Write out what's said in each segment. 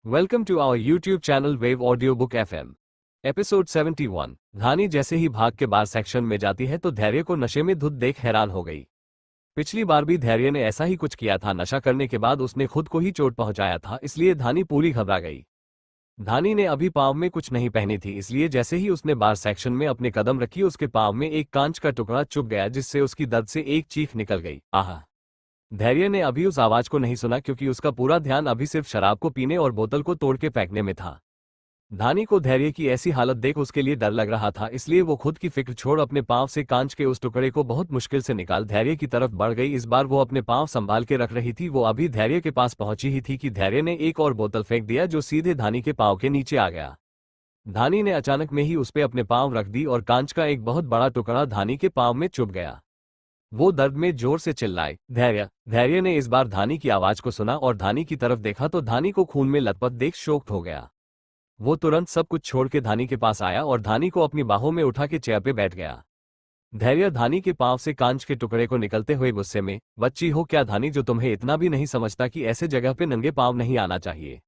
Welcome to our YouTube channel Wave audio book FM। Episode 71। Dhani जैसे ही भाग के बार सेक्शन में जाती है तो धैर्य को नशे में धुत देख हैरान हो गई। पिछली बार भी धैर्य ने ऐसा ही कुछ किया था। नशा करने के बाद उसने खुद को ही चोट पहुंचाया था, इसलिए धानी पूरी घबरा गई। धानी ने अभी पांव में कुछ नहीं पहनी थी, इसलिए जैसे ही उसने बार सेक्शन में अपने कदम रखी उसके पांव में एक कांच का टुकड़ा चुभ गया, जिससे उसकी दर्द से एक चीख निकल गई। आहा! धैर्य ने अभी उस आवाज को नहीं सुना, क्योंकि उसका पूरा ध्यान अभी सिर्फ शराब को पीने और बोतल को तोड़ के फेंकने में था। धानी को धैर्य की ऐसी हालत देख उसके लिए डर लग रहा था, इसलिए वो खुद की फिक्र छोड़ अपने पांव से कांच के उस टुकड़े को बहुत मुश्किल से निकाल धैर्य की तरफ बढ़ गई। इस बार वो अपने पांव संभाल के रख रही थी। वो अभी धैर्य के पास पहुंची ही थी कि धैर्य ने एक और बोतल फेंक दिया, जो सीधे धानी के पांव के नीचे आ गया। धानी ने अचानक में ही उस पे अपने पांव रख दी और कांच का एक बहुत बड़ा टुकड़ा धानी के पांव में चुभ गया। वो दर्द में जोर से चिल्लाए, धैर्य! धैर्य ने इस बार धानी की आवाज को सुना और धानी की तरफ देखा तो धानी को खून में लथपथ देख शॉक्ड हो गया। वो तुरंत सब कुछ छोड़ के धानी के पास आया और धानी को अपनी बाहों में उठा के चेयर पे बैठ गया। धैर्य धानी के पांव से कांच के टुकड़े को निकलते हुए गुस्से में, बच्ची हो क्या धानी, जो तुम्हें इतना भी नहीं समझता कि ऐसे जगह पे नंगे पांव नहीं आना चाहिए।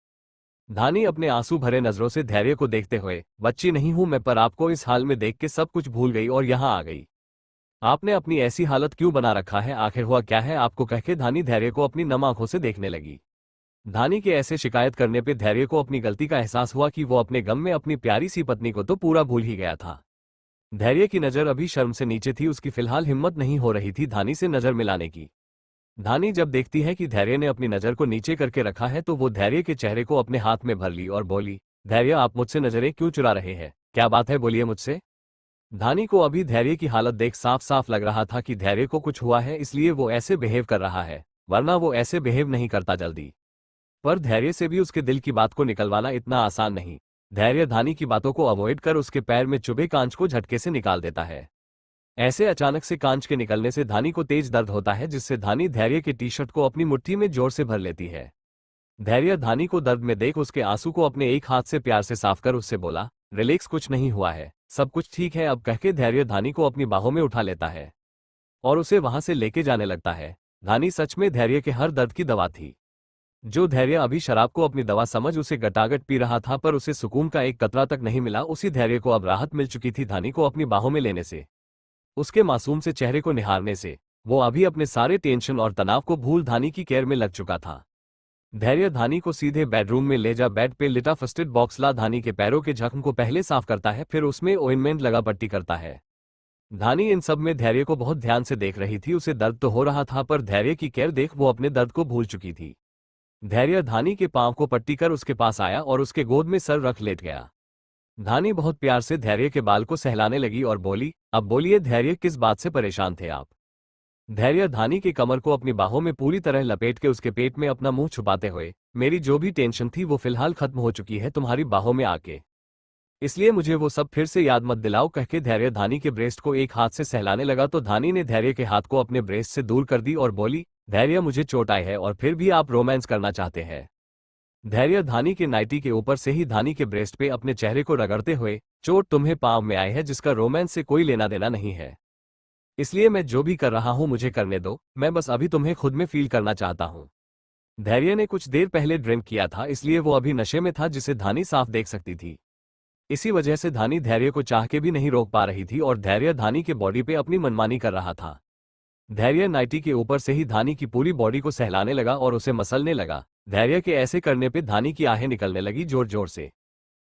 धानी अपने आंसू भरे नजरों से धैर्य को देखते हुए, बच्ची नहीं हूं मैं, पर आपको इस हाल में देख के सब कुछ भूल गई और यहाँ आ गई। आपने अपनी ऐसी हालत क्यों बना रखा है, आखिर हुआ क्या है आपको, कह के धानी धैर्य को अपनी नम आंखों से देखने लगी। धानी के ऐसे शिकायत करने पे धैर्य को अपनी गलती का एहसास हुआ कि वो अपने गम में अपनी प्यारी सी पत्नी को तो पूरा भूल ही गया था। धैर्य की नजर अभी शर्म से नीचे थी, उसकी फिलहाल हिम्मत नहीं हो रही थी धानी से नजर मिलाने की। धानी जब देखती है कि धैर्य ने अपनी नजर को नीचे करके रखा है तो वो धैर्य के चेहरे को अपने हाथ में भर ली और बोली, धैर्य आप मुझसे नजरें क्यों चुरा रहे हैं, क्या बात है, बोलिए मुझसे। धानी को अभी धैर्य की हालत देख साफ साफ लग रहा था कि धैर्य को कुछ हुआ है, इसलिए वो ऐसे बिहेव कर रहा है, वरना वो ऐसे बिहेव नहीं करता जल्दी। पर धैर्य से भी उसके दिल की बात को निकलवाना इतना आसान नहीं। धैर्य धानी की बातों को अवॉइड कर उसके पैर में चुभे कांच को झटके से निकाल देता है। ऐसे अचानक से कांच के निकलने से धानी को तेज दर्द होता है, जिससे धानी धैर्य के टी शर्ट को अपनी मुट्ठी में जोर से भर लेती है। धैर्य धानी को दर्द में देख उसके आंसू को अपने एक हाथ से प्यार से साफ कर उससे बोला, रिलैक्स, कुछ नहीं हुआ है, सब कुछ ठीक है अब, कह के धैर्य धानी को अपनी बाहों में उठा लेता है और उसे वहां से लेके जाने लगता है। धानी सच में धैर्य के हर दर्द की दवा थी। जो धैर्य अभी शराब को अपनी दवा समझ उसे गटागट पी रहा था, पर उसे सुकून का एक कतरा तक नहीं मिला, उसी धैर्य को अब राहत मिल चुकी थी धानी को अपनी बाहों में लेने से, उसके मासूम से चेहरे को निहारने से। वो अभी अपने सारे टेंशन और तनाव को भूल धानी की केयर में लग चुका था। धैर्य धानी को सीधे बेडरूम में ले जा बेड पे लिटा फर्स्ट एड बॉक्स ला धानी के पैरों के जख्म को पहले साफ करता है, फिर उसमें ऑइंटमेंट लगा पट्टी करता है। धानी इन सब में धैर्य को बहुत ध्यान से देख रही थी। उसे दर्द तो हो रहा था, पर धैर्य की केयर देख वो अपने दर्द को भूल चुकी थी। धैर्य धानी के पांव को पट्टी कर उसके पास आया और उसके गोद में सर रख लेट गया। धानी बहुत प्यार से धैर्य के बाल को सहलाने लगी और बोली, अब बोलिए धैर्य, किस बात से परेशान थे आप। धैर्य धानी की कमर को अपनी बाहों में पूरी तरह लपेट के उसके पेट में अपना मुंह छुपाते हुए, मेरी जो भी टेंशन थी वो फिलहाल खत्म हो चुकी है तुम्हारी बाहों में आके, इसलिए मुझे वो सब फिर से याद मत दिलाओ, कह के धैर्य धानी के ब्रेस्ट को एक हाथ से सहलाने लगा तो धानी ने धैर्य के हाथ को अपने ब्रेस्ट से दूर कर दी और बोली, धैर्य मुझे चोट आई है और फिर भी आप रोमांस करना चाहते हैं। धैर्य धानी के नाइटी के ऊपर से ही धानी के ब्रेस्ट पे अपने चेहरे को रगड़ते हुए, चोट तुम्हें पांव में आई है जिसका रोमांस से कोई लेना देना नहीं है, इसलिए मैं जो भी कर रहा हूं मुझे करने दो, मैं बस अभी तुम्हें खुद में फील करना चाहता हूं। धैर्य ने कुछ देर पहले ड्रिंक किया था, इसलिए वो अभी नशे में था, जिसे धानी साफ देख सकती थी। इसी वजह से धानी धैर्य को चाह के भी नहीं रोक पा रही थी और धैर्य धानी के बॉडी पे अपनी मनमानी कर रहा था। धैर्य नाइटी के ऊपर से ही धानी की पूरी बॉडी को सहलाने लगा और उसे मसलने लगा। धैर्य के ऐसे करने पे धानी की आहें निकलने लगी जोर जोर से।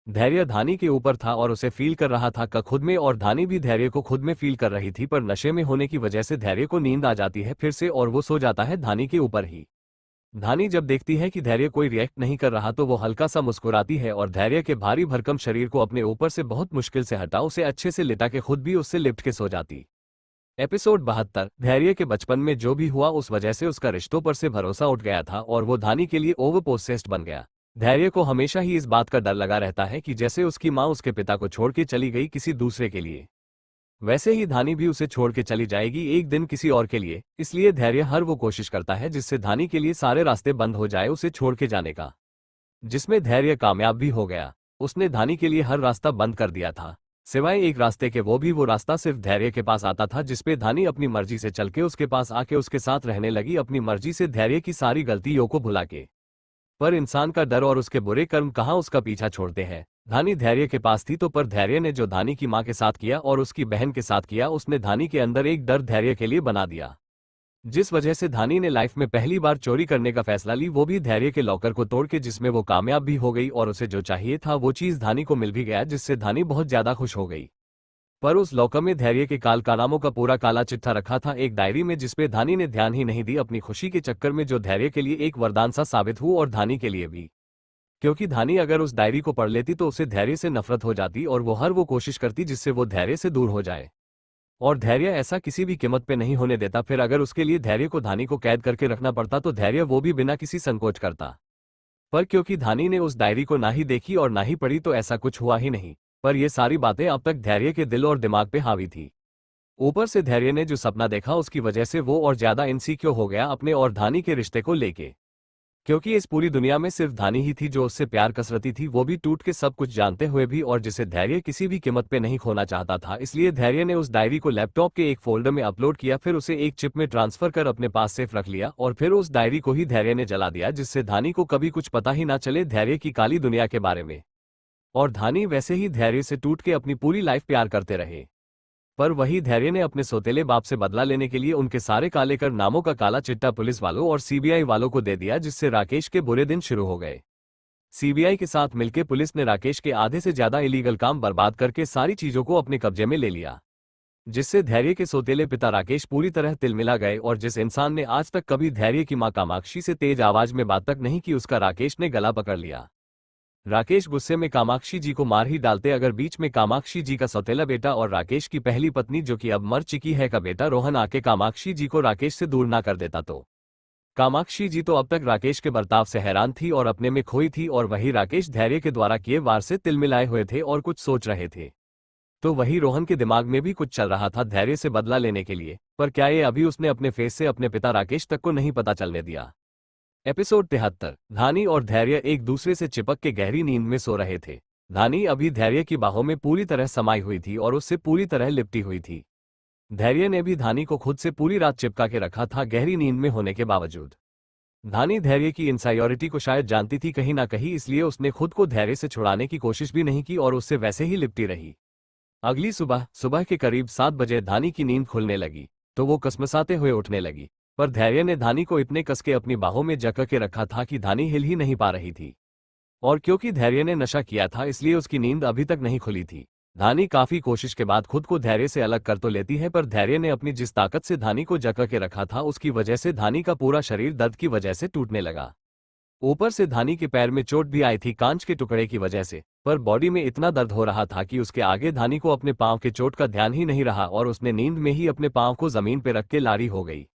धैर्य धानी के ऊपर था और उसे फील कर रहा था खुद में, और धानी भी धैर्य को खुद में फील कर रही थी, पर नशे में होने की वजह से धैर्य को नींद आ जाती है फिर से और वो सो जाता है धानी के ऊपर ही। धानी जब देखती है कि धैर्य कोई रिएक्ट नहीं कर रहा तो वो हल्का सा मुस्कुराती है और धैर्य के भारी भरकम शरीर को अपने ऊपर से बहुत मुश्किल से हटा उसे अच्छे से लिटा के खुद भी उससे लिपट के सो जाती। एपिसोड 72। धैर्य के बचपन में जो भी हुआ उस वजह से उसका रिश्तों पर से भरोसा उठ गया था और वो धानी के लिए ओवर पोसेस्ड बन गया। धैर्य को हमेशा ही इस बात का डर लगा रहता है कि जैसे उसकी माँ उसके पिता को छोड़ के चली गई किसी दूसरे के लिए, वैसे ही धानी भी उसे छोड़ के चली जाएगी एक दिन किसी और के लिए। इसलिए धैर्य हर वो कोशिश करता है जिससे धानी के लिए सारे रास्ते बंद हो जाए उसे छोड़ के जाने का, जिसमें धैर्य कामयाब भी हो गया। उसने धानी के लिए हर रास्ता बंद कर दिया था सिवाय एक रास्ते के, वो रास्ता सिर्फ धैर्य के पास आता था, जिसपे धानी अपनी मर्जी से चल के उसके पास आके उसके साथ रहने लगी, अपनी मर्जी से धैर्य की सारी गलतियों को भुला के। पर इंसान का डर और उसके बुरे कर्म कहाँ उसका पीछा छोड़ते हैं। धानी धैर्य के पास थी तो पर धैर्य ने जो धानी की माँ के साथ किया और उसकी बहन के साथ किया, उसने धानी के अंदर एक डर धैर्य के लिए बना दिया। जिस वजह से धानी ने लाइफ में पहली बार चोरी करने का फैसला ली, वो भी धैर्य के लॉकर को तोड़ के, जिसमें वो कामयाब भी हो गई और उसे जो चाहिए था वो चीज धानी को मिल भी गया, जिससे धानी बहुत ज्यादा खुश हो गई। पर उस लॉकर में धैर्य के कारनामों का पूरा काला चिट्ठा रखा था एक डायरी में, जिसपे धानी ने ध्यान ही नहीं दी अपनी खुशी के चक्कर में, जो धैर्य के लिए एक वरदान सा साबित हुआ और धानी के लिए भी। क्योंकि धानी अगर उस डायरी को पढ़ लेती तो उसे धैर्य से नफरत हो जाती और वो हर वो कोशिश करती जिससे वो धैर्य से दूर हो जाए। और धैर्य ऐसा किसी भी कीमत पे नहीं होने देता। फिर अगर उसके लिए धैर्य को धानी को कैद करके रखना पड़ता तो धैर्य वो भी बिना किसी संकोच करता। पर क्योंकि धानी ने उस डायरी को ना ही देखी और ना ही पढ़ी तो ऐसा कुछ हुआ ही नहीं। पर ये सारी बातें अब तक धैर्य के दिल और दिमाग पे हावी थी। ऊपर से धैर्य ने जो सपना देखा उसकी वजह से वो और ज्यादा इनसिक्योर हो गया अपने और धानी के रिश्ते को लेके। क्योंकि इस पूरी दुनिया में सिर्फ धानी ही थी जो उससे प्यार कसरती थी, वो भी टूट के सब कुछ जानते हुए भी, और जिसे धैर्य किसी भी कीमत पे नहीं खोना चाहता था। इसलिए धैर्य ने उस डायरी को लैपटॉप के एक फोल्डर में अपलोड किया, फिर उसे एक चिप में ट्रांसफर कर अपने पास सेफ रख लिया और फिर उस डायरी को ही धैर्य ने जला दिया, जिससे धानी को कभी कुछ पता ही ना चले धैर्य की काली दुनिया के बारे में। और धानी वैसे ही धैर्य से टूट के अपनी पूरी लाइफ प्यार करते रहे। पर वही धैर्य ने अपने सौतेले बाप से बदला लेने के लिए उनके सारे काले कर नामों का काला चिट्टा पुलिस वालों और सीबीआई वालों को दे दिया, जिससे राकेश के बुरे दिन शुरू हो गए। सीबीआई के साथ मिलकर पुलिस ने राकेश के आधे से ज्यादा इलीगल काम बर्बाद करके सारी चीजों को अपने कब्जे में ले लिया, जिससे धैर्य के सौतेले पिता राकेश पूरी तरह तिलमिला गए। और जिस इंसान ने आज तक कभी धैर्य की मां कामाक्षी से तेज आवाज में बात तक नहीं की, उसका राकेश ने गला पकड़ लिया। राकेश गुस्से में कामाक्षी जी को मार ही डालते अगर बीच में कामाक्षी जी का सौतेला बेटा और राकेश की पहली पत्नी जो कि अब मर चुकी है का बेटा रोहन आके कामाक्षी जी को राकेश से दूर ना कर देता तो। कामाक्षी जी तो अब तक राकेश के बर्ताव से हैरान थी और अपने में खोई थी, और वही राकेश धैर्य के द्वारा किए वार से तिलमिलाए हुए थे और कुछ सोच रहे थे। तो वही रोहन के दिमाग में भी कुछ चल रहा था धैर्य से बदला लेने के लिए, पर क्या ये अभी उसने अपने फेस से अपने पिता राकेश तक को नहीं पता चलने दिया। एपिसोड 73। धानी और धैर्य एक दूसरे से चिपक के गहरी नींद में सो रहे थे। धानी अभी धैर्य की बाहों में पूरी तरह समाई हुई थी और उससे पूरी तरह लिपटी हुई थी। धैर्य ने भी धानी को खुद से पूरी रात चिपका के रखा था गहरी नींद में होने के बावजूद। धानी धैर्य की इनसिक्योरिटी को शायद जानती थी कहीं ना कहीं, इसलिए उसने खुद को धैर्य से छुड़ाने की कोशिश भी नहीं की और उससे वैसे ही लिपटी रही। अगली सुबह के करीब 7 बजे धानी की नींद खुलने लगी तो वो कसमसाते हुए उठने लगी, पर धैर्य ने धानी को इतने कस के अपनी बाहों में जकड़ के रखा था कि धानी हिल ही नहीं पा रही थी। और क्योंकि धैर्य ने नशा किया था इसलिए उसकी नींद अभी तक नहीं खुली थी। धानी काफी कोशिश के बाद खुद को धैर्य से अलग कर तो लेती है, पर धैर्य ने अपनी जिस ताकत से धानी को जकड़ के रखा था उसकी वजह से धानी का पूरा शरीर दर्द की वजह से टूटने लगा। ऊपर से धानी के पैर में चोट भी आई थी कांच के टुकड़े की वजह से, पर बॉडी में इतना दर्द हो रहा था कि उसके आगे धानी को अपने पांव के चोट का ध्यान ही नहीं रहा और उसने नींद में ही अपने पांव को जमीन पर रख के लारी हो गई।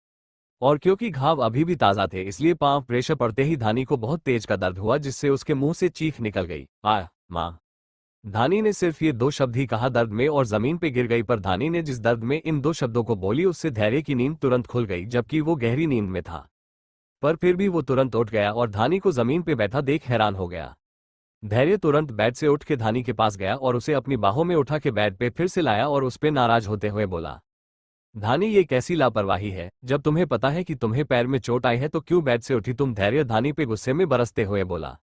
और क्योंकि घाव अभी भी ताजा थे इसलिए पांव प्रेशर पड़ते ही धानी को बहुत तेज का दर्द हुआ, जिससे उसके मुंह से चीख निकल गई, आ मां। धानी ने सिर्फ ये 2 शब्द ही कहा दर्द में और जमीन पे गिर गई, पर धानी ने जिस दर्द में इन 2 शब्दों को बोली उससे धैर्य की नींद तुरंत खुल गई, जबकि वो गहरी नींद में था। पर फिर भी वो तुरंत उठ गया और धानी को जमीन पे बैठा देख हैरान हो गया। धैर्य तुरंत बेड से उठ के धानी के पास गया और उसे अपनी बाहों में उठा के बेड पे फिर से लाया और उस पे नाराज होते हुए बोला, धानी ये कैसी लापरवाही है, जब तुम्हें पता है कि तुम्हें पैर में चोट आई है तो क्यों बेड से उठी तुम। धैर्य धानी पे गुस्से में बरसते हुए बोला।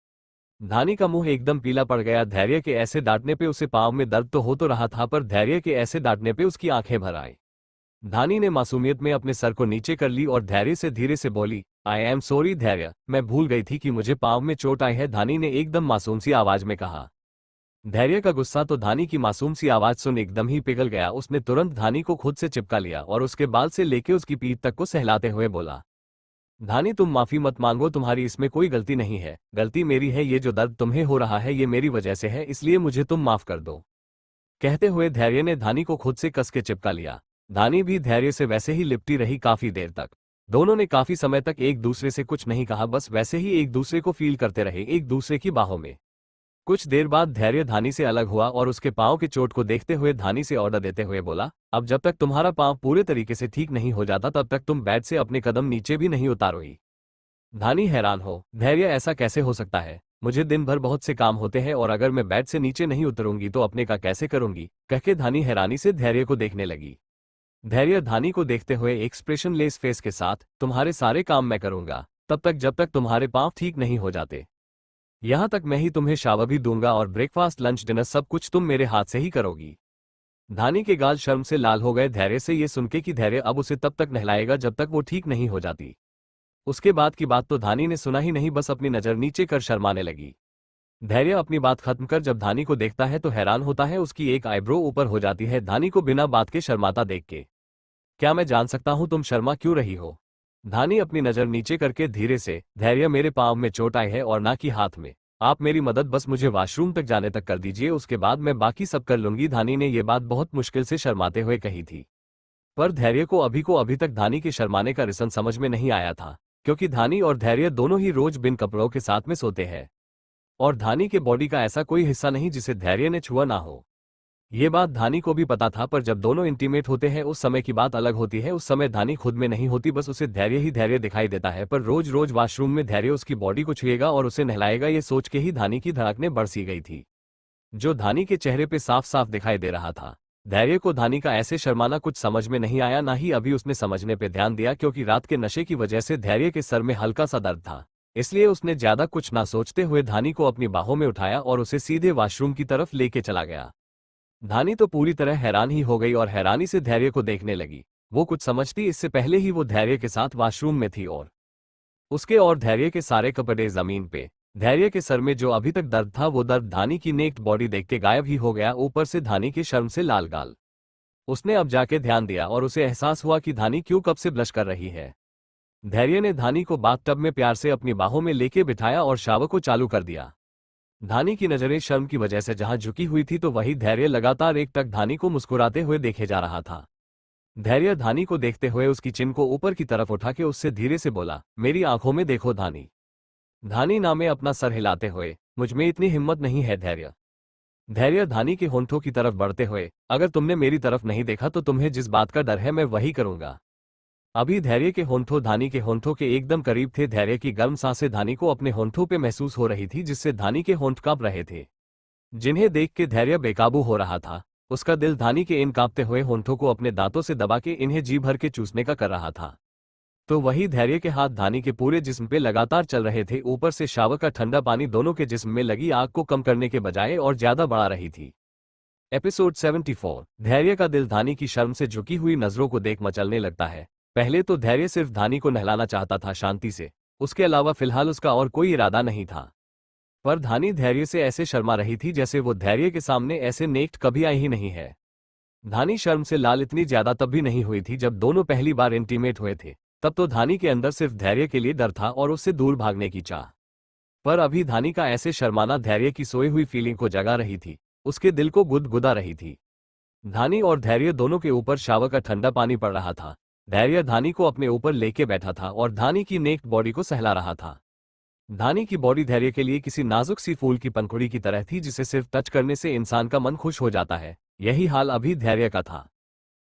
धानी का मुंह एकदम पीला पड़ गया। धैर्य के ऐसे डांटने पे उसे पांव में दर्द तो हो तो रहा था, पर धैर्य के ऐसे डांटने पे उसकी आंखें भर आई। धानी ने मासूमियत में अपने सर को नीचे कर ली और धैर्य से धीरे से बोली, आई एम सॉरी धैर्य, मैं भूल गई थी कि मुझे पांव में चोट आई है। धानी ने एकदम मासूम सी आवाज में कहा। धैर्य का गुस्सा तो धानी की मासूम सी आवाज सुन एकदम ही पिघल गया। उसने तुरंत धानी को खुद से चिपका लिया और उसके बाल से लेके उसकी पीठ तक को सहलाते हुए बोला, धानी तुम माफी मत मांगो, तुम्हारी इसमें कोई गलती नहीं है, गलती मेरी है। ये जो दर्द तुम्हें हो रहा है ये मेरी वजह से है, इसलिए मुझे तुम माफ कर दो। कहते हुए धैर्य ने धानी को खुद से कस के चिपका लिया। धानी भी धैर्य से वैसे ही लिपटी रही काफी देर तक। दोनों ने काफी समय तक एक दूसरे से कुछ नहीं कहा, बस वैसे ही एक दूसरे को फील करते रहे एक दूसरे की बाहों में। कुछ देर बाद धैर्य धानी से अलग हुआ और उसके पांव के चोट को देखते हुए धानी से ऑर्डर देते हुए बोला, अब जब तक तुम्हारा पांव पूरे तरीके से ठीक नहीं हो जाता तब तक तुम बेड से अपने कदम नीचे भी नहीं उतारोगी। धानी हैरान हो, धैर्य ऐसा कैसे हो सकता है, मुझे दिन भर बहुत से काम होते हैं और अगर मैं बेड से नीचे नहीं उतरूंगी तो अपने का कैसे करूंगी, कहके धानी हैरानी से धैर्य को देखने लगी। धैर्य धानी को देखते हुए एक्सप्रेशन लेस फेस के साथ, तुम्हारे सारे काम मैं करूंगा, तब तक जब तक तुम्हारे पांव ठीक नहीं हो जाते। यहां तक मैं ही तुम्हें शावर भी दूंगा और ब्रेकफास्ट लंच डिनर सब कुछ तुम मेरे हाथ से ही करोगी। धानी के गाल शर्म से लाल हो गए धैर्य से ये सुनके कि धैर्य अब उसे तब तक नहलाएगा जब तक वो ठीक नहीं हो जाती। उसके बाद की बात तो धानी ने सुना ही नहीं, बस अपनी नजर नीचे कर शर्माने लगी। धैर्य अपनी बात खत्म कर जब धानी को देखता है तो हैरान होता है, उसकी एक आईब्रो ऊपर हो जाती है धानी को बिना बात के शर्माता देख के। क्या मैं जान सकता हूं तुम शर्मा क्यों रही हो? धानी अपनी नजर नीचे करके धीरे से, धैर्य मेरे पांव में चोट आई है और ना कि हाथ में। आप मेरी मदद बस मुझे वॉशरूम तक जाने तक कर दीजिए, उसके बाद मैं बाकी सब कर लूंगी। धानी ने यह बात बहुत मुश्किल से शर्माते हुए कही थी। पर धैर्य को अभी तक धानी के शर्माने का रीजन समझ में नहीं आया था, क्योंकि धानी और धैर्य दोनों ही रोज बिन कपड़ों के साथ में सोते हैं और धानी के बॉडी का ऐसा कोई हिस्सा नहीं जिसे धैर्य ने छुआ ना हो। ये बात धानी को भी पता था, पर जब दोनों इंटीमेट होते हैं उस समय की बात अलग होती है। उस समय धानी खुद में नहीं होती, बस उसे धैर्य ही धैर्य दिखाई देता है। पर रोज रोज वॉशरूम में धैर्य उसकी बॉडी को छुएगा और उसे नहलाएगा, ये सोच के ही धानी की धड़कनें बढ़ सी गई थी, जो धानी के चेहरे पे साफ साफ दिखाई दे रहा था। धैर्य को धानी का ऐसे शर्माना कुछ समझ में नहीं आया, ना ही अभी उसने समझने पे ध्यान दिया, क्योंकि रात के नशे की वजह से धैर्य के सर में हल्का सा दर्द था। इसलिए उसने ज्यादा कुछ ना सोचते हुए धानी को अपनी बाहों में उठाया और उसे सीधे वॉशरूम की तरफ लेके चला गया। धानी तो पूरी तरह हैरान ही हो गई और हैरानी से धैर्य को देखने लगी। वो कुछ समझती इससे पहले ही वो धैर्य के साथ वॉशरूम में थी और उसके और धैर्य के सारे कपड़े जमीन पे। धैर्य के सर में जो अभी तक दर्द था वो दर्द धानी की नेक्ड बॉडी देख के गायब ही हो गया, ऊपर से धानी के शर्म से लाल गाल। उसने अब जाके ध्यान दिया और उसे एहसास हुआ कि धानी क्यों कब से ब्लश कर रही है। धैर्य ने धानी को बाथटब में प्यार से अपनी बाहों में लेके बिठाया और शावर को चालू कर दिया। धानी की नजरें शर्म की वजह से जहां झुकी हुई थी तो वही धैर्य लगातार एक टक धानी को मुस्कुराते हुए देखे जा रहा था। धैर्य धानी को देखते हुए उसकी चिन को ऊपर की तरफ उठा के उससे धीरे से बोला, मेरी आंखों में देखो धानी। धानी नामे अपना सर हिलाते हुए, मुझमें इतनी हिम्मत नहीं है धैर्य। धैर्य धानी के होंठों की तरफ बढ़ते हुए, अगर तुमने मेरी तरफ नहीं देखा तो तुम्हें जिस बात का डर है मैं वही करूंगा। अभी धैर्य के होंठों धानी के होंठों के एकदम करीब थे। धैर्य की गर्म सांसें धानी को अपने होंठों पे महसूस हो रही थी, जिससे धानी के होंठ कांप रहे थे, जिन्हें देख के धैर्य बेकाबू हो रहा था। उसका दिल धानी के इन कांपते हुए होंठों को अपने दांतों से दबा के इन्हें जी भर के चूसने का कर रहा था। तो वही धैर्य के हाथ धानी के पूरे जिस्म पे लगातार चल रहे थे। ऊपर से शावर का ठंडा पानी दोनों के जिस्म में लगी आग को कम करने के बजाय और ज्यादा बढ़ा रही थी। एपिसोड 74। धैर्य का दिल धानी की शर्म से झुकी हुई नजरों को देख मचलने लगता है। पहले तो धैर्य सिर्फ धानी को नहलाना चाहता था शांति से, उसके अलावा फिलहाल उसका और कोई इरादा नहीं था। पर धानी धैर्य से ऐसे शर्मा रही थी जैसे वो धैर्य के सामने ऐसे नेक्ट कभी आई ही नहीं है। धानी शर्म से लाल इतनी ज्यादा तब भी नहीं हुई थी जब दोनों पहली बार इंटीमेट हुए थे। तब तो धानी के अंदर सिर्फ धैर्य के लिए डर था और उससे दूर भागने की चाह। पर अभी धानी का ऐसे शर्माना धैर्य की सोई हुई फीलिंग को जगा रही थी, उसके दिल को गुदगुदा रही थी। धानी और धैर्य दोनों के ऊपर शावर का ठंडा पानी पड़ रहा था। धैर्य धानी को अपने ऊपर लेके बैठा था और धानी की नेक्ड बॉडी को सहला रहा था। धानी की बॉडी धैर्य के लिए किसी नाजुक सी फूल की पंखुड़ी की तरह थी, जिसे सिर्फ टच करने से इंसान का मन खुश हो जाता है। यही हाल अभी धैर्य का था।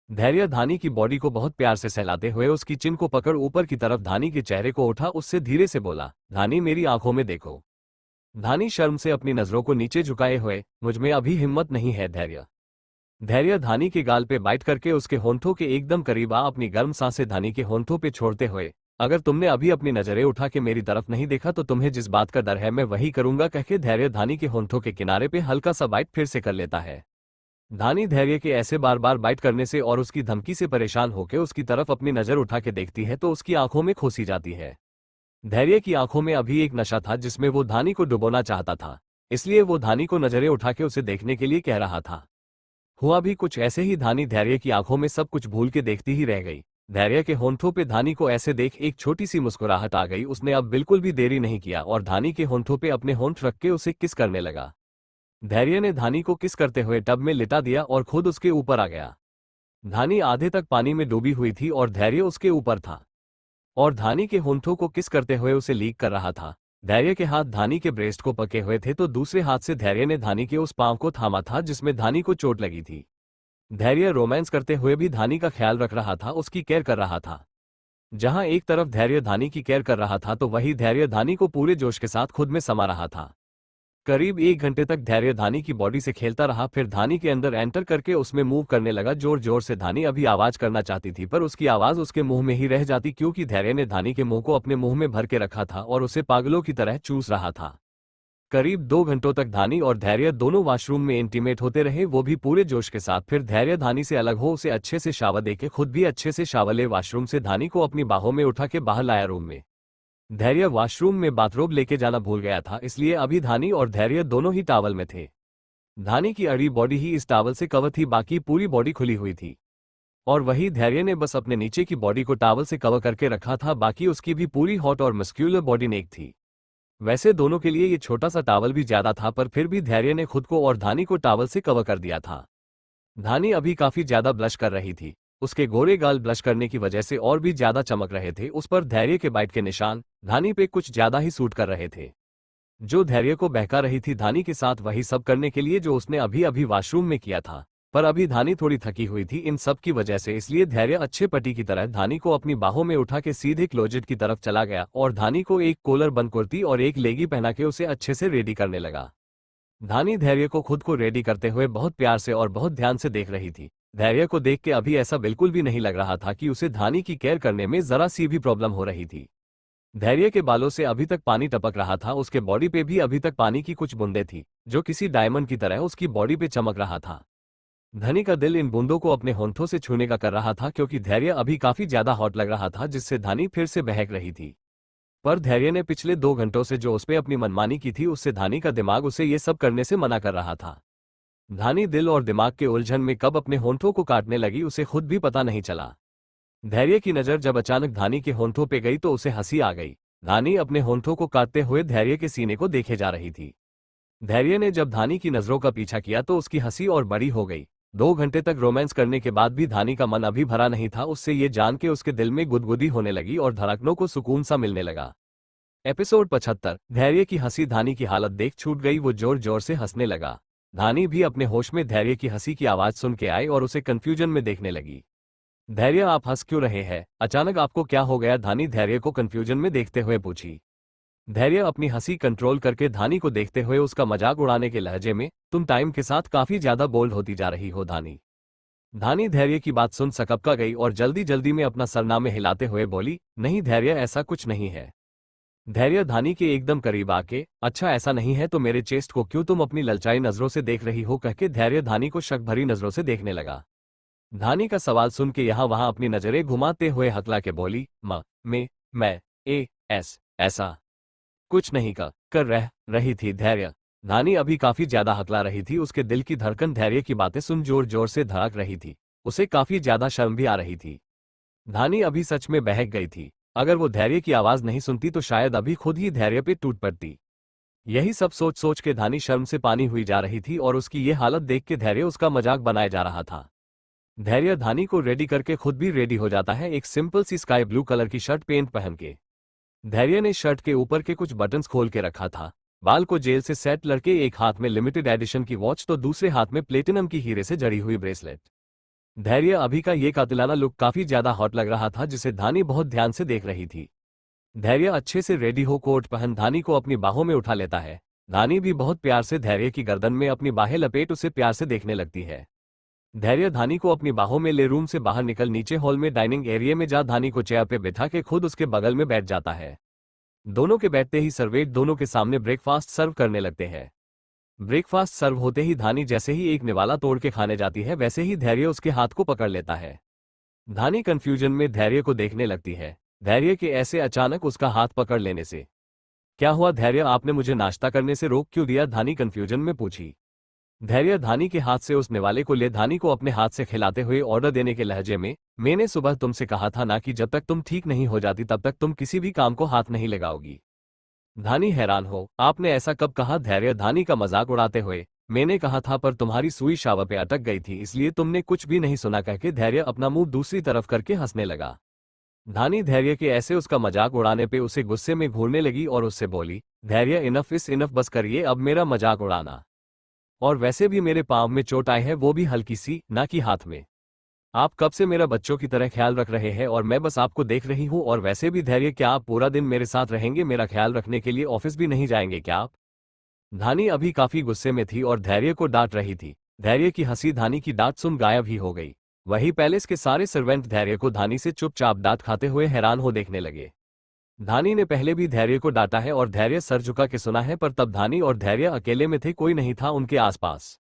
धैर्य धानी की बॉडी को बहुत प्यार से सहलाते हुए उसकी चिन को पकड़ ऊपर की तरफ धानी के चेहरे को उठा, उससे धीरे से बोला, धानी मेरी आंखों में देखो। धानी शर्म से अपनी नजरों को नीचे झुकाए हुए, मुझमें अभी हिम्मत नहीं है धैर्य। धैर्य धानी के गाल पे बाइट करके उसके होंठों के एकदम करीब आ अपनी गर्म सांसें धानी के होंठों पे छोड़ते हुए, अगर तुमने अभी अपनी नजरें उठा के मेरी तरफ नहीं देखा तो तुम्हें जिस बात का डर है मैं वही करूंगा, कहके धैर्य धानी के होंठों के किनारे पे हल्का सा बाइट फिर से कर लेता है। धानी धैर्य के ऐसे बार बार बाइट करने से और उसकी धमकी से परेशान होकर उसकी तरफ अपनी नजर उठा के देखती है तो उसकी आंखों में खोसी जाती है। धैर्य की आंखों में अभी एक नशा था जिसमें वो धानी को डुबोना चाहता था, इसलिए वो धानी को नजरें उठा के उसे देखने के लिए कह रहा था। हुआ भी कुछ ऐसे ही, धानी धैर्य की आंखों में सब कुछ भूल के देखती ही रह गई। धैर्य के होंठों पे धानी को ऐसे देख एक छोटी सी मुस्कुराहट आ गई। उसने अब बिल्कुल भी देरी नहीं किया और धानी के होंठों पे अपने होंठ रख के उसे किस करने लगा। धैर्य ने धानी को किस करते हुए टब में लिटा दिया और खुद उसके ऊपर आ गया। धानी आधे तक पानी में डूबी हुई थी और धैर्य उसके ऊपर था और धानी के होंठों को किस करते हुए उसे लीक कर रहा था। धैर्य के हाथ धानी के ब्रेस्ट को पके हुए थे तो दूसरे हाथ से धैर्य ने धानी के उस पांव को थामा था जिसमें धानी को चोट लगी थी। धैर्य रोमांस करते हुए भी धानी का ख्याल रख रहा था, उसकी केयर कर रहा था। जहां एक तरफ धैर्य धानी की केयर कर रहा था तो वही धैर्य धानी को पूरे जोश के साथ खुद में समा रहा था। करीब 1 घंटे तक धैर्य धानी की बॉडी से खेलता रहा, फिर धानी के अंदर एंटर करके उसमें मूव करने लगा जोर जोर से। धानी अभी आवाज करना चाहती थी पर उसकी आवाज उसके मुंह में ही रह जाती, क्योंकि धैर्य ने धानी के मुंह को अपने मुंह में भर के रखा था और उसे पागलों की तरह चूस रहा था। करीब 2 घंटों तक धानी और धैर्य दोनों वॉशरूम में इंटीमेट होते रहे, वो भी पूरे जोश के साथ। फिर धैर्य धानी से अलग हो उसे अच्छे से शावर देके खुद भी अच्छे से शावर ले वॉशरूम से धानी को अपनी बाहों में उठा के बाहर लाया रूम में। धैर्य वॉशरूम में बाथरोब लेके जाना भूल गया था, इसलिए अभी धानी और धैर्य दोनों ही टॉवल में थे। धानी की अड़ी बॉडी ही इस टॉवल से कवर थी, बाकी पूरी बॉडी खुली हुई थी। और वही धैर्य ने बस अपने नीचे की बॉडी को टॉवल से कवर करके रखा था, बाकी उसकी भी पूरी हॉट और मस्क्यूलर बॉडी नेक थी। वैसे दोनों के लिए ये छोटा सा टॉवल भी ज्यादा था, पर फिर भी धैर्य ने खुद को और धानी को टॉवल से कवर कर दिया था। धानी अभी काफी ज्यादा ब्लश कर रही थी, उसके गोरे गाल ब्लश करने की वजह से और भी ज्यादा चमक रहे थे। उस पर धैर्य के बाइट के निशान धानी पे कुछ ज्यादा ही सूट कर रहे थे। जो धैर्य को बहका रही थी धानी के साथ वही सब करने के लिए जो उसने अभी अभी वॉशरूम में किया था। पर अभी धानी थोड़ी थकी हुई थी इन सब की वजह से, इसलिए धैर्य अच्छे पति की तरह धानी को अपनी बाहों में उठा के सीधे क्लोजेट की तरफ चला गया और धानी को एक कॉलर बंद कुर्ती और एक लेगी पहना के उसे अच्छे से रेडी करने लगा। धानी धैर्य को खुद को रेडी करते हुए बहुत प्यार से और बहुत ध्यान से देख रही थी। धैर्य को देख के अभी ऐसा बिल्कुल भी नहीं लग रहा था कि उसे धानी की केयर करने में जरा सी भी प्रॉब्लम हो रही थी। धैर्य के बालों से अभी तक पानी टपक रहा था, उसके बॉडी पे भी अभी तक पानी की कुछ बूंदें थी जो किसी डायमंड की तरह उसकी बॉडी पे चमक रहा था। धनी का दिल इन बूंदों को अपने होंठों से छूने का कर रहा था, क्योंकि धैर्य अभी काफी ज्यादा हॉट लग रहा था, जिससे धानी फिर से बहक रही थी। पर धैर्य ने पिछले 2 घंटों से जो उसपे अपनी मनमानी की थी उससे धानी का दिमाग उसे ये सब करने से मना कर रहा था। धानी दिल और दिमाग के उलझन में कब अपने होंठों को काटने लगी उसे खुद भी पता नहीं चला। धैर्य की नजर जब अचानक धानी के होंठों पे गई तो उसे हंसी आ गई। धानी अपने होंठों को काटते हुए धैर्य के सीने को देखे जा रही थी। धैर्य ने जब धानी की नजरों का पीछा किया तो उसकी हंसी और बड़ी हो गई। 2 घंटे तक रोमांस करने के बाद भी धानी का मन अभी भरा नहीं था। उससे ये जान के उसके दिल में गुदगुदी होने लगी और धड़कनों को सुकून सा मिलने लगा। एपिसोड 75। धैर्य की हंसी धानी की हालत देख छूट गई, वो जोर जोर से हंसने लगा। धानी भी अपने होश में धैर्य की हंसी की आवाज सुन के आई और उसे कंफ्यूजन में देखने लगी। धैर्य, आप हंस क्यों रहे हैं? अचानक आपको क्या हो गया? धानी धैर्य को कंफ्यूजन में देखते हुए पूछी। धैर्य अपनी हंसी कंट्रोल करके धानी को देखते हुए उसका मजाक उड़ाने के लहजे में, तुम टाइम के साथ काफी ज्यादा बोल्ड होती जा रही हो धानी। धानी धैर्य की बात सुन सकपका गई और जल्दी जल्दी में अपना सरनामे हिलाते हुए बोली, नहीं धैर्य, ऐसा कुछ नहीं है। धैर्य धानी के एकदम करीब आके, अच्छा ऐसा नहीं है तो मेरे चेस्ट को क्यों तुम अपनी ललचाई नजरों से देख रही हो? कहके धैर्य धानी को शक भरी नजरों से देखने लगा। धानी का सवाल सुन के यहाँ वहां अपनी नजरें घुमाते हुए हकला के बोली, मैं ऐसा कुछ नहीं कर रही थी। धैर्य धानी अभी काफी ज्यादा हकला रही थी, उसके दिल की धड़कन धैर्य की बातें सुन जोर जोर से धड़क रही थी। उसे काफी ज्यादा शर्म भी आ रही थी। धानी अभी सच में बहक गई थी। अगर वो धैर्य की आवाज नहीं सुनती तो शायद अभी खुद ही धैर्य पे टूट पड़ती। यही सब सोच सोच के धानी शर्म से पानी हुई जा रही थी और उसकी ये हालत देख के धैर्य उसका मजाक बनाया जा रहा था। धैर्य धानी को रेडी करके खुद भी रेडी हो जाता है, एक सिंपल सी स्काई ब्लू कलर की शर्ट पेंट पहन के। धैर्य ने शर्ट के ऊपर के कुछ बटन्स खोल के रखा था। बाल को जेल से सेट लड़के, एक हाथ में लिमिटेड एडिशन की वॉच तो दूसरे हाथ में प्लेटिनम की हीरे से जड़ी हुई ब्रेसलेट। धैर्य अभी का ये कातिलाना लुक काफी ज्यादा हॉट लग रहा था, जिसे धानी बहुत ध्यान से देख रही थी। धैर्य अच्छे से रेडी हो कोट पहन धानी को अपनी बाहों में उठा लेता है। धानी भी बहुत प्यार से धैर्य की गर्दन में अपनी बाहें लपेट उसे प्यार से देखने लगती है। धैर्य धानी को अपनी बाहों में ले रूम से बाहर निकल नीचे हॉल में डाइनिंग एरिया में जा धानी को चेयर पे बिठा के खुद उसके बगल में बैठ जाता है। दोनों के बैठते ही सर्वेट दोनों के सामने ब्रेकफास्ट सर्व करने लगते हैं। ब्रेकफास्ट सर्व होते ही धानी जैसे ही एक निवाला तोड़ के खाने जाती है वैसे ही धैर्य उसके हाथ को पकड़ लेता है। धानी कंफ्यूजन में धैर्य को देखने लगती है। धैर्य के ऐसे अचानक उसका हाथ पकड़ लेने से क्या हुआ? धैर्य, आपने मुझे नाश्ता करने से रोक क्यों दिया? धानी कंफ्यूजन में पूछी। धैर्य धानी के हाथ से उस निवाले को ले धानी को अपने हाथ से खिलाते हुए ऑर्डर देने के लहजे में, मैंने सुबह तुमसे कहा था ना कि जब तक तुम ठीक नहीं हो जाती तब तक तुम किसी भी काम को हाथ नहीं लगाओगी। धानी हैरान हो, आपने ऐसा कब कहा? धैर्य धानी का मजाक उड़ाते हुए, मैंने कहा था पर तुम्हारी सुई शावर पे अटक गई थी इसलिए तुमने कुछ भी नहीं सुना, कहके धैर्य अपना मुंह दूसरी तरफ करके हंसने लगा। धानी धैर्य के ऐसे उसका मजाक उड़ाने पे उसे गुस्से में घूरने लगी और उससे बोली, धैर्य इनफ इस इनफ, बस करिए अब मेरा मजाक उड़ाना। और वैसे भी मेरे पांव में चोट आई है, वो भी हल्की सी, ना कि हाथ में। आप कब से मेरा बच्चों की तरह ख्याल रख रहे हैं और मैं बस आपको देख रही हूं। और वैसे भी धैर्य, क्या आप पूरा दिन मेरे साथ रहेंगे? मेरा ख्याल रखने के लिए ऑफिस भी नहीं जाएंगे क्या आप? धानी अभी काफी गुस्से में थी और धैर्य को डांट रही थी। धैर्य की हंसी धानी की डांट सुन गायब ही हो गई। वही पैलेस के सारे सर्वेंट धैर्य को धानी से चुपचाप डांट खाते हुए हैरान हो देखने लगे। धानी ने पहले भी धैर्य को डांटा है और धैर्य सर झुका के सुना है, पर तब धानी और धैर्य अकेले में थे, कोई नहीं था उनके आसपास।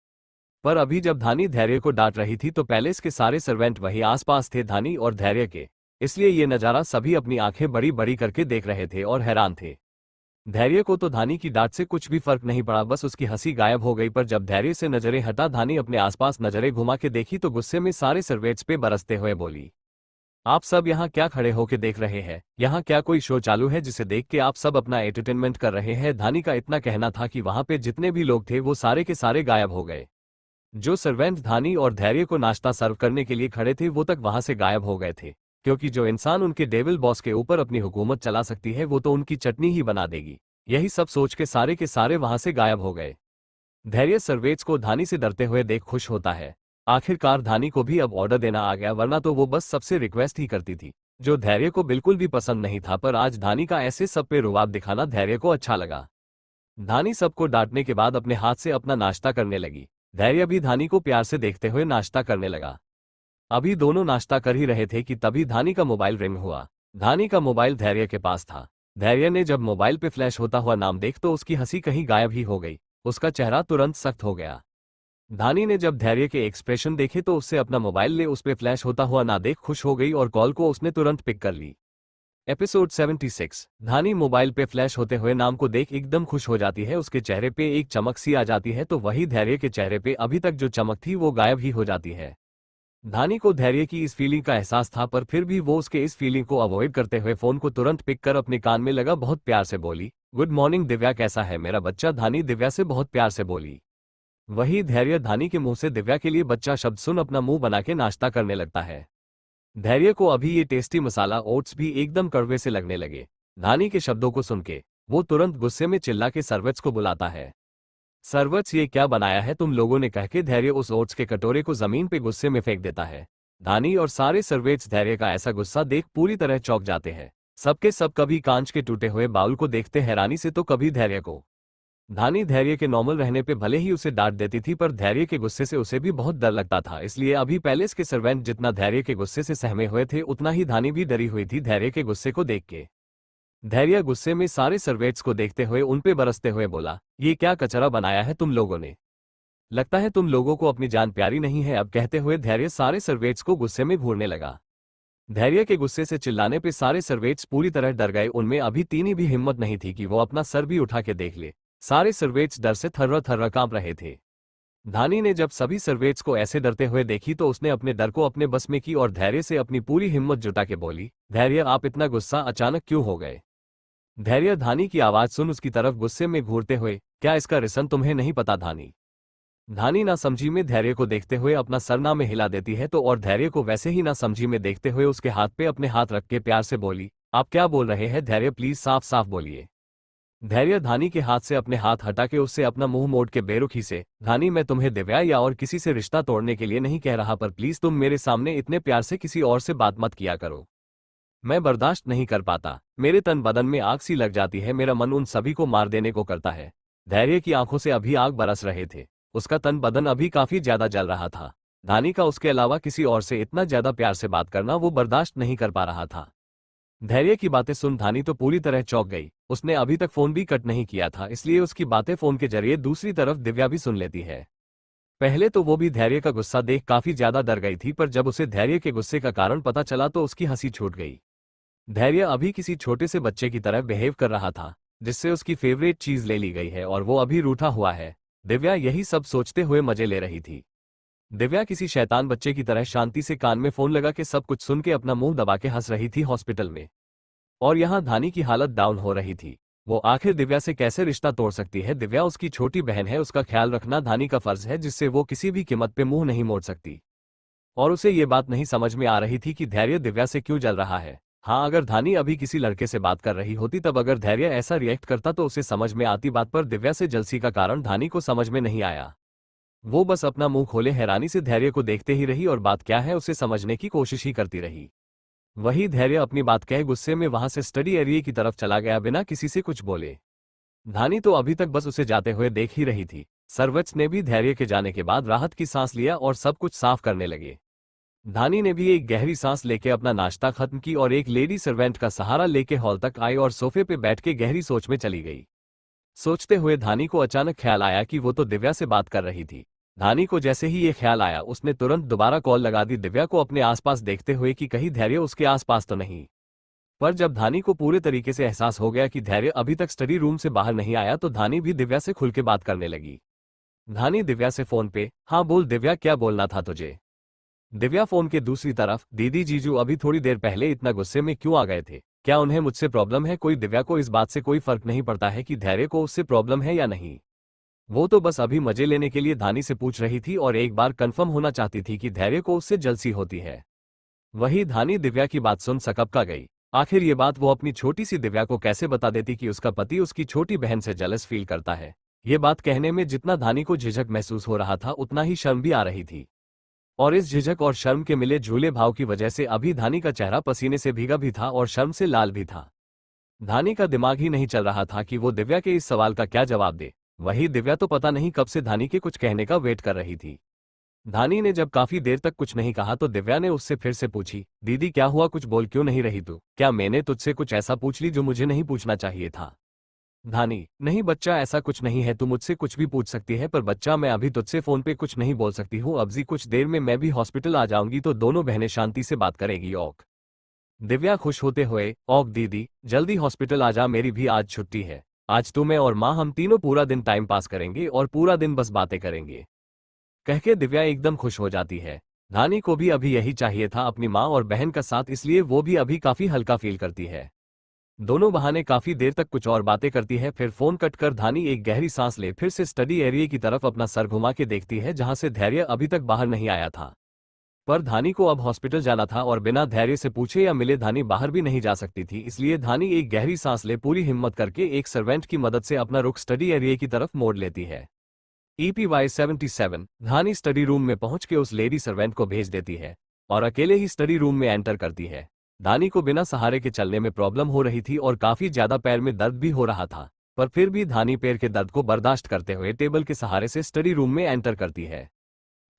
पर अभी जब धानी धैर्य को डांट रही थी तो पैलेस के सारे सर्वेंट वही आसपास थे धानी और धैर्य के, इसलिए ये नजारा सभी अपनी आंखें बड़ी बड़ी करके देख रहे थे और हैरान थे। धैर्य को तो धानी की डांट से कुछ भी फर्क नहीं पड़ा, बस उसकी हंसी गायब हो गई। पर जब धैर्य से नजरें हटा धानी अपने आसपास नजरें घुमा के देखी तो गुस्से में सारे सर्वेंट्स पे बरसते हुए बोली, आप सब यहाँ क्या खड़े होके देख रहे हैं? यहाँ क्या कोई शो चालू है जिसे देख के आप सब अपना एंटरटेनमेंट कर रहे हैं? धानी का इतना कहना था कि वहां पे जितने भी लोग थे वो सारे के सारे गायब हो गए। जो सर्वेंट धानी और धैर्य को नाश्ता सर्व करने के लिए खड़े थे वो तक वहां से गायब हो गए थे, क्योंकि जो इंसान उनके डेविल बॉस के ऊपर अपनी हुकूमत चला सकती है वो तो उनकी चटनी ही बना देगी। यही सब सोच के सारे वहां से गायब हो गए। धैर्य सर्वेंट्स को धानी से डरते हुए देख खुश होता है। आखिरकार धानी को भी अब ऑर्डर देना आ गया, वरना तो वो बस सबसे रिक्वेस्ट ही करती थी, जो धैर्य को बिल्कुल भी पसंद नहीं था। पर आज धानी का ऐसे सब पे रुआब दिखाना धैर्य को अच्छा लगा। धानी सबको डांटने के बाद अपने हाथ से अपना नाश्ता करने लगी। धैर्य भी धानी को प्यार से देखते हुए नाश्ता करने लगा। अभी दोनों नाश्ता कर ही रहे थे कि तभी धानी का मोबाइल रिंग हुआ। धानी का मोबाइल धैर्य के पास था। धैर्य ने जब मोबाइल पे फ्लैश होता हुआ नाम देख तो उसकी हंसी कहीं गायब ही हो गई, उसका चेहरा तुरंत सख्त हो गया। धानी ने जब धैर्य के एक्सप्रेशन देखे तो उससे अपना मोबाइल ले उस पे फ्लैश होता हुआ ना देख खुश हो गई और कॉल को उसने तुरंत पिक कर ली। एपिसोड 76। धानी मोबाइल पे फ्लैश होते हुए नाम को देख एकदम खुश हो जाती है। उसके चेहरे पे एक चमक सी आ जाती है तो वही धैर्य के चेहरे पे अभी तक जो चमक थी वो गायब ही हो जाती है। धानी को धैर्य की इस फीलिंग का एहसास था, पर फिर भी वो उसके इस फीलिंग को अवॉइड करते हुए फोन को तुरंत पिक कर अपने कान में लगा बहुत प्यार से बोली, गुड मॉर्निंग दिव्या, कैसा है मेरा बच्चा? धानी दिव्या से बहुत प्यार से बोली। वही धैर्य धानी के मुंह से दिव्या के लिए बच्चा शब्द सुन अपना मुंह बना के नाश्ता करने लगता है। धैर्य को अभी ये टेस्टी मसाला ओट्स भी एकदम कड़वे से लगने लगे। धानी के शब्दों को सुन के वो तुरंत गुस्से में चिल्ला के सर्वेंट्स को बुलाता है। सर्वेंट्स, ये क्या बनाया है तुम लोगों ने? कह के धैर्य उस ओट्स के कटोरे को जमीन पे गुस्से में फेंक देता है। धानी और सारे सर्वेंट्स धैर्य का ऐसा गुस्सा देख पूरी तरह चौंक जाते हैं। सबके सब कभी कांच के टूटे हुए बाउल को देखते हैरानी से तो कभी धैर्य को। धानी धैर्य के नॉर्मल रहने पे भले ही उसे डांट देती थी, पर धैर्य के गुस्से से उसे भी बहुत डर लगता था। इसलिए अभी पैलेस के सर्वेंट जितना धैर्य के गुस्से से सहमे हुए थे उतना ही धानी भी डरी हुई थी धैर्य के गुस्से को देख के। धैर्य गुस्से में सारे सर्वेंट्स को देखते हुए उन पे बरसते हुए बोला, ये क्या कचरा बनाया है तुम लोगों ने? लगता है तुम लोगों को अपनी जान प्यारी नहीं है। अब कहते हुए धैर्य सारे सर्वेंट्स को गुस्से में घूरने लगा। धैर्य के गुस्से से चिल्लाने पे सारे सर्वेंट्स पूरी तरह डर गए। उनमें अभी तीनी भी हिम्मत नहीं थी कि वो अपना सर भी उठा के देख ले। सारे सर्वेंट्स डर से थर्रा थर्रा कांप रहे थे। धानी ने जब सभी सर्वेंट्स को ऐसे डरते हुए देखी तो उसने अपने डर को अपने बस में की और धैर्य से अपनी पूरी हिम्मत जुटा के बोली, धैर्य, आप इतना गुस्सा अचानक क्यों हो गए? धैर्य धानी की आवाज सुन उसकी तरफ गुस्से में घूरते हुए, क्या इसका रीजन तुम्हें नहीं पता धानी? धानी ना समझी में धैर्य को देखते हुए अपना सरना में हिला देती है तो और धैर्य को वैसे ही ना समझी में देखते हुए उसके हाथ पे अपने हाथ रख के प्यार से बोली, आप क्या बोल रहे हैं धैर्य? प्लीज साफ साफ बोलिए। धैर्य धानी के हाथ से अपने हाथ हटा के उससे अपना मुंह मोड़ के बेरुखी से, धानी, मैं तुम्हें दिव्या या और किसी से रिश्ता तोड़ने के लिए नहीं कह रहा, पर प्लीज तुम मेरे सामने इतने प्यार से किसी और से बात मत किया करो। मैं बर्दाश्त नहीं कर पाता, मेरे तन बदन में आग सी लग जाती है, मेरा मन उन सभी को मार देने को करता है। धैर्य की आंखों से अभी आग बरस रहे थे, उसका तन बदन अभी काफी ज्यादा जल रहा था। धानी का उसके अलावा किसी और से इतना ज्यादा प्यार से बात करना वो बर्दाश्त नहीं कर पा रहा था। धैर्य की बातें सुन धानी तो पूरी तरह चौंक गई। उसने अभी तक फोन भी कट नहीं किया था, इसलिए उसकी बातें फोन के जरिए दूसरी तरफ दिव्या भी सुन लेती है। पहले तो वो भी धैर्य का गुस्सा देख काफी ज्यादा डर गई थी, पर जब उसे धैर्य के गुस्से का कारण पता चला तो उसकी हंसी छूट गई। धैर्य अभी किसी छोटे से बच्चे की तरह बिहेव कर रहा था, जिससे उसकी फेवरेट चीज ले ली गई है और वो अभी रूठा हुआ है। दिव्या यही सब सोचते हुए मजे ले रही थी। दिव्या किसी शैतान बच्चे की तरह शांति से कान में फोन लगा के सब कुछ सुन के अपना मुंह दबा के हंस रही थी हॉस्पिटल में। और यहाँ धानी की हालत डाउन हो रही थी। वो आखिर दिव्या से कैसे रिश्ता तोड़ सकती है? दिव्या उसकी छोटी बहन है, उसका ख्याल रखना धानी का फर्ज है, जिससे वो किसी भी कीमत पे मुंह नहीं मोड़ सकती। और उसे ये बात नहीं समझ में आ रही थी कि धैर्य दिव्या से क्यों जल रहा है। हाँ, अगर धानी अभी किसी लड़के से बात कर रही होती तब अगर धैर्य ऐसा रिएक्ट करता तो उसे समझ में आती बात, पर दिव्या से जलसी का कारण धानी को समझ में नहीं आया। वो बस अपना मुंह खोले हैरानी से धैर्य को देखते ही रही और बात क्या है उसे समझने की कोशिश ही करती रही। वही धैर्य अपनी बात कह गुस्से में वहां से स्टडी एरिया की तरफ चला गया बिना किसी से कुछ बोले। धानी तो अभी तक बस उसे जाते हुए देख ही रही थी। सर्वेंट्स ने भी धैर्य के जाने के बाद राहत की सांस लिया और सब कुछ साफ करने लगे। धानी ने भी एक गहरी सांस लेके अपना नाश्ता खत्म की और एक लेडी सर्वेंट का सहारा लेके हॉल तक आई और सोफे पे बैठ के गहरी सोच में चली गई। सोचते हुए धानी को अचानक ख्याल आया कि वो तो दिव्या से बात कर रही थी। धानी को जैसे ही ये ख्याल आया उसने तुरंत दोबारा कॉल लगा दी दिव्या को, अपने आसपास देखते हुए कि कहीं धैर्य उसके आसपास तो नहीं। पर जब धानी को पूरे तरीके से एहसास हो गया कि धैर्य अभी तक स्टडी रूम से बाहर नहीं आया तो धानी भी दिव्या से खुल के बात करने लगी। धानी दिव्या से फोन पे, हाँ बोल दिव्या, क्या बोलना था तुझे? दिव्या फोन के दूसरी तरफ, दीदी जीजू अभी थोड़ी देर पहले इतना गुस्से में क्यों आ गए थे? क्या उन्हें मुझसे प्रॉब्लम है कोई? दिव्या को इस बात से कोई फर्क नहीं पड़ता है कि धैर्य को उससे प्रॉब्लम है या नहीं। वो तो बस अभी मजे लेने के लिए धानी से पूछ रही थी और एक बार कंफर्म होना चाहती थी कि धैर्य को उससे जलसी होती है। वही धानी दिव्या की बात सुन सकपका गई। आखिर ये बात वो अपनी छोटी सी दिव्या को कैसे बता देती कि उसका पति उसकी छोटी बहन से जेलस फील करता है। ये बात कहने में जितना धानी को झिझक महसूस हो रहा था उतना ही शर्म भी आ रही थी। और इस झिझक और शर्म के मिले झूले भाव की वजह से अभी धानी का चेहरा पसीने से भीगा भी था और शर्म से लाल भी था। धानी का दिमाग ही नहीं चल रहा था कि वो दिव्या के इस सवाल का क्या जवाब दे। वही दिव्या तो पता नहीं कब से धानी के कुछ कहने का वेट कर रही थी। धानी ने जब काफी देर तक कुछ नहीं कहा तो दिव्या ने उससे फिर से पूछी, दीदी क्या हुआ, कुछ बोल क्यों नहीं रही तू? क्या मैंने तुझसे कुछ ऐसा पूछ ली जो मुझे नहीं पूछना चाहिए था? धानी, नहीं बच्चा, ऐसा कुछ नहीं है, तू मुझसे कुछ भी पूछ सकती है, पर बच्चा मैं अभी तुझसे फोन पे कुछ नहीं बोल सकती हूँ। अबजी कुछ देर में मैं भी हॉस्पिटल आ जाऊंगी तो दोनों बहनें शांति से बात करेगी। ओक। दिव्या खुश होते हुए, ओक दीदी जल्दी हॉस्पिटल आ जा, मेरी भी आज छुट्टी है। आज तो मैं और माँ हम तीनों पूरा दिन टाइम पास करेंगे और पूरा दिन बस बातें करेंगे। कहके दिव्या एकदम खुश हो जाती है। धानी को भी अभी यही चाहिए था, अपनी माँ और बहन का साथ, इसलिए वो भी अभी काफी हल्का फील करती है। दोनों बहाने काफी देर तक कुछ और बातें करती है, फिर फोन कट कर धानी एक गहरी सांस ले फिर से स्टडी एरिया की तरफ अपना सर घुमा के देखती है जहां से धैर्य अभी तक बाहर नहीं आया था। पर धानी को अब हॉस्पिटल जाना था और बिना धैर्य से पूछे या मिले धानी बाहर भी नहीं जा सकती थी, इसलिए धानी एक गहरी सांस ले पूरी हिम्मत करके एक सर्वेंट की मदद से अपना रुख स्टडी एरिया की तरफ मोड़ लेती है। EPY 77 धानी स्टडी रूम में पहुंच के उस लेडी सर्वेंट को भेज देती है और अकेले ही स्टडी रूम में एंटर करती है। धानी को बिना सहारे के चलने में प्रॉब्लम हो रही थी और काफी ज्यादा पैर में दर्द भी हो रहा था, पर फिर भी धानी पैर के दर्द को बर्दाश्त करते हुए टेबल के सहारे से स्टडी रूम में एंटर करती है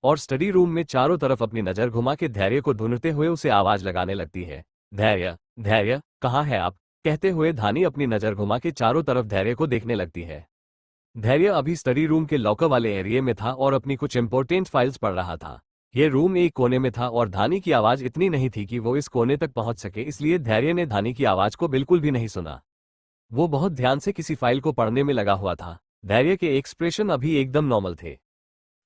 और स्टडी रूम में चारों तरफ अपनी नजर घुमा के धैर्य को ढूंढते हुए उसे आवाज लगाने लगती है। धैर्य, धैर्य कहाँ है आप? कहते हुए धानी अपनी नजर घुमा के चारों तरफ धैर्य को देखने लगती है। धैर्य अभी स्टडी रूम के लॉकर वाले एरिया में था और अपनी कुछ इंपॉर्टेंट फाइल्स पढ़ रहा था। यह रूम एक कोने में था और धानी की आवाज इतनी नहीं थी कि वो इस कोने तक पहुंच सके, इसलिए धैर्य ने धानी की आवाज को बिल्कुल भी नहीं सुना। वो बहुत ध्यान से किसी फाइल को पढ़ने में लगा हुआ था। धैर्य के एक्सप्रेशन अभी एकदम नॉर्मल थे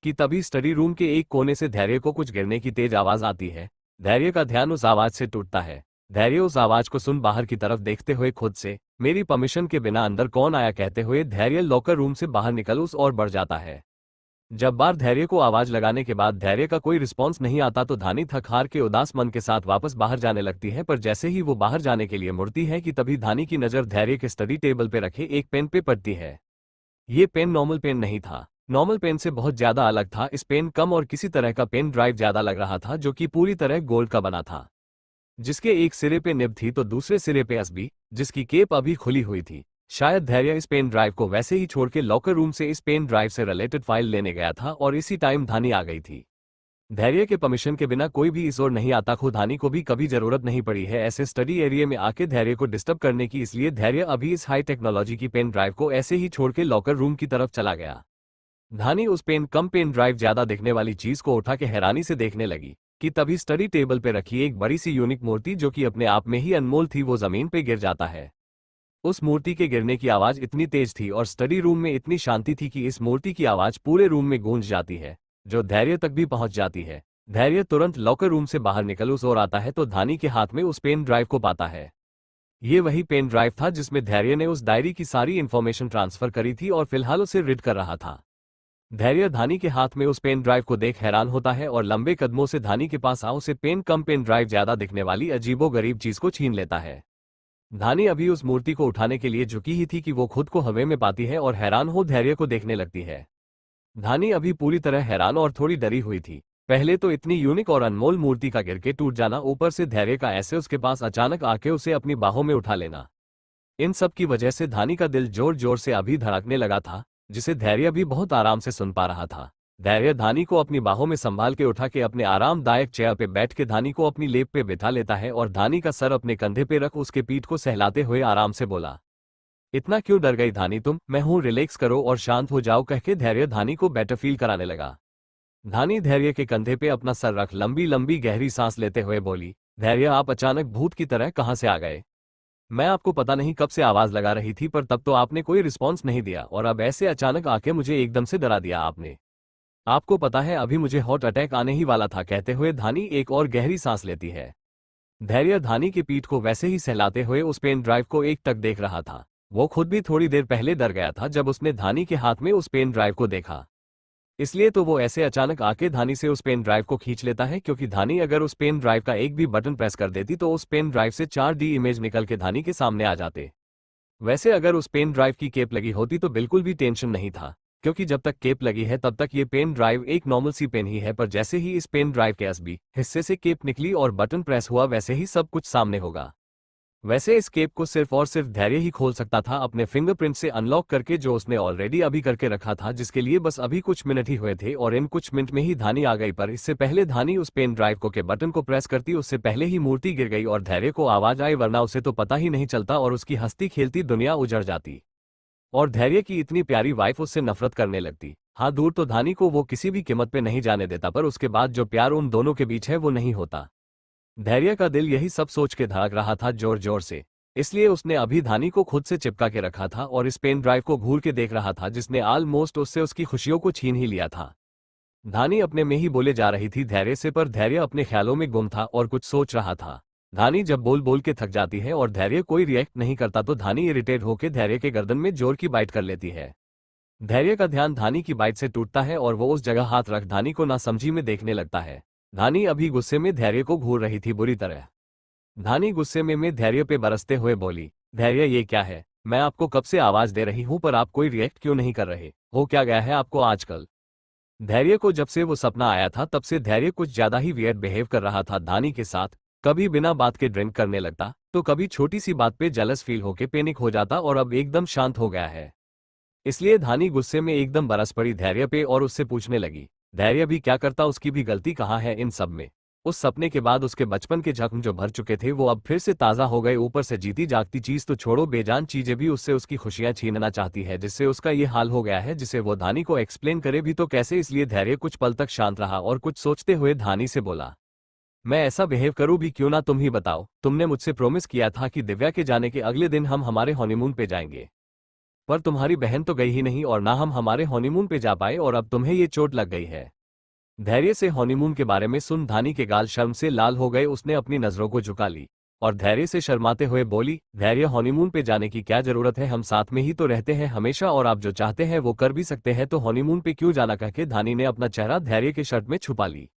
कि तभी स्टडी रूम के एक कोने से धैर्य को कुछ गिरने की तेज आवाज आती है। धैर्य का ध्यान उस आवाज से टूटता है। धैर्य उस आवाज को सुन बाहर की तरफ देखते हुए खुद से, मेरी परमिशन के बिना अंदर कौन आया, कहते हुए धैर्य लॉकर रूम से बाहर निकल उस और बढ़ जाता है। जब बार धैर्य को आवाज लगाने के बाद धैर्य का कोई रिस्पॉन्स नहीं आता तो धानी थक हार के उदास मन के साथ वापस बाहर जाने लगती है, पर जैसे ही वो बाहर जाने के लिए मुड़ती है कि तभी धानी की नजर धैर्य के स्टडी टेबल पे रखे एक पेन पे पड़ती है। ये पेन नॉर्मल पेन नहीं था, नॉर्मल पेन से बहुत ज्यादा अलग था। इस पेन कम और किसी तरह का पेन ड्राइव ज्यादा लग रहा था जो कि पूरी तरह गोल्ड का बना था, जिसके एक सिरे पे निब थी तो दूसरे सिरे पे एसबी, जिसकी केप अभी खुली हुई थी। शायद धैर्य इस पेन ड्राइव को वैसे ही छोड़ के लॉकर रूम से इस पेन ड्राइव से रिलेटेड फाइल लेने गया था और इसी टाइम धानी आ गई थी। धैर्य के परमिशन के बिना कोई भी इस ओर नहीं आता, खुद धानी को भी कभी जरूरत नहीं पड़ी है ऐसे स्टडी एरिया में आके धैर्य को डिस्टर्ब करने की, इसलिए धैर्य अभी इस हाई टेक्नोलॉजी की पेन ड्राइव को ऐसे ही छोड़ के लॉकर रूम की तरफ चला गया। धानी उस पेन कम पेन ड्राइव ज्यादा दिखने वाली चीज को उठा के हैरानी से देखने लगी कि तभी स्टडी टेबल पे रखी एक बड़ी सी यूनिक मूर्ति जो कि अपने आप में ही अनमोल थी वो जमीन पे गिर जाता है। उस मूर्ति के गिरने की आवाज इतनी तेज थी और स्टडी रूम में इतनी शांति थी कि इस मूर्ति की आवाज पूरे रूम में गूंज जाती है, जो धैर्य तक भी पहुंच जाती है। धैर्य तुरंत लॉकर रूम से बाहर निकल उस ओर आता है तो धानी के हाथ में उस पेन ड्राइव को पाता है। ये वही पेन ड्राइव था जिसमें धैर्य ने उस डायरी की सारी इंफॉर्मेशन ट्रांसफर करी थी और फिलहाल उसे रीड कर रहा था। धैर्य धानी के हाथ में उस पेन ड्राइव को देख हैरान होता है और लंबे कदमों से धानी के पास आओ उसे पेन कम पेन ड्राइव ज्यादा दिखने वाली अजीबोगरीब चीज को छीन लेता है। धानी अभी उस मूर्ति को उठाने के लिए झुकी ही थी कि वो खुद को हवा में पाती है और हैरान हो धैर्य को देखने लगती है। धानी अभी पूरी तरह हैरान और थोड़ी डरी हुई थी। पहले तो इतनी यूनिक और अनमोल मूर्ति का गिर के टूट जाना, ऊपर से धैर्य का ऐसे उसके पास अचानक आके उसे अपनी बाहों में उठा लेना। इन सब की वजह से धानी का दिल जोर जोर से अभी धड़कने लगा था, जिसे धैर्य भी बहुत आराम से सुन पा रहा था। धैर्य धानी को अपनी बाहों में संभाल के उठा के अपने आरामदायक चेयर पे बैठ के धानी को अपनी लेप पे बिठा लेता है और धानी का सर अपने कंधे पे रख उसके पीठ को सहलाते हुए आराम से बोला, इतना क्यों डर गई धानी तुम, मैं हूं, रिलैक्स करो और शांत हो जाओ, कह के धैर्य धानी को बेटर फील कराने लगा। धानी धैर्य के कंधे पे अपना सर रख लंबी लंबी गहरी सांस लेते हुए बोली, धैर्य आप अचानक भूत की तरह कहां से आ गए? मैं आपको पता नहीं कब से आवाज लगा रही थी पर तब तो आपने कोई रिस्पॉन्स नहीं दिया और अब ऐसे अचानक आके मुझे एकदम से डरा दिया आपने। आपको पता है अभी मुझे हार्ट अटैक आने ही वाला था, कहते हुए धानी एक और गहरी सांस लेती है। धैर्य धानी की पीठ को वैसे ही सहलाते हुए उस पेन ड्राइव को एक टक देख रहा था। वो खुद भी थोड़ी देर पहले डर गया था जब उसने धानी के हाथ में उस पेन ड्राइव को देखा, इसलिए तो वो ऐसे अचानक आके धानी से उस पेन ड्राइव को खींच लेता है, क्योंकि धानी अगर उस पेन ड्राइव का एक भी बटन प्रेस कर देती तो उस पेन ड्राइव से 4D इमेज निकल के धानी के सामने आ जाते। वैसे अगर उस पेन ड्राइव की केप लगी होती तो बिल्कुल भी टेंशन नहीं था, क्योंकि जब तक केप लगी है तब तक ये पेन ड्राइव एक नॉर्मल सी पेन ही है, पर जैसे ही इस पेन ड्राइव के असली हिस्से से केप निकली और बटन प्रेस हुआ वैसे ही सब कुछ सामने होगा। वैसे इस केप को सिर्फ और सिर्फ धैर्य ही खोल सकता था अपने फिंगरप्रिंट से अनलॉक करके, जो उसने ऑलरेडी अभी करके रखा था, जिसके लिए बस अभी कुछ मिनट ही हुए थे और इन कुछ मिनट में ही धानी आ गई। पर इससे पहले धानी उस पेन ड्राइव को के बटन को प्रेस करती उससे पहले ही मूर्ति गिर गई और धैर्य को आवाज आई, वरना उसे तो पता ही नहीं चलता और उसकी हंसती खेलती दुनिया उजड़ जाती और धैर्य की इतनी प्यारी वाइफ उससे नफरत करने लगती। हाँ, दूर तो धानी को वो किसी भी कीमत पे नहीं जाने देता, पर उसके बाद जो प्यार उन दोनों के बीच है वो नहीं होता। धैर्य का दिल यही सब सोच के धड़क रहा था जोर जोर से, इसलिए उसने अभी धानी को खुद से चिपका के रखा था और इस पेन ड्राइव को घूर के देख रहा था, जिसने ऑलमोस्ट उससे उसकी खुशियों को छीन ही लिया था। धानी अपने में ही बोले जा रही थी धैर्य से, पर धैर्य अपने ख्यालों में गुम था और कुछ सोच रहा था। धानी जब बोल बोल के थक जाती है और धैर्य कोई रिएक्ट नहीं करता तो धानी इरिटेट होकर धैर्य के गर्दन में जोर की बाइट कर लेती है। धैर्य का ध्यान धानी की बाइट से टूटता है और वो उस जगह हाथ रख धानी को नासमझी में देखने लगता है। धानी अभी गुस्से में धैर्य को घूर रही थी बुरी तरह। धानी गुस्से में धैर्य पे बरसते हुए बोली, धैर्य ये क्या है, मैं आपको कब से आवाज दे रही हूं पर आप कोई रिएक्ट क्यों नहीं कर रहे हो, क्या गया है आपको आजकल? धैर्य को जब से वो सपना आया था तब से धैर्य कुछ ज्यादा ही वियर्ड बिहेव कर रहा था धानी के साथ। कभी बिना बात के ड्रिंक करने लगता तो कभी छोटी सी बात पे जेलस फील होके पैनिक हो जाता और अब एकदम शांत हो गया है। इसलिए धानी गुस्से में एकदम बरस पड़ी धैर्य पे और उससे पूछने लगी, धैर्य भी क्या करता, उसकी भी गलती कहाँ है इन सब में? उस सपने के बाद उसके बचपन के जख्म जो भर चुके थे वो अब फिर से ताज़ा हो गए, ऊपर से जीती जागती चीज तो छोड़ो, बेजान चीजें भी उससे उसकी खुशियां छीनना चाहती है, जिससे उसका ये हाल हो गया है, जिसे वो धानी को एक्सप्लेन करे भी तो कैसे। इसलिए धैर्य कुछ पल तक शांत रहा और कुछ सोचते हुए धानी से बोला, मैं ऐसा बिहेव करूं भी क्यों ना, तुम ही बताओ। तुमने मुझसे प्रॉमिस किया था कि दिव्या के जाने के अगले दिन हम हमारे हनीमून पे जाएंगे, पर तुम्हारी बहन तो गई ही नहीं और ना हम हमारे हनीमून पे जा पाए और अब तुम्हें ये चोट लग गई है। धैर्य से हनीमून के बारे में सुन धानी के गाल शर्म से लाल हो गए। उसने अपनी नजरों को झुका ली और धैर्य से शर्माते हुए बोली, धैर्य हनीमून पे जाने की क्या जरूरत है, हम साथ में ही तो रहते हैं हमेशा और आप जो चाहते हैं वो कर भी सकते हैं, तो हनीमून पे क्यों जाना, कह के धानी ने अपना चेहरा धैर्य के शर्ट में छुपा ली।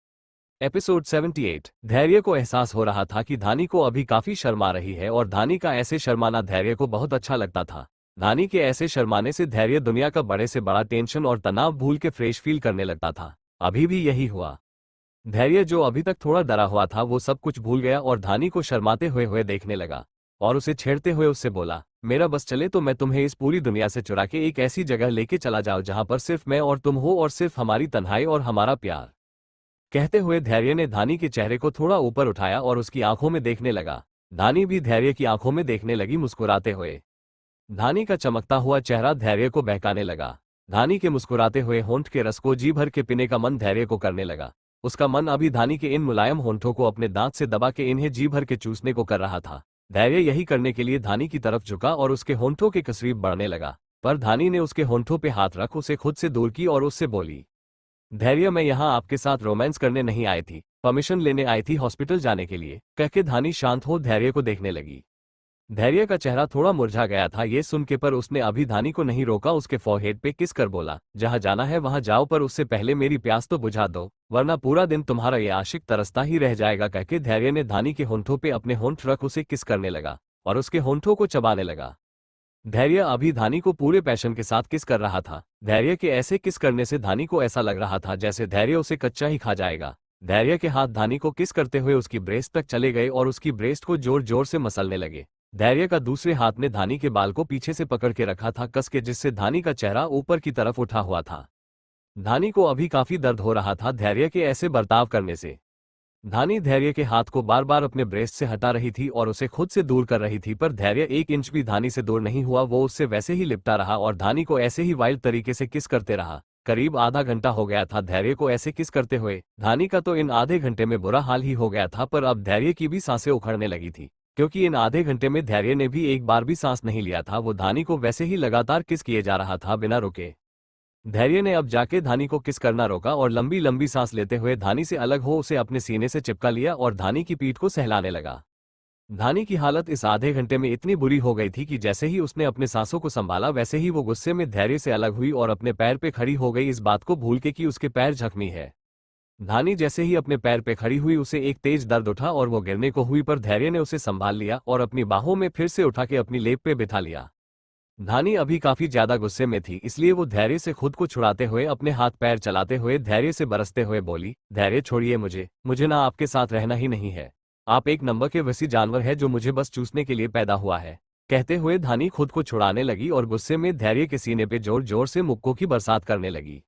एपिसोड 78। धैर्य को एहसास हो रहा था कि धानी को अभी काफी शर्म आ रही है और धानी का ऐसे शर्माना धैर्य को बहुत अच्छा लगता था। धानी के ऐसे शर्माने से धैर्य दुनिया का बड़े से बड़ा टेंशन और तनाव भूल के फ्रेश फील करने लगता था। अभी भी यही हुआ। धैर्य जो अभी तक थोड़ा डरा हुआ था वो सब कुछ भूल गया और धानी को शर्माते हुए देखने लगा और उसे छेड़ते हुए उससे बोला, मेरा बस चले तो मैं तुम्हें इस पूरी दुनिया से चुरा के एक ऐसी जगह लेके चला जाऊं जहां पर सिर्फ मैं और तुम हो और सिर्फ हमारी तन्हाई और हमारा प्यार। कहते हुए धैर्य ने धानी के चेहरे को थोड़ा ऊपर उठाया और उसकी आंखों में देखने लगा। धानी भी धैर्य की आंखों में देखने लगी मुस्कुराते हुए। धानी का चमकता हुआ चेहरा धैर्य को बहकाने लगा। धानी के मुस्कुराते हुए होंठ के रस को जी भर के पीने का मन धैर्य को करने लगा। उसका मन अभी धानी के इन मुलायम होंठों को अपने दांत से दबा के इन्हें जी भर के चूसने को कर रहा था। धैर्य यही करने के लिए धानी की तरफ झुका और उसके होंठों के करीब बढ़ने लगा, पर धानी ने उसके होंठों पे हाथ रख उसे खुद से दूर की और उससे बोली, धैर्य मैं यहाँ आपके साथ रोमांस करने नहीं आई थी, परमिशन लेने आई थी हॉस्पिटल जाने के लिए, कह के धानी शांत हो धैर्य को देखने लगी। धैर्य का चेहरा थोड़ा मुरझा गया था ये सुन के, पर उसने अभी धानी को नहीं रोका। उसके फॉरहेड पे किस कर बोला, जहां जाना है वहां जाओ, पर उससे पहले मेरी प्यास तो बुझा दो, वरना पूरा दिन तुम्हारा ये आशिक तरसता ही रह जाएगा, कह के धैर्य ने धानी के होंठों पे अपने होंठ रख उसे किस करने लगा और उसके होंठों को चबाने लगा। धैर्य अभी धानी को पूरे पैशन के साथ किस कर रहा था। धैर्य के ऐसे किस करने से धानी को ऐसा लग रहा था जैसे धैर्य उसे कच्चा ही खा जाएगा। धैर्य के हाथ धानी को किस करते हुए उसकी ब्रेस्ट तक चले गए और उसकी ब्रेस्ट को जोर जोर से मसलने लगे। धैर्य का दूसरे हाथ ने धानी के बाल को पीछे से पकड़ के रखा था कस के, जिससे धानी का चेहरा ऊपर की तरफ उठा हुआ था। धानी को अभी काफी दर्द हो रहा था धैर्य के ऐसे बर्ताव करने से। धानी धैर्य के हाथ को बार बार अपने ब्रेस्ट से हटा रही थी और उसे खुद से दूर कर रही थी, पर धैर्य 1 इंच भी धानी से दूर नहीं हुआ। वो उससे वैसे ही लिपटा रहा और धानी को ऐसे ही वाइल्ड तरीके से किस करते रहा। करीब आधा घंटा हो गया था धैर्य को ऐसे किस करते हुए। धानी का तो इन आधे घंटे में बुरा हाल ही हो गया था, पर अब धैर्य की भी सांसें उखड़ने लगी थी, क्योंकि इन आधे घंटे में धैर्य ने भी एक बार भी सांस नहीं लिया था। वो धानी को वैसे ही लगातार किस किए जा रहा था बिना रुके। धैर्य ने अब जाके धानी को किस करना रोका और लंबी लंबी सांस लेते हुए धानी से अलग हो उसे अपने सीने से चिपका लिया और धानी की पीठ को सहलाने लगा। धानी की हालत इस आधे घंटे में इतनी बुरी हो गई थी कि जैसे ही उसने अपने सांसों को संभाला वैसे ही वो गुस्से में धैर्य से अलग हुई और अपने पैर पे खड़ी हो गई, इस बात को भूल के कि उसके पैर जख्मी है। धानी जैसे ही अपने पैर पे खड़ी हुई उसे एक तेज दर्द उठा और वो गिरने को हुई, पर धैर्य ने उसे संभाल लिया और अपनी बाहों में फिर से उठा के अपनी लेप पे बिठा लिया। धानी अभी काफी ज्यादा गुस्से में थी, इसलिए वो धैर्य से खुद को छुड़ाते हुए अपने हाथ पैर चलाते हुए धैर्य से बरसते हुए बोली, धैर्य छोड़िए मुझे ना आपके साथ रहना ही नहीं है। आप एक नंबर के वसी जानवर है जो मुझे बस चूसने के लिए पैदा हुआ है। कहते हुए धानी खुद को छुड़ाने लगी और गुस्से में धैर्य के सीने पे जोर जोर से मुक्कों की बरसात करने लगी।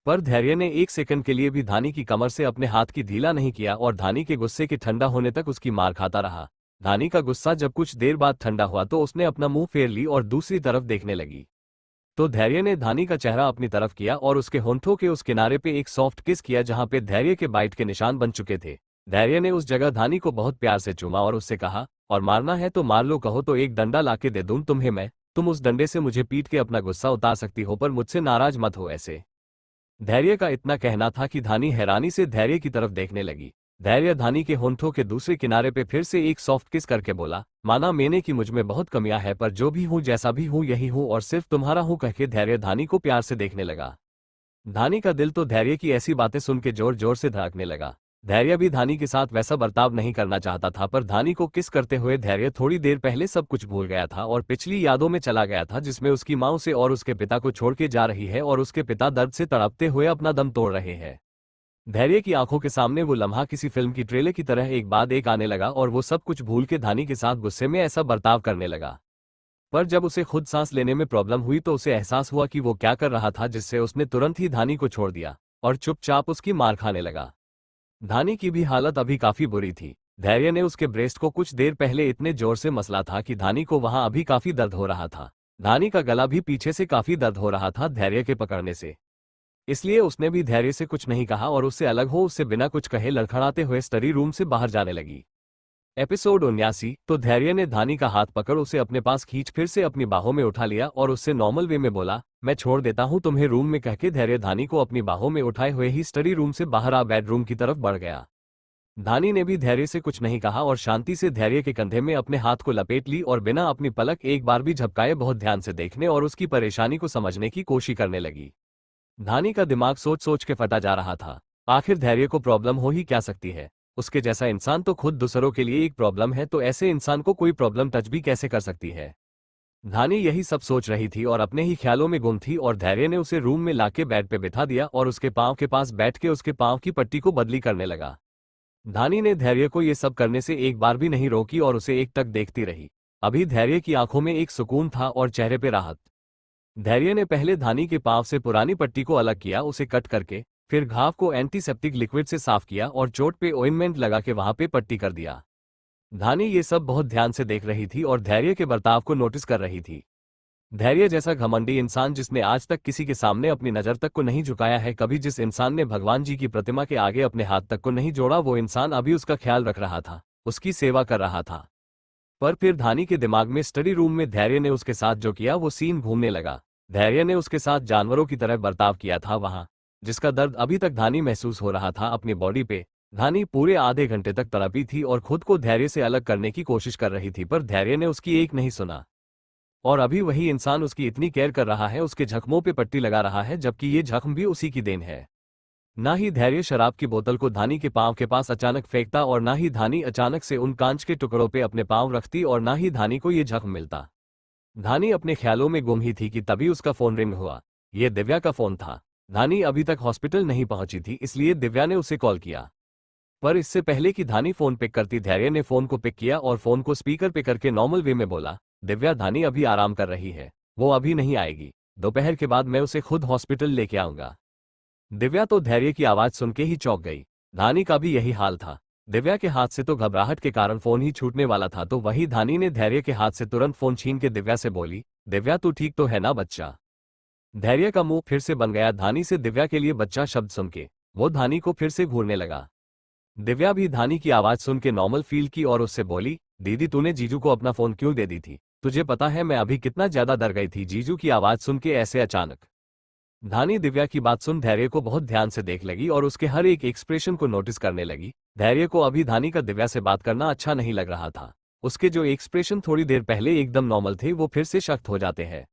पर धैर्य ने 1 सेकंड के लिए भी धानी की कमर से अपने हाथ की ढीला नहीं किया और धानी के गुस्से के ठंडा होने तक उसकी मार खाता रहा। धानी का गुस्सा जब कुछ देर बाद ठंडा हुआ तो उसने अपना मुंह फेर ली और दूसरी तरफ देखने लगी। तो धैर्य ने धानी का चेहरा अपनी तरफ किया और उसके होंठों के उस किनारे पे एक सॉफ्ट किस किया जहां पे धैर्य के बाइट के निशान बन चुके थे। धैर्य ने उस जगह धानी को बहुत प्यार से चूमा और उससे कहा, और मारना है तो मार लो, कहो तो एक डंडा लाके दे दूं तुम्हें मैं, तुम उस डंडे से मुझे पीट के अपना गुस्सा उतार सकती हो, पर मुझसे नाराज मत हो ऐसे। धैर्य का इतना कहना था कि धानी हैरानी से धैर्य की तरफ देखने लगी। धैर्य धानी के होंठों के दूसरे किनारे पे फिर से एक सॉफ्ट किस करके बोला, माना मैंने कि मुझ में बहुत कमियां है, पर जो भी हूं जैसा भी हूं यही हूं और सिर्फ तुम्हारा हूं, कह के धैर्य धानी को प्यार से देखने लगा। धानी का दिल तो धैर्य की ऐसी बातें सुन के जोर जोर से धड़कने लगा। धैर्य भी धानी के साथ वैसा बर्ताव नहीं करना चाहता था, पर धानी को किस करते हुए धैर्य थोड़ी देर पहले सब कुछ भूल गया था और पिछली यादों में चला गया था, जिसमें उसकी माँ उसे और उसके पिता को छोड़ के जा रही है और उसके पिता दर्द से तड़पते हुए अपना दम तोड़ रहे हैं। धैर्य की आंखों के सामने वो लम्हा किसी फिल्म की ट्रेलर की तरह एक बाद एक आने लगा और वो सब कुछ भूल के धानी के साथ गुस्से में ऐसा बर्ताव करने लगा। पर जब उसे खुद सांस लेने में प्रॉब्लम हुई तो उसे एहसास हुआ कि वो क्या कर रहा था, जिससे उसने तुरंत ही धानी को छोड़ दिया और चुपचाप उसकी मार खाने लगा। धानी की भी हालत अभी काफी बुरी थी। धैर्य ने उसके ब्रेस्ट को कुछ देर पहले इतने जोर से मसला था कि धानी को वहां अभी काफी दर्द हो रहा था। धानी का गला भी पीछे से काफी दर्द हो रहा था धैर्य के पकड़ने से, इसलिए उसने भी धैर्य से कुछ नहीं कहा और उससे अलग हो उससे बिना कुछ कहे लड़खड़ाते हुए स्टडी रूम से बाहर जाने लगी। एपिसोड 79। तो धैर्य ने धानी का हाथ पकड़ उसे अपने पास खींच फिर से अपनी बाहों में उठा लिया और उससे नॉर्मल वे में बोला, मैं छोड़ देता हूं तुम्हें रूम में, कह के धैर्य धानी को अपनी बाहों में उठाए हुए ही स्टडी रूम से बाहर आ बेडरूम की तरफ बढ़ गया। धानी ने भी धैर्य से कुछ नहीं कहा और शांति से धैर्य के कंधे में अपने हाथ को लपेट ली और बिना अपनी पलक एक बार भी झपकाए बहुत ध्यान से देखने और उसकी परेशानी को समझने की कोशिश करने लगी। धानी का दिमाग सोच सोच के फटा जा रहा था। आखिर धैर्य को प्रॉब्लम हो ही क्या सकती है? उसके जैसा इंसान तो खुद दूसरों के लिए एक प्रॉब्लम है, तो ऐसे इंसान को कोई प्रॉब्लम टच भी कैसे कर सकती है? धानी यही सब सोच रही थी और अपने ही ख्यालों में गुम थी और धैर्य ने उसे रूम में लाके बेड पे बिठा दिया और उसके पांव के पास बैठ के उसके पांव की पट्टी को बदली करने लगा। धानी ने धैर्य को ये सब करने से एक बार भी नहीं रोकी और उसे एक टक देखती रही। अभी धैर्य की आंखों में एक सुकून था और चेहरे पे राहत। धैर्य ने पहले धानी के पांव से पुरानी पट्टी को अलग किया, उसे कट करके, फिर घाव को एंटीसेप्टिक लिक्विड से साफ किया और चोट पे ऑइंटमेंट लगा के वहां पे पट्टी कर दिया। धानी ये सब बहुत ध्यान से देख रही थी और धैर्य के बर्ताव को नोटिस कर रही थी। धैर्य जैसा घमंडी इंसान जिसने आज तक किसी के सामने अपनी नजर तक को नहीं झुकाया है, कभी जिस इंसान ने भगवान जी की प्रतिमा के आगे अपने हाथ तक को नहीं जोड़ा, वो इंसान अभी उसका ख्याल रख रहा था, उसकी सेवा कर रहा था। पर फिर धानी के दिमाग में स्टडी रूम में धैर्य ने उसके साथ जो किया वो सीन घूमने लगा। धैर्य ने उसके साथ जानवरों की तरह बर्ताव किया था वहां, जिसका दर्द अभी तक धानी महसूस हो रहा था अपनी बॉडी पे। धानी पूरे आधे घंटे तक तड़पी थी और खुद को धैर्य से अलग करने की कोशिश कर रही थी, पर धैर्य ने उसकी एक नहीं सुना। और अभी वही इंसान उसकी इतनी केयर कर रहा है, उसके जख्मों पे पट्टी लगा रहा है, जबकि ये जख्म भी उसी की देन है। ना ही धैर्य शराब की बोतल को धानी के पांव के पास अचानक फेंकता और ना ही धानी अचानक से उन कांच के टुकड़ों पे अपने पांव रखती और ना ही धानी को ये जख्म मिलता। धानी अपने ख्यालों में गुम ही थी कि तभी उसका फोन रिंग हुआ। ये दिव्या का फोन था। धानी अभी तक हॉस्पिटल नहीं पहुंची थी, इसलिए दिव्या ने उसे कॉल किया। पर इससे पहले कि धानी फोन पिक करती, धैर्य ने फोन को पिक किया और फोन को स्पीकर पे करके नॉर्मल वे में बोला, दिव्या, धानी अभी आराम कर रही है, वो अभी नहीं आएगी, दोपहर के बाद मैं उसे खुद हॉस्पिटल लेके आऊंगा। दिव्या तो धैर्य की आवाज सुन के ही चौंक गई। धानी का भी यही हाल था। दिव्या के हाथ से तो घबराहट के कारण फोन ही छूटने वाला था, तो वही धानी ने धैर्य के हाथ से तुरंत फोन छीन के दिव्या से बोली, दिव्या तू ठीक तो है ना बच्चा। धैर्य का मुंह फिर से बन गया धानी से दिव्या के लिए बच्चा शब्द सुन के। वो धानी को फिर से घूरने लगा। दिव्या भी धानी की आवाज सुन के नॉर्मल फील की और उससे बोली, दीदी तूने जीजू को अपना फोन क्यों दे दी थी? तुझे पता है मैं अभी कितना ज्यादा डर गई थी जीजू की आवाज सुन के ऐसे अचानक। धानी दिव्या की बात सुन धैर्य को बहुत ध्यान से देख लगी और उसके हर एक एक्सप्रेशन को नोटिस करने लगी। धैर्य को अभी धानी का दिव्या से बात करना अच्छा नहीं लग रहा था। उसके जो एक्सप्रेशन थोड़ी देर पहले एकदम नॉर्मल थे वो फिर से सख्त हो जाते हैं,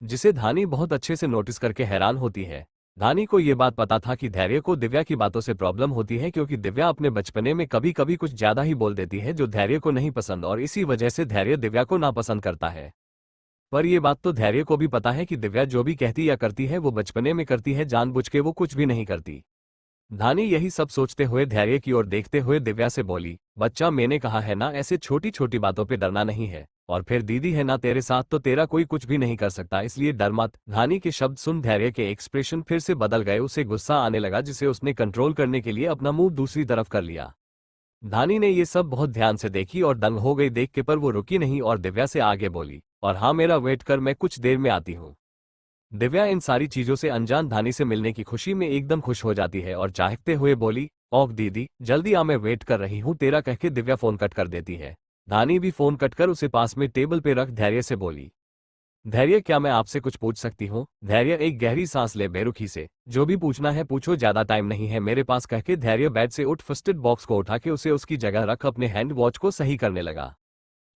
जिसे धानी बहुत अच्छे से नोटिस करके हैरान होती है। धानी को ये बात पता था कि धैर्य को दिव्या की बातों से प्रॉब्लम होती है, क्योंकि दिव्या अपने बचपने में कभी कभी कुछ ज्यादा ही बोल देती है जो धैर्य को नहीं पसंद, और इसी वजह से धैर्य दिव्या को नापसंद करता है। पर यह बात तो धैर्य को भी पता है कि दिव्या जो भी कहती या करती है वो बचपने में करती है, जानबूझ के वो कुछ भी नहीं करती। धानी यही सब सोचते हुए धैर्य की ओर देखते हुए दिव्या से बोली, बच्चा मैंने कहा है ना ऐसे छोटी छोटी बातों पे डरना नहीं है, और फिर दीदी है ना तेरे साथ तो तेरा कोई कुछ भी नहीं कर सकता, इसलिए डर मत। धानी के शब्द सुन धैर्य के एक्सप्रेशन फिर से बदल गए। उसे गुस्सा आने लगा, जिसे उसने कंट्रोल करने के लिए अपना मुंह दूसरी तरफ कर लिया। धानी ने ये सब बहुत ध्यान से देखी और दंग हो गई देख के, पर वो रुकी नहीं और दिव्या से आगे बोली, और हाँ मेरा वेट कर, मैं कुछ देर में आती हूँ। दिव्या इन सारी चीजों से अनजान धानी से मिलने की खुशी में एकदम खुश हो जाती है और चाहते हुए बोली, ओह दीदी जल्दी आ, मैं वेट कर रही हूँ तेरा, कह के दिव्या फोन कट कर देती है। धानी भी फोन कट कर उसे पास में टेबल पे रख धैर्य से बोली, धैर्य क्या मैं आपसे कुछ पूछ सकती हूँ? धैर्य एक गहरी सांस ले बेरुखी से, जो भी पूछना है पूछो, ज्यादा टाइम नहीं है मेरे पास, कह के धैर्य बेड से उठ फर्स्ट एड बॉक्स को उठा के उसे उसकी जगह रख अपने हैंड वॉच को सही करने लगा।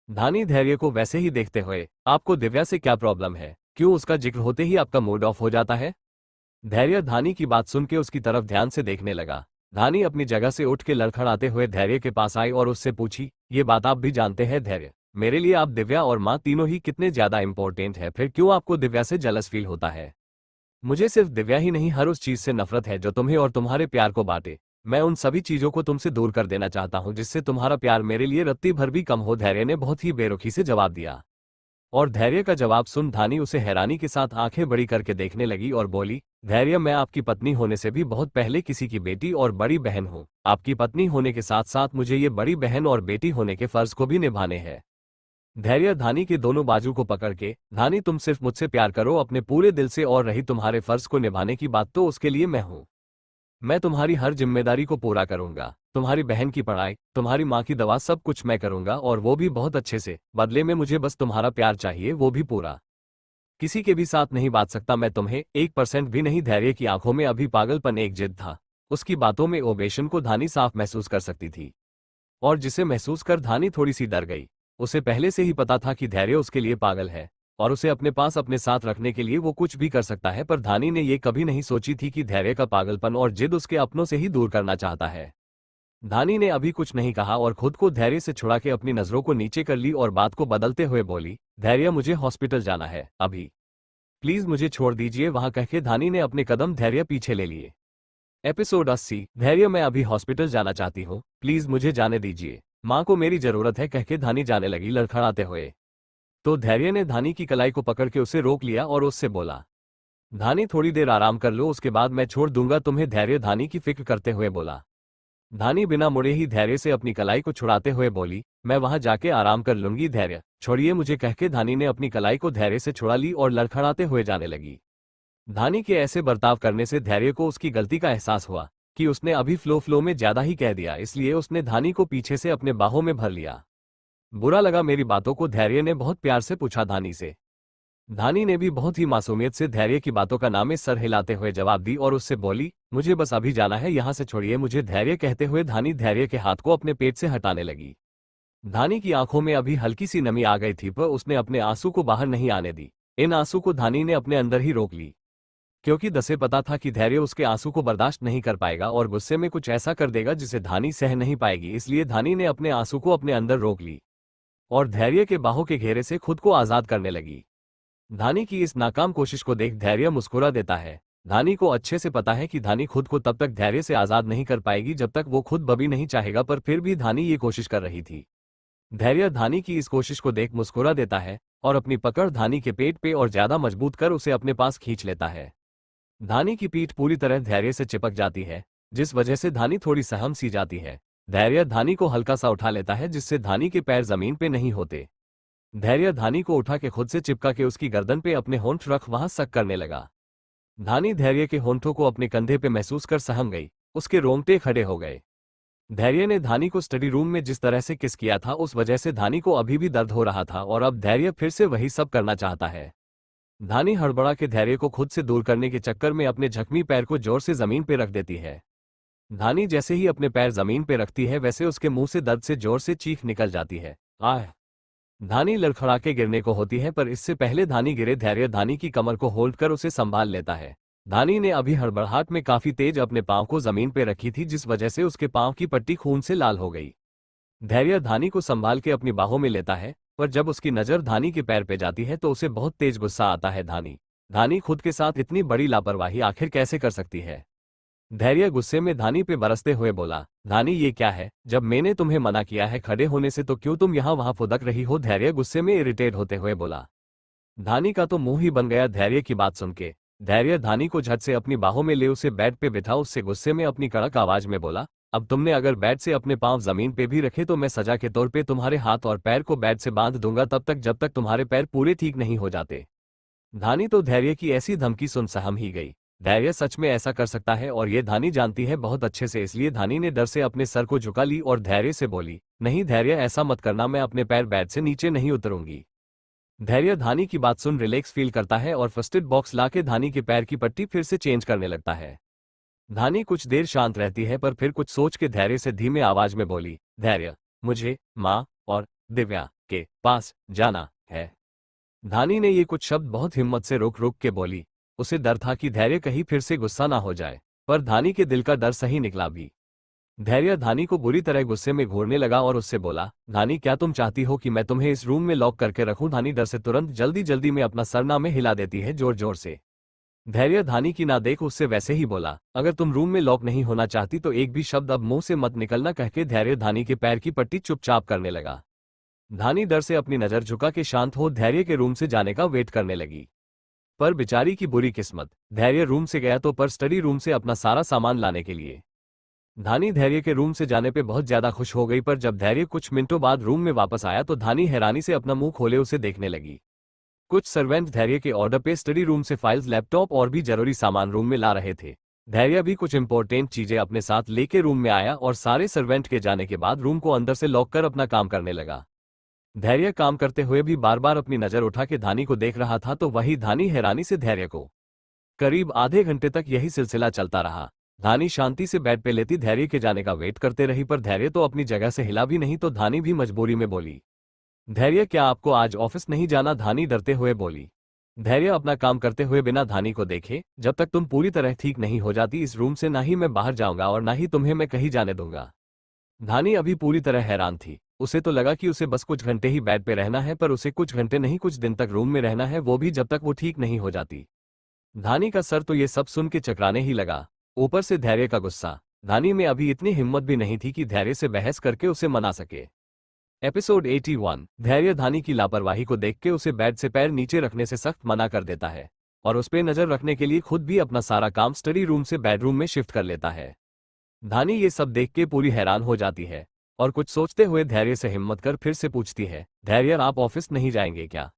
धानी धैर्य को वैसे ही देखते हुए, आपको दिव्या से क्या प्रॉब्लम है? क्यों उसका जिक्र होते ही आपका मूड ऑफ हो जाता है? धैर्य धानी की बात सुन के उसकी तरफ ध्यान से देखने लगा। धानी अपनी जगह से उठ के लड़खड़ाते हुए धैर्य के पास आई और उससे पूछी, ये बात आप भी जानते हैं धैर्य, मेरे लिए आप, दिव्या और माँ तीनों ही कितने ज्यादा इंपॉर्टेंट है, फिर क्यों आपको दिव्या से जलस फील होता है? मुझे सिर्फ दिव्या ही नहीं, हर उस चीज से नफरत है जो तुम्हें और तुम्हारे प्यार को बांटे। मैं उन सभी चीजों को तुमसे दूर कर देना चाहता हूँ जिससे तुम्हारा प्यार मेरे लिए रत्ती भर भी कम हो। धैर्य ने बहुत ही बेरुखी से जवाब दिया, और धैर्य का जवाब सुन धानी उसे हैरानी के साथ आंखें बड़ी करके देखने लगी और बोली, धैर्य मैं आपकी पत्नी होने से भी बहुत पहले किसी की बेटी और बड़ी बहन हूँ। आपकी पत्नी होने के साथ साथ मुझे ये बड़ी बहन और बेटी होने के फर्ज को भी निभाने हैं। धैर्य धानी के दोनों बाजू को पकड़ के, धानी तुम सिर्फ मुझसे प्यार करो अपने पूरे दिल से, और रही तुम्हारे फर्ज को निभाने की बात तो उसके लिए मैं हूँ। मैं तुम्हारी हर जिम्मेदारी को पूरा करूंगा, तुम्हारी बहन की पढ़ाई, तुम्हारी माँ की दवा, सब कुछ मैं करूंगा, और वो भी बहुत अच्छे से। बदले में मुझे बस तुम्हारा प्यार चाहिए, वो भी पूरा, किसी के भी साथ नहीं बांट सकता मैं तुम्हें, 1% भी नहीं। धैर्य की आंखों में अभी पागलपन एक जिद था। उसकी बातों में ओबेशन को धानी साफ महसूस कर सकती थी, और जिसे महसूस कर धानी थोड़ी सी डर गई। उसे पहले से ही पता था कि धैर्य उसके लिए पागल है और उसे अपने पास अपने साथ रखने के लिए वो कुछ भी कर सकता है, पर धानी ने ये कभी नहीं सोची थी कि धैर्य का पागलपन और जिद उसके अपनों से ही दूर करना चाहता है। धानी ने अभी कुछ नहीं कहा और खुद को धैर्य से छुड़ा के अपनी नजरों को नीचे कर ली और बात को बदलते हुए बोली, धैर्य मुझे हॉस्पिटल जाना है अभी, प्लीज मुझे छोड़ दीजिए वहां, कह के धानी ने अपने कदम धैर्य पीछे ले लिए। एपिसोड 80, धैर्य मैं अभी हॉस्पिटल जाना चाहती हूँ, प्लीज मुझे जाने दीजिए, माँ को मेरी जरूरत है, कह के धानी जाने लगी लड़खड़ाते हुए। तो धैर्य ने धानी की कलाई को पकड़ के उसे रोक लिया और उससे बोला, धानी थोड़ी देर आराम कर लो, उसके बाद मैं छोड़ दूंगा तुम्हें। धैर्य धानी की फिक्र करते हुए बोला। धानी बिना मुड़े ही धैर्य से अपनी कलाई को छुड़ाते हुए बोली, मैं वहां जाके आराम कर लूंगी, धैर्य छोड़िए मुझे, कह के धानी ने अपनी कलाई को धैर्य से छुड़ा ली और लड़खड़ाते हुए जाने लगी। धानी के ऐसे बर्ताव करने से धैर्य को उसकी गलती का एहसास हुआ कि उसने अभी फ्लो में ज्यादा ही कह दिया, इसलिए उसने धानी को पीछे से अपने बाहों में भर लिया। बुरा लगा मेरी बातों को? धैर्य ने बहुत प्यार से पूछा धानी से। धानी ने भी बहुत ही मासूमियत से धैर्य की बातों का नामे सर हिलाते हुए जवाब दी और उससे बोली, मुझे बस अभी जाना है, यहाँ से छोड़िए मुझे। धैर्य कहते हुए धानी धैर्य के हाथ को अपने पेट से हटाने लगी। धानी की आंखों में अभी हल्की सी नमी आ गई थी, पर उसने अपने आंसू को बाहर नहीं आने दी। इन आंसू को धानी ने अपने अंदर ही रोक ली, क्योंकि दसे पता था कि धैर्य उसके आंसू को बर्दाश्त नहीं कर पाएगा और गुस्से में कुछ ऐसा कर देगा जिसे धानी सह नहीं पाएगी, इसलिए धानी ने अपने आंसू को अपने अंदर रोक ली और धैर्य के बाहों के घेरे से खुद को आजाद करने लगी। धानी की इस नाकाम कोशिश को देख धैर्य मुस्कुरा देता है धानी को अच्छे से पता है कि धानी खुद को तब तक धैर्य से आजाद नहीं कर पाएगी जब तक वो खुद बबी नहीं चाहेगा, पर फिर भी धानी ये कोशिश कर रही थी। धैर्य धानी की इस कोशिश को देख मुस्कुरा देता है और अपनी पकड़ धानी के पेट पे और ज्यादा मजबूत कर उसे अपने पास खींच लेता है। धानी की पीठ पूरी तरह धैर्य से चिपक जाती है, जिस वजह से धानी थोड़ी सहम सी जाती है। धैर्य धानी को हल्का सा उठा लेता है जिससे धानी के पैर जमीन पे नहीं होते। धैर्य धानी को उठा के खुद से चिपका के उसकी गर्दन पे अपने होंठ रख वहां सक करने लगा। धानी धैर्य के होंठों को अपने कंधे पे महसूस कर सहम गई, उसके रोंगटे खड़े हो गए। धैर्य ने धानी को स्टडी रूम में जिस तरह से किस किया था उस वजह से धानी को अभी भी दर्द हो रहा था और अब धैर्य फिर से वही सब करना चाहता है। धानी हड़बड़ा के धैर्य को खुद से दूर करने के चक्कर में अपने जख्मी पैर को जोर से जमीन पे रख देती है। धानी जैसे ही अपने पैर जमीन पे रखती है वैसे उसके मुंह से दर्द से जोर से चीख निकल जाती है। आह! धानी लड़खड़ा के गिरने को होती है, पर इससे पहले धानी गिरे धैर्य धानी की कमर को होल्ड कर उसे संभाल लेता है। धानी ने अभी हड़बड़ाहट में काफी तेज अपने पांव को जमीन पे रखी थी, जिस वजह से उसके पांव की पट्टी खून से लाल हो गई। धैर्य धानी को संभाल के अपनी बाहों में लेता है, पर जब उसकी नजर धानी के पैर पे जाती है तो उसे बहुत तेज गुस्सा आता है। धानी खुद के साथ इतनी बड़ी लापरवाही आखिर कैसे कर सकती है। धैर्य गुस्से में धानी पे बरसते हुए बोला, धानी ये क्या है, जब मैंने तुम्हें मना किया है खड़े होने से तो क्यों तुम यहाँ वहां फुदक रही हो। धैर्य गुस्से में इरिटेट होते हुए बोला। धानी का तो मुंह ही बन गया धैर्य की बात सुन के। धैर्य धानी को झट से अपनी बाहों में ले उसे बेड पे बिठा उससे गुस्से में अपनी कड़क आवाज में बोला, अब तुमने अगर बेड से अपने पांव जमीन पे भी रखे तो मैं सजा के तौर पे तुम्हारे हाथ और पैर को बेड से बांध दूंगा तब तक जब तक तुम्हारे पैर पूरे ठीक नहीं हो जाते। धानी तो धैर्य की ऐसी धमकी सुन सहम ही गई। धैर्य सच में ऐसा कर सकता है और ये धानी जानती है बहुत अच्छे से, इसलिए धानी ने डर से अपने सर को झुका ली और धैर्य से बोली, नहीं धैर्य ऐसा मत करना, मैं अपने पैर बेड से नीचे नहीं उतरूंगी। धैर्य धानी की बात सुन रिलैक्स फील करता है और फर्स्ट एड बॉक्स लाके धानी के पैर की पट्टी फिर से चेंज करने लगता है। धानी कुछ देर शांत रहती है, पर फिर कुछ सोच के धैर्य से धीमे आवाज में बोली, धैर्य मुझे माँ और दिव्या के पास जाना है। धानी ने ये कुछ शब्द बहुत हिम्मत से रुक रुक के बोली। उसे डर था कि धैर्य कहीं फिर से गुस्सा ना हो जाए, पर धानी के दिल का डर सही निकला भी। धैर्य धानी को बुरी तरह गुस्से में घूरने लगा और उससे बोला, धानी क्या तुम चाहती हो कि मैं तुम्हें इस रूम में लॉक करके रखूं। धानी डर से तुरंत जल्दी जल्दी में अपना सरना में हिला देती है जोर जोर से। धैर्य धानी की ना देख उससे वैसे ही बोला, अगर तुम रूम में लॉक नहीं होना चाहती तो एक भी शब्द अब मुंह से मत निकलना, कहके धैर्य धानी के पैर की पट्टी चुपचाप करने लगा। धानी डर से अपनी नजर झुका के शांत हो धैर्य के रूम से जाने का वेट करने लगी। पर बेचारी की बुरी किस्मत, धैर्य रूम से गया तो पर स्टडी रूम से अपना सारा सामान लाने के लिए। धानी धैर्य के रूम से जाने पे बहुत ज्यादा खुश हो गई, पर जब धैर्य कुछ मिनटों बाद रूम में वापस आया तो धानी हैरानी से अपना मुंह खोले उसे देखने लगी। कुछ सर्वेंट धैर्य के ऑर्डर पे स्टडी रूम से फाइल्स, लैपटॉप और भी जरूरी सामान रूम में ला रहे थे। धैर्य भी कुछ इंपॉर्टेंट चीजें अपने साथ लेके रूम में आया और सारे सर्वेंट के जाने के बाद रूम को अंदर से लॉक कर अपना काम करने लगा। धैर्य काम करते हुए भी बार बार अपनी नजर उठा के धानी को देख रहा था, तो वही धानी हैरानी से धैर्य को। करीब आधे घंटे तक यही सिलसिला चलता रहा। धानी शांति से बेड पे लेती धैर्य के जाने का वेट करते रही, पर धैर्य तो अपनी जगह से हिला भी नहीं, तो धानी भी मजबूरी में बोली, धैर्य क्या आपको आज ऑफिस नहीं जाना। धानी डरते हुए बोली। धैर्य अपना काम करते हुए बिना धानी को देखे, जब तक तुम पूरी तरह ठीक नहीं हो जाती इस रूम से ना ही मैं बाहर जाऊंगा और ना ही तुम्हें मैं कहीं जाने दूंगा। धानी अभी पूरी तरह हैरान थी। उसे तो लगा कि उसे बस कुछ घंटे ही बेड पे रहना है, पर उसे कुछ घंटे नहीं कुछ दिन तक रूम में रहना है, वो भी जब तक वो ठीक नहीं हो जाती। धानी का सर तो ये सब सुन के चकराने ही लगा, ऊपर से धैर्य का गुस्सा। धानी में अभी इतनी हिम्मत भी नहीं थी कि धैर्य से बहस करके उसे मना सके। एपिसोड 81। धैर्य धानी की लापरवाही को देख के उसे बेड से पैर नीचे रखने से सख्त मना कर देता है और उस पे नजर रखने के लिए खुद भी अपना सारा काम स्टडी रूम से बेडरूम में शिफ्ट कर लेता है। धानी ये सब देख के पूरी हैरान हो जाती है और कुछ सोचते हुए धैर्य से हिम्मत कर फिर से पूछती है, धैर्य आप ऑफिस नहीं जाएंगे क्या।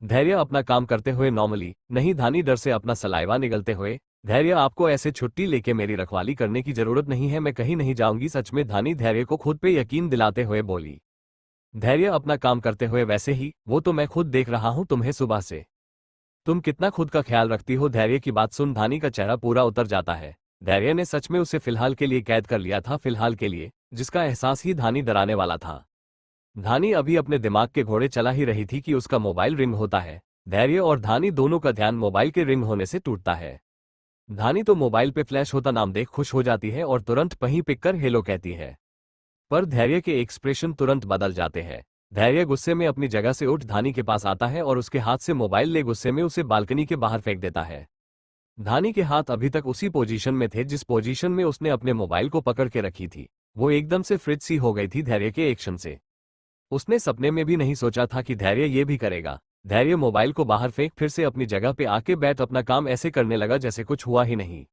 धैर्य अपना काम करते हुए नॉर्मली, नहीं। धानी डर से अपना सलाइवा निगलते हुए, धैर्य आपको ऐसे छुट्टी लेके मेरी रखवाली करने की जरूरत नहीं है, मैं कहीं नहीं जाऊंगी सच में। धानी धैर्य को खुद पे यकीन दिलाते हुए बोली। धैर्य अपना काम करते हुए, वैसे ही वो तो मैं खुद देख रहा हूं तुम्हें सुबह से, तुम कितना खुद का ख्याल रखती हो। धैर्य की बात सुन धानी का चेहरा पूरा उतर जाता है। धैर्य ने सच में उसे फिलहाल के लिए कैद कर लिया था, फिलहाल के लिए, जिसका एहसास ही धानी डराने वाला था। धानी अभी अपने दिमाग के घोड़े चला ही रही थी कि उसका मोबाइल रिंग होता है। धैर्य और धानी दोनों का ध्यान मोबाइल के रिंग होने से टूटता है। धानी तो मोबाइल पे फ्लैश होता नाम देख खुश हो जाती है और तुरंत पहीं पिक कर हेलो कहती है, पर धैर्य के एक्सप्रेशन तुरंत बदल जाते हैं। धैर्य गुस्से में अपनी जगह से उठ धानी के पास आता है और उसके हाथ से मोबाइल ले गुस्से में उसे बालकनी के बाहर फेंक देता है। धानी के हाथ अभी तक उसी पोजीशन में थे जिस पोजीशन में उसने अपने मोबाइल को पकड़ के रखी थी। वो एकदम से फ्रिज सी हो गई थी धैर्य के एक्शन से। उसने सपने में भी नहीं सोचा था कि धैर्य ये भी करेगा। धैर्य मोबाइल को बाहर फेंक फिर से अपनी जगह पे आके बैठ अपना काम ऐसे करने लगा जैसे कुछ हुआ ही नहीं।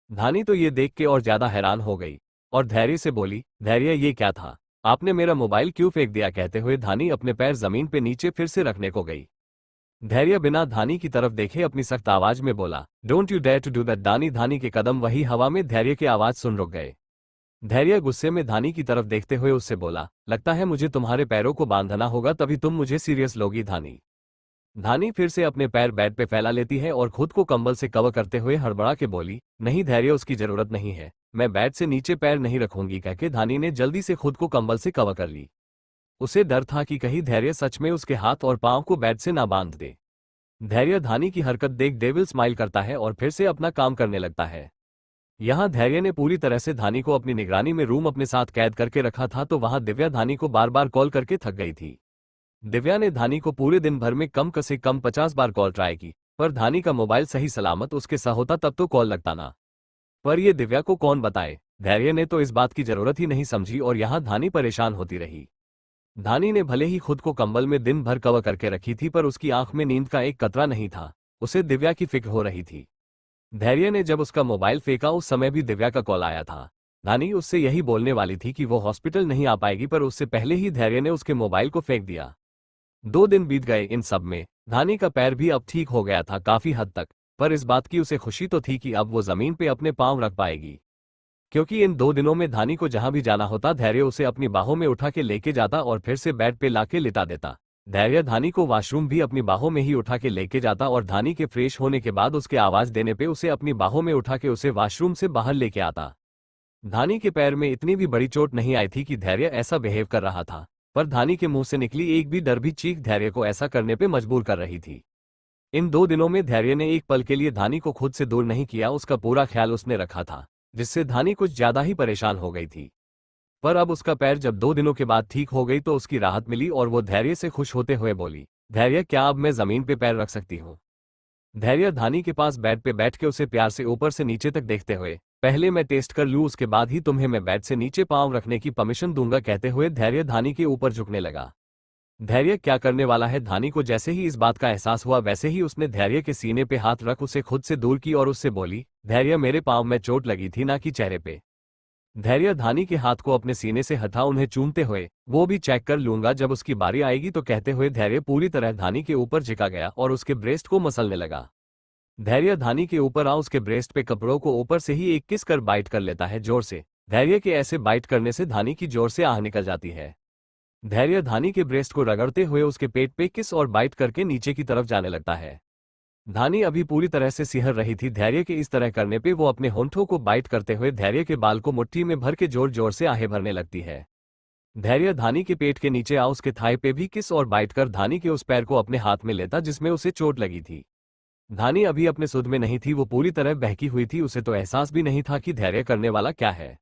धानी तो ये देख के और ज्यादा हैरान हो गई और धैर्य से बोली, धैर्य ये क्या था, आपने मेरा मोबाइल क्यों फेंक दिया। कहते हुए धानी अपने पैर जमीन पे नीचे फिर से रखने को गई। धैर्य बिना धानी की तरफ देखे अपनी सख्त आवाज में बोला, don't you dare to do that. Dhani के कदम वही हवा में धैर्य की आवाज सुन रुक गए। धैर्य गुस्से में धानी की तरफ देखते हुए उससे बोला, लगता है मुझे तुम्हारे पैरों को बांधना होगा तभी तुम मुझे सीरियस लोगी। धानी फिर से अपने पैर बेड पे फैला लेती है और खुद को कंबल से कवर करते हुए हड़बड़ा के बोली, नहीं धैर्य उसकी जरूरत नहीं है, मैं बेड से नीचे पैर नहीं रखूंगी। कहके धानी ने जल्दी से खुद को कंबल से कवर कर ली। उसे डर था कि कहीं धैर्य सच में उसके हाथ और पांव को बेड से ना बांध दे। धैर्य धानी की हरकत देख डेविल स्माइल करता है और फिर से अपना काम करने लगता है। यहाँ धैर्य ने पूरी तरह से धानी को अपनी निगरानी में रूम अपने साथ कैद करके रखा था तो वहां दिव्या धानी को बार बार कॉल करके थक गई थी। दिव्या ने धानी को पूरे दिन भर में कम से कम 50 बार कॉल ट्राई की, पर धानी का मोबाइल सही सलामत उसके साथ होता तब तो कॉल लगता ना। पर ये दिव्या को कौन बताए। धैर्य ने तो इस बात की जरूरत ही नहीं समझी और यहाँ धानी परेशान होती रही। धानी ने भले ही खुद को कंबल में दिन भर कवर करके रखी थी पर उसकी आंख में नींद का एक कतरा नहीं था। उसे दिव्या की फिक्र हो रही थी। धैर्य ने जब उसका मोबाइल फेंका उस समय भी दिव्या का कॉल आया था। धानी उससे यही बोलने वाली थी कि वो हॉस्पिटल नहीं आ पाएगी पर उससे पहले ही धैर्य ने उसके मोबाइल को फेंक दिया। 2 दिन बीत गए इन सब में। धानी का पैर भी अब ठीक हो गया था काफी हद तक, पर इस बात की उसे खुशी तो थी कि अब वो जमीन पे अपने पांव रख पाएगी, क्योंकि इन 2 दिनों में धानी को जहां भी जाना होता धैर्य उसे अपनी बाहों में उठा के लेके जाता और फिर से बेड पे लाके लिटा देता। धैर्य धानी को वॉशरूम भी अपनी बाहों में ही उठा के लेके जाता और धानी के फ्रेश होने के बाद उसके आवाज देने पे उसे अपनी बाहों में उठा के उसे वॉशरूम से बाहर लेके आता। धानी के पैर में इतनी भी बड़ी चोट नहीं आई थी कि धैर्य ऐसा बिहेव कर रहा था, पर धानी के मुंह से निकली एक भी डर भी चीख धैर्य को ऐसा करने पे मजबूर कर रही थी। इन 2 दिनों में धैर्य ने एक पल के लिए धानी को खुद से दूर नहीं किया, उसका पूरा ख्याल उसने रखा था, जिससे धानी कुछ ज्यादा ही परेशान हो गई थी। पर अब उसका पैर जब 2 दिनों के बाद ठीक हो गई तो उसकी राहत मिली और वो धैर्य से खुश होते हुए बोली, धैर्य क्या अब मैं जमीन पे पैर रख सकती हूँ। धैर्य धानी के पास बेड पे बैठ के उसे प्यार से ऊपर से नीचे तक देखते हुए, पहले मैं टेस्ट कर लूँ उसके बाद ही तुम्हें मैं बेड से नीचे पांव रखने की परमिशन दूंगा। कहते हुए धैर्य धानी के ऊपर झुकने लगा। धैर्य क्या करने वाला है। धानी को जैसे ही इस बात का एहसास हुआ वैसे ही उसने धैर्य के सीने पे हाथ रख उसे खुद से दूर की और उससे बोली, धैर्य मेरे पांव में चोट लगी थी ना कि चेहरे पे। धैर्य धानी के हाथ को अपने सीने से हटा उन्हें चूमते हुए, वो भी चेक कर लूंगा जब उसकी बारी आएगी तो कहते हुए धैर्य पूरी तरह धानी के ऊपर झुका गया और उसके ब्रेस्ट को मसलने लगा। धैर्य धानी के ऊपर आ उसके ब्रेस्ट पे कपड़ों को ऊपर से ही एक किस कर बाइट कर लेता है जोर से। धैर्य के ऐसे बाइट करने से धानी की जोर से आह निकल जाती है। धैर्य धानी के ब्रेस्ट को रगड़ते हुए उसके पेट पे किस और बाइट करके नीचे की तरफ जाने लगता है। धानी अभी पूरी तरह से सिहर रही थी। धैर्य के इस तरह करने पे वो अपने होंठों को बाइट करते हुए धैर्य के बाल को मुट्ठी में भर के जोर जोर से आहें भरने लगती है। धैर्य धानी के पेट के नीचे आ उसके थाई पे भी किस और बाइट कर धानी के उस पैर को अपने हाथ में लेता जिसमें उसे चोट लगी थी। धानी अभी अपने सुध में नहीं थी, वो पूरी तरह बहकी हुई थी, उसे तो एहसास भी नहीं था कि धैर्य करने वाला क्या है।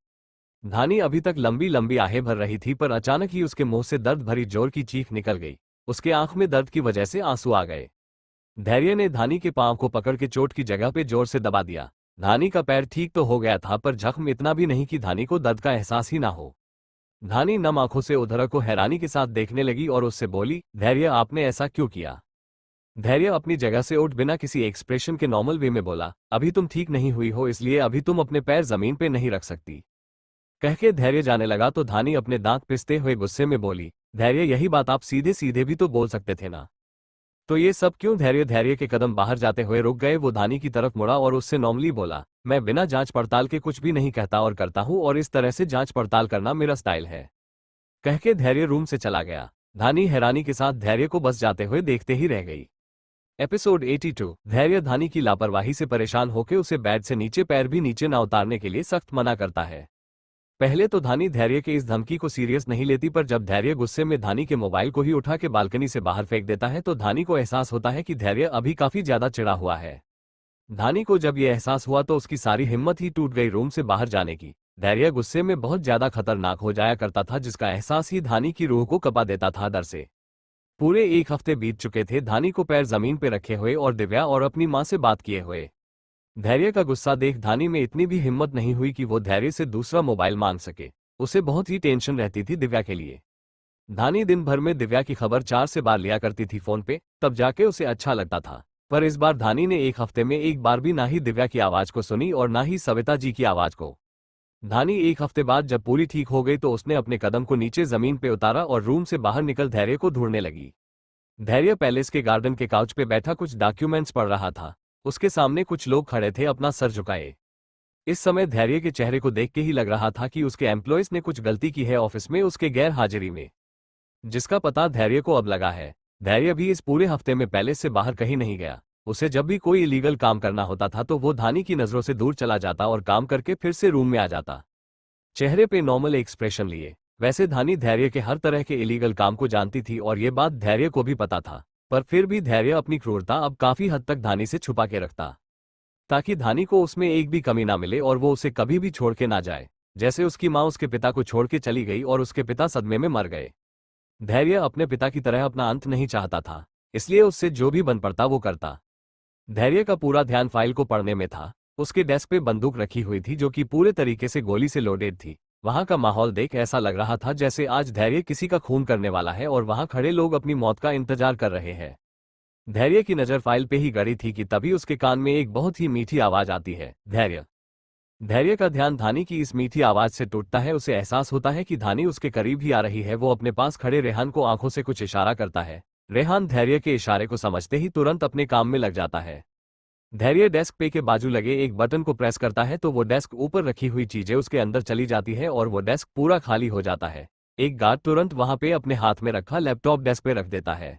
धानी अभी तक लंबी लंबी आहें भर रही थी पर अचानक ही उसके मुंह से दर्द भरी जोर की चीख निकल गई। उसके आंख में दर्द की वजह से आंसू आ गए। धैर्य ने धानी के पांव को पकड़ के चोट की जगह पे जोर से दबा दिया। धानी का पैर ठीक तो हो गया था पर जख्म इतना भी नहीं कि धानी को दर्द का एहसास ही ना हो। धानी नम आंखों से उधर को हैरानी के साथ देखने लगी और उससे बोली, धैर्य आपने ऐसा क्यों किया। धैर्य अपनी जगह से उठ बिना किसी एक्सप्रेशन के नॉर्मल वे में बोला, अभी तुम ठीक नहीं हुई हो इसलिए अभी तुम अपने पैर जमीन पे नहीं रख सकती। कह के धैर्य जाने लगा तो धानी अपने दांत पिसते हुए गुस्से में बोली, धैर्य यही बात आप सीधे सीधे भी तो बोल सकते थे ना, तो ये सब क्यों। धैर्य के कदम बाहर जाते हुए रुक गए। वो धानी की तरफ मुड़ा और उससे नॉर्मली बोला, मैं बिना जांच पड़ताल के कुछ भी नहीं कहता और करता हूं और इस तरह से जांच पड़ताल करना मेरा स्टाइल है। कह के धैर्य रूम से चला गया। धानी हैरानी के साथ धैर्य को बस जाते हुए देखते ही रह गई। एपिसोड 82। धैर्य धानी की लापरवाही से परेशान होकर उसे बेड से नीचे पैर भी नीचे ना उतारने के लिए सख्त मना करता है। पहले तो धानी धैर्य के इस धमकी को सीरियस नहीं लेती पर जब धैर्य गुस्से में धानी के मोबाइल को ही उठा के बालकनी से बाहर फेंक देता है तो धानी को एहसास होता है कि धैर्य अभी काफी ज्यादा चिढ़ा हुआ है। धानी को जब यह एहसास हुआ तो उसकी सारी हिम्मत ही टूट गई रूम से बाहर जाने की। धैर्य गुस्से में बहुत ज्यादा खतरनाक हो जाया करता था जिसका एहसास ही धानी की रूह को कपा देता था डर से। पूरे 1 हफ्ते बीत चुके थे धानी को पैर जमीन पे रखे हुए और दिव्या और अपनी माँ से बात किए हुए। धैर्य का गुस्सा देख धानी में इतनी भी हिम्मत नहीं हुई कि वो धैर्य से दूसरा मोबाइल मांग सके। उसे बहुत ही टेंशन रहती थी दिव्या के लिए। धानी दिन भर में दिव्या की खबर 4 से बार लिया करती थी फोन पे, तब जाके उसे अच्छा लगता था। पर इस बार धानी ने एक हफ्ते में एक बार भी ना ही दिव्या की आवाज को सुनी और ना ही सविता जी की आवाज को। धानी एक हफ्ते बाद जब पूरी ठीक हो गई तो उसने अपने कदम को नीचे जमीन पे उतारा और रूम से बाहर निकल धैर्य को ढूंढने लगी। धैर्य पैलेस के गार्डन के काउच पे बैठा कुछ डॉक्यूमेंट्स पढ़ रहा था। उसके सामने कुछ लोग खड़े थे अपना सर झुकाए। इस समय धैर्य के चेहरे को देख के ही लग रहा था कि उसके एम्प्लॉयज ने कुछ गलती की है ऑफिस में उसके गैर हाजिरी में, जिसका पता धैर्य को अब लगा है। धैर्य भी इस पूरे हफ्ते में पैलेस से बाहर कहीं नहीं गया। उसे जब भी कोई इलीगल काम करना होता था तो वो धानी की नजरों से दूर चला जाता और काम करके फिर से रूम में आ जाता, चेहरे पे नॉर्मल एक्सप्रेशन लिए। वैसे धानी धैर्य के हर तरह के इलीगल काम को जानती थी और ये बात धैर्य को भी पता था, पर फिर भी धैर्य अपनी क्रूरता अब काफी हद तक धानी से छुपा के रखता, ताकि धानी को उसमें एक भी कमी ना मिले और वो उसे कभी भी छोड़ के ना जाए। जैसे उसकी माँ उसके पिता को छोड़ के चली गई और उसके पिता सदमे में मर गए। धैर्य अपने पिता की तरह अपना अंत नहीं चाहता था, इसलिए उससे जो भी बन पड़ता वो करता। धैर्य का पूरा ध्यान फाइल को पढ़ने में था। उसके डेस्क पे बंदूक रखी हुई थी जो कि पूरे तरीके से गोली से लोडेड थी। वहां का माहौल देख ऐसा लग रहा था जैसे आज धैर्य किसी का खून करने वाला है और वहां खड़े लोग अपनी मौत का इंतजार कर रहे हैं। धैर्य की नजर फाइल पे ही गड़ी थी कि तभी उसके कान में एक बहुत ही मीठी आवाज आती है, धैर्य। धैर्य का ध्यान धानी की इस मीठी आवाज से टूटता है। उसे एहसास होता है कि धानी उसके करीब ही आ रही है। वो अपने पास खड़े रेहान को आंखों से कुछ इशारा करता है। रेहान धैर्य के इशारे को समझते ही तुरंत अपने काम में लग जाता है। धैर्य डेस्क पे के बाजू लगे एक बटन को प्रेस करता है तो वो डेस्क ऊपर रखी हुई चीजें उसके अंदर चली जाती है और वो डेस्क पूरा खाली हो जाता है। एक गार्ड तुरंत वहां पे अपने हाथ में रखा लैपटॉप डेस्क पे रख देता है।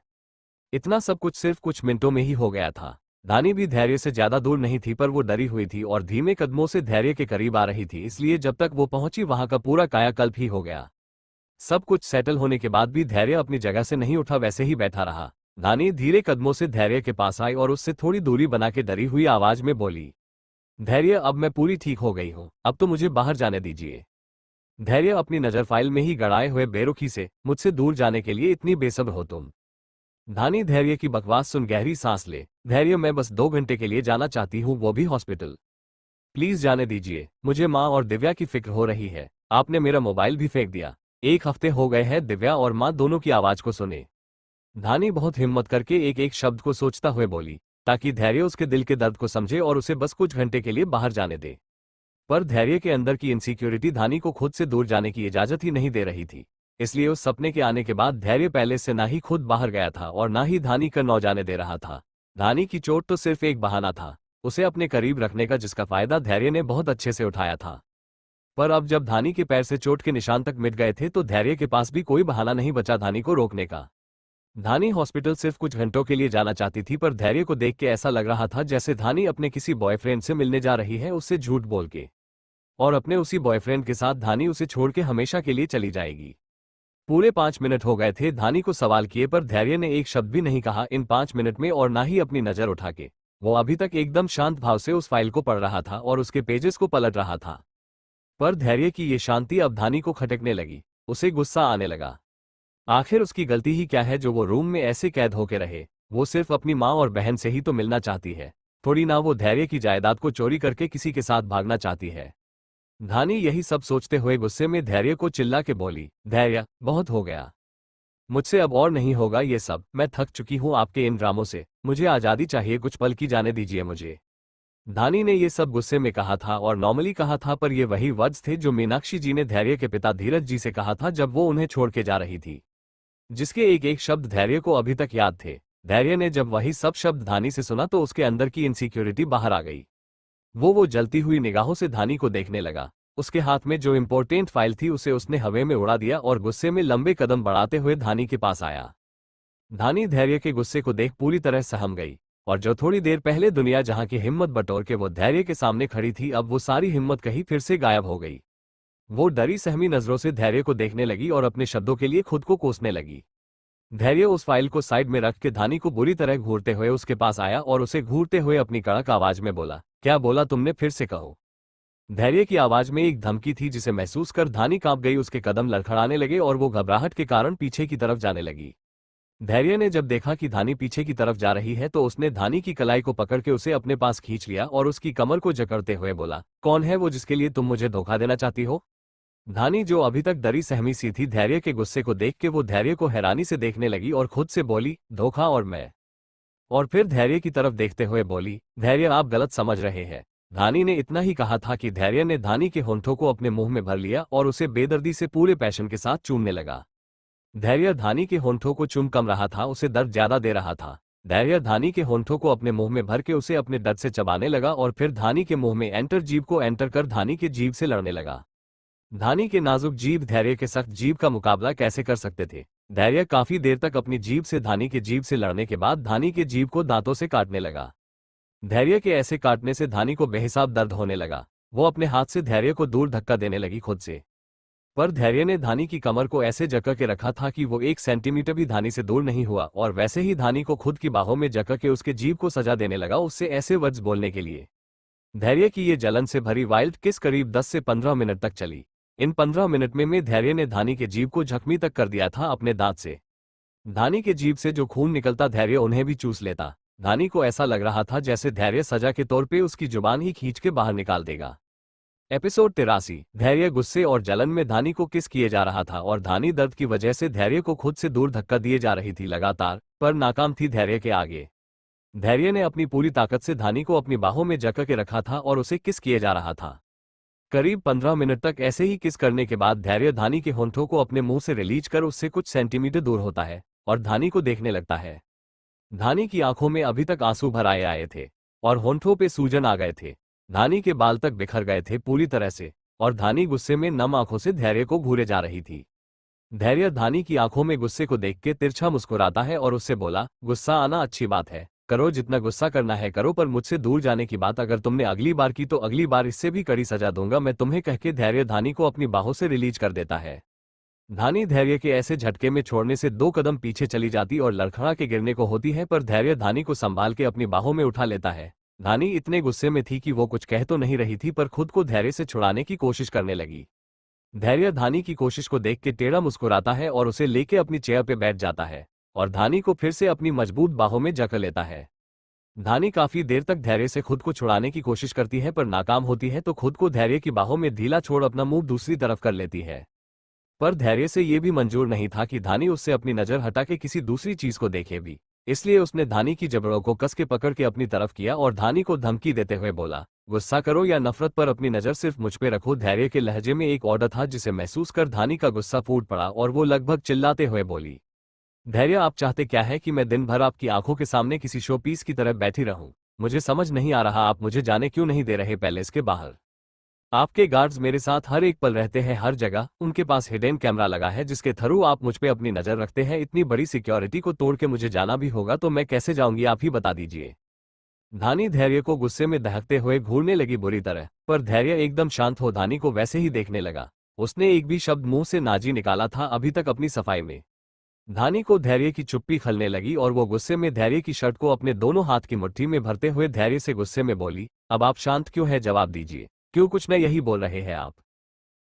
इतना सब कुछ सिर्फ कुछ मिनटों में ही हो गया था। धानी भी धैर्य से ज्यादा दूर नहीं थी पर वो डरी हुई थी और धीमे कदमों से धैर्य के करीब आ रही थी, इसलिए जब तक वो पहुंची वहां का पूरा कायाकल्प ही हो गया। सब कुछ सेटल होने के बाद भी धैर्य अपनी जगह से नहीं उठा, वैसे ही बैठा रहा। धानी धीरे कदमों से धैर्य के पास आई और उससे थोड़ी दूरी बना के डरी हुई आवाज में बोली, धैर्य अब मैं पूरी ठीक हो गई हूं, अब तो मुझे बाहर जाने दीजिए। धैर्य अपनी नजर फाइल में ही गड़ाए हुए बेरुखी से, मुझसे दूर जाने के लिए इतनी बेसब्र हो तुम? धानी धैर्य की बकवास सुन गहरी सांस ले। धैर्य मैं बस 2 घंटे के लिए जाना चाहती हूँ, वो भी हॉस्पिटल। प्लीज जाने दीजिए, मुझे माँ और दिव्या की फिक्र हो रही है। आपने मेरा मोबाइल भी फेंक दिया। 1 हफ्ते हो गए हैं दिव्या और माँ दोनों की आवाज को सुने। धानी बहुत हिम्मत करके एक एक शब्द को सोचता हुए बोली, ताकि धैर्य उसके दिल के दर्द को समझे और उसे बस कुछ घंटे के लिए बाहर जाने दे। पर धैर्य के अंदर की इनसिक्योरिटी धानी को खुद से दूर जाने की इजाजत ही नहीं दे रही थी। इसलिए उस सपने के आने के बाद धैर्य पैलेस से ना ही खुद बाहर गया था और ना ही धानी का नौ जाने दे रहा था। धानी की चोट तो सिर्फ एक बहाना था उसे अपने करीब रखने का, जिसका फायदा धैर्य ने बहुत अच्छे से उठाया था। पर अब जब धानी के पैर से चोट के निशान तक मिट गए थे तो धैर्य के पास भी कोई बहाना नहीं बचा धानी को रोकने का। धानी हॉस्पिटल सिर्फ कुछ घंटों के लिए जाना चाहती थी, पर धैर्य को देख के ऐसा लग रहा था जैसे धानी अपने किसी बॉयफ्रेंड से मिलने जा रही है उससे झूठ बोल के, और अपने उसी बॉयफ्रेंड के साथ धानी उसे छोड़ के हमेशा के लिए चली जाएगी। पूरे 5 मिनट हो गए थे धानी को सवाल किए, पर धैर्य ने एक शब्द भी नहीं कहा इन 5 मिनट में, और ना ही अपनी नजर उठा के। वो अभी तक एकदम शांत भाव से उस फाइल को पढ़ रहा था और उसके पेजेस को पलट रहा था। पर धैर्य की ये शांति अब धानी को खटकने लगी। उसे गुस्सा आने लगा। आखिर उसकी गलती ही क्या है जो वो रूम में ऐसे कैद होके रहे? वो सिर्फ अपनी माँ और बहन से ही तो मिलना चाहती है, थोड़ी ना वो धैर्य की जायदाद को चोरी करके किसी के साथ भागना चाहती है। धानी यही सब सोचते हुए गुस्से में धैर्य को चिल्ला के बोली, धैर्य बहुत हो गया, मुझसे अब और नहीं होगा ये सब। मैं थक चुकी हूँ आपके इन ड्रामों से। मुझे आज़ादी चाहिए, कुछ पल की जाने दीजिए मुझे। धानी ने ये सब गुस्से में कहा था और नॉर्मली कहा था, पर ये वही वर्ड्स थे जो मीनाक्षी जी ने धैर्य के पिता धीरज जी से कहा था जब वो उन्हें छोड़ के जा रही थी, जिसके एक एक शब्द धैर्य को अभी तक याद थे। धैर्य ने जब वही सब शब्द धानी से सुना तो उसके अंदर की इनसिक्योरिटी बाहर आ गई। वो जलती हुई निगाहों से धानी को देखने लगा। उसके हाथ में जो इम्पोर्टेंट फाइल थी उसे उसने हवा में उड़ा दिया और गुस्से में लंबे कदम बढ़ाते हुए धानी के पास आया। धानी धैर्य के गुस्से को देख पूरी तरह सहम गई, और जो थोड़ी देर पहले दुनिया जहां की हिम्मत बटोर के वो धैर्य के सामने खड़ी थी, अब वो सारी हिम्मत कहीं फिर से गायब हो गई। वो डरी सहमी नजरों से धैर्य को देखने लगी और अपने शब्दों के लिए खुद को कोसने लगी। धैर्य उस फाइल को साइड में रख के धानी को बुरी तरह घूरते हुए उसके पास आया और उसे घूरते हुए अपनी कड़क आवाज में बोला, क्या बोला तुमने, फिर से कहो। धैर्य की आवाज में एक धमकी थी जिसे महसूस कर धानी कांप गई। उसके कदम लड़खड़ाने लगे और वो घबराहट के कारण पीछे की तरफ जाने लगी। धैर्य ने जब देखा कि धानी पीछे की तरफ जा रही है तो उसने धानी की कलाई को पकड़ के उसे अपने पास खींच लिया और उसकी कमर को जकड़ते हुए बोला, कौन है वो जिसके लिए तुम मुझे धोखा देना चाहती हो? धानी जो अभी तक डरी सहमी सी थी, धैर्य के गुस्से को देख के वो धैर्य को हैरानी से देखने लगी और खुद से बोली, धोखा और मैं? और फिर धैर्य की तरफ देखते हुए बोली, धैर्य आप गलत समझ रहे हैं। धानी ने इतना ही कहा था कि धैर्य ने धानी के होंठों को अपने मुंह में भर लिया और उसे बेदर्दी से पूरे पैशन के साथ चूमने लगा। धैर्य धानी के होंठों को चूम कम रहा था, उसे दर्द ज्यादा दे रहा था। धैर्य धानी के होंठों को अपने मुंह में भर के उसे अपने दर्द से चबाने लगा और फिर धानी के मुंह में एंटर जीभ को एंटर कर धानी के जीभ से लड़ने लगा। धानी के नाजुक जीभ धैर्य के सख्त जीभ का मुकाबला कैसे कर सकते थे? धैर्य काफी देर तक अपनी जीभ से धानी के जीभ से लड़ने के बाद धानी के जीभ को दांतों से काटने लगा। धैर्य के ऐसे काटने से धानी को बेहिसाब दर्द होने लगा। वो अपने हाथ से धैर्य को दूर धक्का देने लगी खुद से, पर धैर्य ने धानी की कमर को ऐसे जकड़ के रखा था कि वो 1 सेंटीमीटर भी धानी से दूर नहीं हुआ और वैसे ही धानी को खुद की बाहों में जकड़ के उसके जीभ को सजा देने लगा, उससे ऐसे वर्ड्स बोलने के लिए। धैर्य की ये जलन से भरी वाइल्ड किस करीब 10 से 15 मिनट तक चली। इन 15 मिनट में धैर्य ने धानी के जीभ को जख्मी तक कर दिया था अपने दांत से। धानी के जीभ से जो खून निकलता धैर्य उन्हें भी चूस लेता। धानी को ऐसा लग रहा था जैसे धैर्य सजा के तौर पे उसकी जुबान ही खींच के बाहर निकाल देगा। एपिसोड 83। धैर्य गुस्से और जलन में धानी को किस किए जा रहा था और धानी दर्द की वजह से धैर्य को खुद से दूर धक्का दिए जा रही थी लगातार, पर नाकाम थी धैर्य के आगे। धैर्य ने अपनी पूरी ताकत से धानी को अपनी बाहों में जकड़ के रखा था और उसे किस किए जा रहा था। करीब 15 मिनट तक ऐसे ही किस करने के बाद धैर्य धानी के होंठों को अपने मुंह से रिलीज कर उससे कुछ सेंटीमीटर दूर होता है और धानी को देखने लगता है। धानी की आंखों में अभी तक आंसू भर आए थे और होंठों पे सूजन आ गए थे। धानी के बाल तक बिखर गए थे पूरी तरह से और धानी गुस्से में नम आंखों से धैर्य को घूरे जा रही थी। धैर्य धानी की आंखों में गुस्से को देख के तिरछा मुस्कुराता है और उससे बोला, गुस्सा आना अच्छी बात है, करो जितना गुस्सा करना है करो, पर मुझसे दूर जाने की बात अगर तुमने अगली बार की तो अगली बार इससे भी कड़ी सजा दूंगा मैं तुम्हें, कह के धैर्य धानी को अपनी बाहों से रिलीज कर देता है। धानी धैर्य के ऐसे झटके में छोड़ने से 2 कदम पीछे चली जाती और लड़खड़ा के गिरने को होती है, पर धैर्य धानी को संभाल के अपनी बाहों में उठा लेता है। धानी इतने गुस्से में थी कि वो कुछ कह तो नहीं रही थी पर खुद को धैर्य से छुड़ाने की कोशिश करने लगी। धैर्य धानी की कोशिश को देख के टेढ़ा मुस्कुराता है और उसे लेके अपनी चेयर पे बैठ जाता है और धानी को फिर से अपनी मजबूत बाहों में जकड़ लेता है। धानी काफी देर तक धैर्य से खुद को छुड़ाने की कोशिश करती है पर नाकाम होती है, तो खुद को धैर्य की बाहों में ढीला छोड़ अपना मुंह दूसरी तरफ कर लेती है। पर धैर्य से ये भी मंजूर नहीं था कि धानी उससे अपनी नजर हटा के किसी दूसरी चीज को देखे भी, इसलिए उसने धानी की जबड़ों को कस के पकड़ के अपनी तरफ किया और धानी को धमकी देते हुए बोला, गुस्सा करो या नफरत पर अपनी नजर सिर्फ मुझ पे रखो। धैर्य के लहजे में एक ऑर्डर था जिसे महसूस कर धानी का गुस्सा फूट पड़ा और वो लगभग चिल्लाते हुए बोली, धैर्य आप चाहते क्या है कि मैं दिन भर आपकी आंखों के सामने किसी शो पीस की तरह बैठी रहूं? मुझे समझ नहीं आ रहा आप मुझे जाने क्यों नहीं दे रहे पैलेस के बाहर? आपके गार्ड्स मेरे साथ हर एक पल रहते हैं, हर जगह उनके पास हिडन कैमरा लगा है जिसके थ्रू आप मुझ पे अपनी नजर रखते हैं। इतनी बड़ी सिक्योरिटी को तोड़ के मुझे जाना भी होगा तो मैं कैसे जाऊंगी, आप ही बता दीजिए। धानी धैर्य को गुस्से में दहकते हुए घूरने लगी बुरी तरह, पर धैर्य एकदम शांत हो धानी को वैसे ही देखने लगा। उसने एक भी शब्द मुंह से नाजी निकाला था अभी तक अपनी सफाई में। धानी को धैर्य की चुप्पी खलने लगी और वो गुस्से में धैर्य की शर्ट को अपने दोनों हाथ की मुट्ठी में भरते हुए धैर्य से गुस्से में बोली, अब आप शांत क्यों है, जवाब दीजिए, क्यों कुछ न यही बोल रहे हैं आप?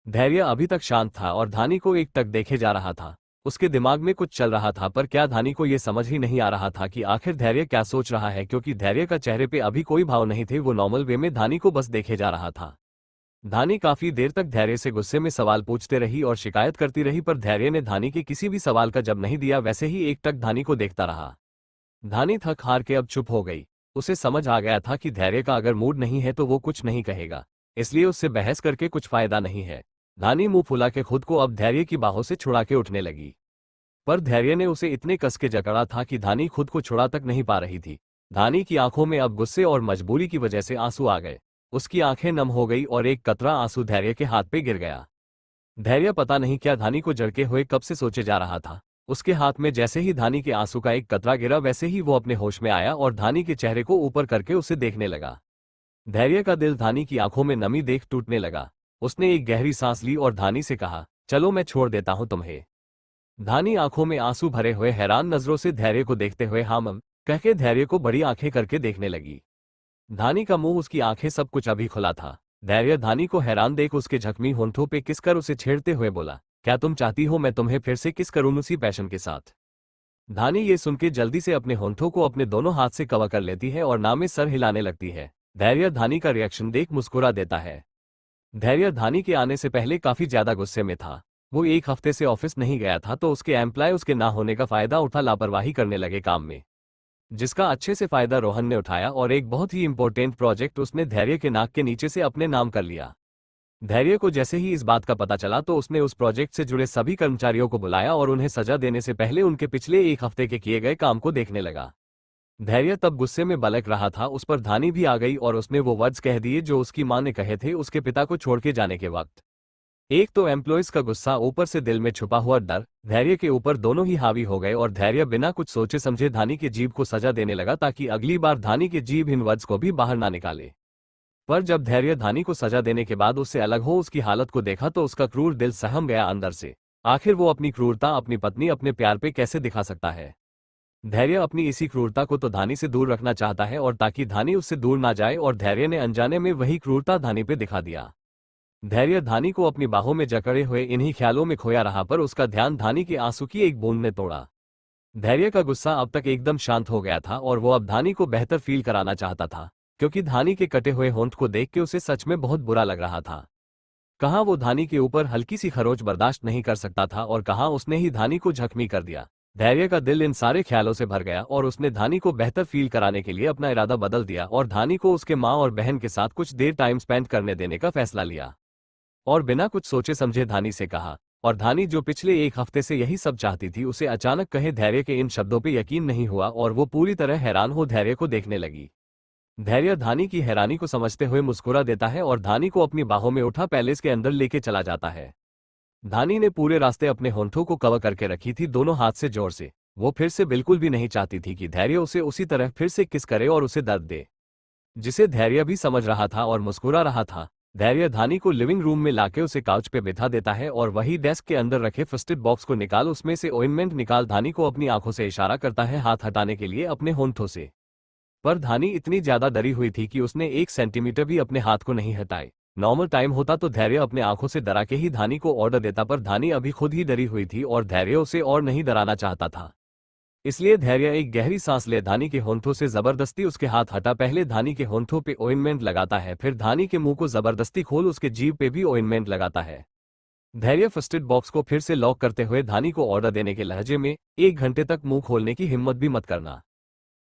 धैर्य अभी तक शांत था और धानी को एक टक देखे जा रहा था। उसके दिमाग में कुछ चल रहा था पर क्या धानी को यह समझ ही नहीं आ रहा था कि आखिर धैर्य क्या सोच रहा है, क्योंकि धैर्य का चेहरे पे अभी कोई भाव नहीं थे। वो नॉर्मल वे में धानी को बस देखे जा रहा था। धानी काफी देर तक धैर्य से गुस्से में सवाल पूछते रही और शिकायत करती रही, पर धैर्य ने धानी के किसी भी सवाल का जवाब नहीं दिया, वैसे ही एक टक धानी को देखता रहा। धानी थक हार के अब चुप हो गई। उसे समझ आ गया था कि धैर्य का अगर मूड नहीं है तो वो कुछ नहीं कहेगा, इसलिए उससे बहस करके कुछ फायदा नहीं है। धानी मुंह फुला के खुद को अब धैर्य की बाहों से छुड़ा के उठने लगी, पर धैर्य ने उसे इतने कस के जकड़ा था कि धानी खुद को छुड़ा तक नहीं पा रही थी। धानी की आंखों में अब गुस्से और मजबूरी की वजह से आंसू आ गए। उसकी आंखें नम हो गई और एक कतरा आंसू धैर्य के हाथ पे गिर गया। धैर्य पता नहीं क्या धानी को जड़के हुए कब से सोचे जा रहा था। उसके हाथ में जैसे ही धानी के आंसू का एक कतरा गिरा वैसे ही वो अपने होश में आया और धानी के चेहरे को ऊपर करके उसे देखने लगा। धैर्य का दिल धानी की आंखों में नमी देख टूटने लगा। उसने एक गहरी सांस ली और धानी से कहा, चलो मैं छोड़ देता हूं तुम्हें। धानी आंखों में आंसू भरे हुए हैरान नजरों से धैर्य को देखते हुए हाँ मम कह के धैर्य को बड़ी आंखें करके देखने लगी। धानी का मुंह, उसकी आंखें, सब कुछ अभी खुला था। धैर्य धानी को हैरान देख उसके जख्मी होंठों पे किस कर उसे छेड़ते हुए बोला, क्या तुम चाहती हो मैं तुम्हें फिर से किस करूं उसी पैशन के साथ? धानी ये सुन के जल्दी से अपने होंठों को अपने दोनों हाथ से कवर कर लेती है और ना में सर हिलाने लगती है। धैर्य धानी का रिएक्शन देख मुस्कुरा देता है। धैर्य धानी के आने से पहले काफी ज्यादा गुस्से में था। वो एक हफ्ते से ऑफिस नहीं गया था तो उसके एम्प्लॉय उसके ना होने का फायदा उठा लापरवाही करने लगे काम में, जिसका अच्छे से फायदा रोहन ने उठाया और एक बहुत ही इंपॉर्टेंट प्रोजेक्ट उसने धैर्य के नाक के नीचे से अपने नाम कर लिया। धैर्य को जैसे ही इस बात का पता चला तो उसने उस प्रोजेक्ट से जुड़े सभी कर्मचारियों को बुलाया और उन्हें सजा देने से पहले उनके पिछले एक हफ्ते के किए गए काम को देखने लगा। धैर्य तब गुस्से में बलक रहा था, उस पर धानी भी आ गई और उसने वो वर्ड्स कह दिए जो उसकी मां ने कहे थे उसके पिता को छोड़ के जाने के वक्त। एक तो एम्प्लॉयज का गुस्सा, ऊपर से दिल में छुपा हुआ डर धैर्य के ऊपर दोनों ही हावी हो गए और धैर्य बिना कुछ सोचे समझे धानी के जीभ को सजा देने लगा ताकि अगली बार धानी के जीभ इन वर्ड्स को भी बाहर ना निकाले। पर जब धैर्य धानी को सजा देने के बाद उससे अलग हो उसकी हालत को देखा तो उसका क्रूर दिल सहम गया अंदर से। आखिर वो अपनी क्रूरता अपनी पत्नी अपने प्यार पे कैसे दिखा सकता है। धैर्य अपनी इसी क्रूरता को तो धानी से दूर रखना चाहता है और ताकि धानी उससे दूर ना जाए, और धैर्य ने अनजाने में वही क्रूरता धानी पे दिखा दिया। धैर्य धानी को अपनी बाहों में जकड़े हुए इन्हीं ख्यालों में खोया रहा पर उसका ध्यान धानी के आंसू की एक बूंद ने तोड़ा। धैर्य का गुस्सा अब तक एकदम शांत हो गया था और वो अब धानी को बेहतर फील कराना चाहता था, क्योंकि धानी के कटे हुए होंठ को देख के उसे सच में बहुत बुरा लग रहा था। कहाँ वो धानी के ऊपर हल्की सी खरोच बर्दाश्त नहीं कर सकता था और कहाँ उसने ही धानी को जख्मी कर दिया। धैर्य का दिल इन सारे ख्यालों से भर गया और उसने धानी को बेहतर फील कराने के लिए अपना इरादा बदल दिया और धानी को उसके माँ और बहन के साथ कुछ देर टाइम स्पेंड करने देने का फैसला लिया। और बिना कुछ सोचे समझे धानी से कहा, और धानी जो पिछले एक हफ्ते से यही सब चाहती थी उसे अचानक कहे धैर्य के इन शब्दों पे यकीन नहीं हुआ और वो पूरी तरह हैरान हो धैर्य को देखने लगी। धैर्य धानी की हैरानी को समझते हुए मुस्कुरा देता है और धानी को अपनी बाहों में उठा पैलेस के अंदर लेके चला जाता है। धानी ने पूरे रास्ते अपने होंठों को कवर करके रखी थी दोनों हाथ से जोर से। वो फिर से बिल्कुल भी नहीं चाहती थी कि धैर्य उसे उसी तरह फिर से किस करे और उसे दर्द दे, जिसे धैर्य भी समझ रहा था और मुस्कुरा रहा था। धैर्य धानी को लिविंग रूम में लाके उसे काउच पे बिठा देता है और वही डेस्क के अंदर रखे फर्स्ट एड बॉक्स को निकाल उसमें से ऑइंटमेंट निकाल धानी को अपनी आंखों से इशारा करता है हाथ हटाने के लिए अपने होंठों से। पर धानी इतनी ज्यादा डरी हुई थी कि उसने 1 सेंटीमीटर भी अपने हाथ को नहीं हटाए। नॉर्मल टाइम होता तो धैर्य अपने आंखों से डरा के ही धानी को ऑर्डर देता, पर धानी अभी खुद ही डरी हुई थी और धैर्य उसे और नहीं डराना चाहता था। इसलिए धैर्य एक गहरी सांस ले धानी के होंठों से जबरदस्ती उसके हाथ हटा। पहले धानी के होंठों पे ऑइंटमेंट लगाता है, फिर धानी के मुंह को जबरदस्ती खोल उसके जीभ पे भी ऑइंटमेंट लगाता है। धैर्य फर्स्ट एड बॉक्स को फिर से लॉक करते हुए धानी को ऑर्डर देने के लहजे में, 1 घंटे तक मुंह खोलने की हिम्मत भी मत करना।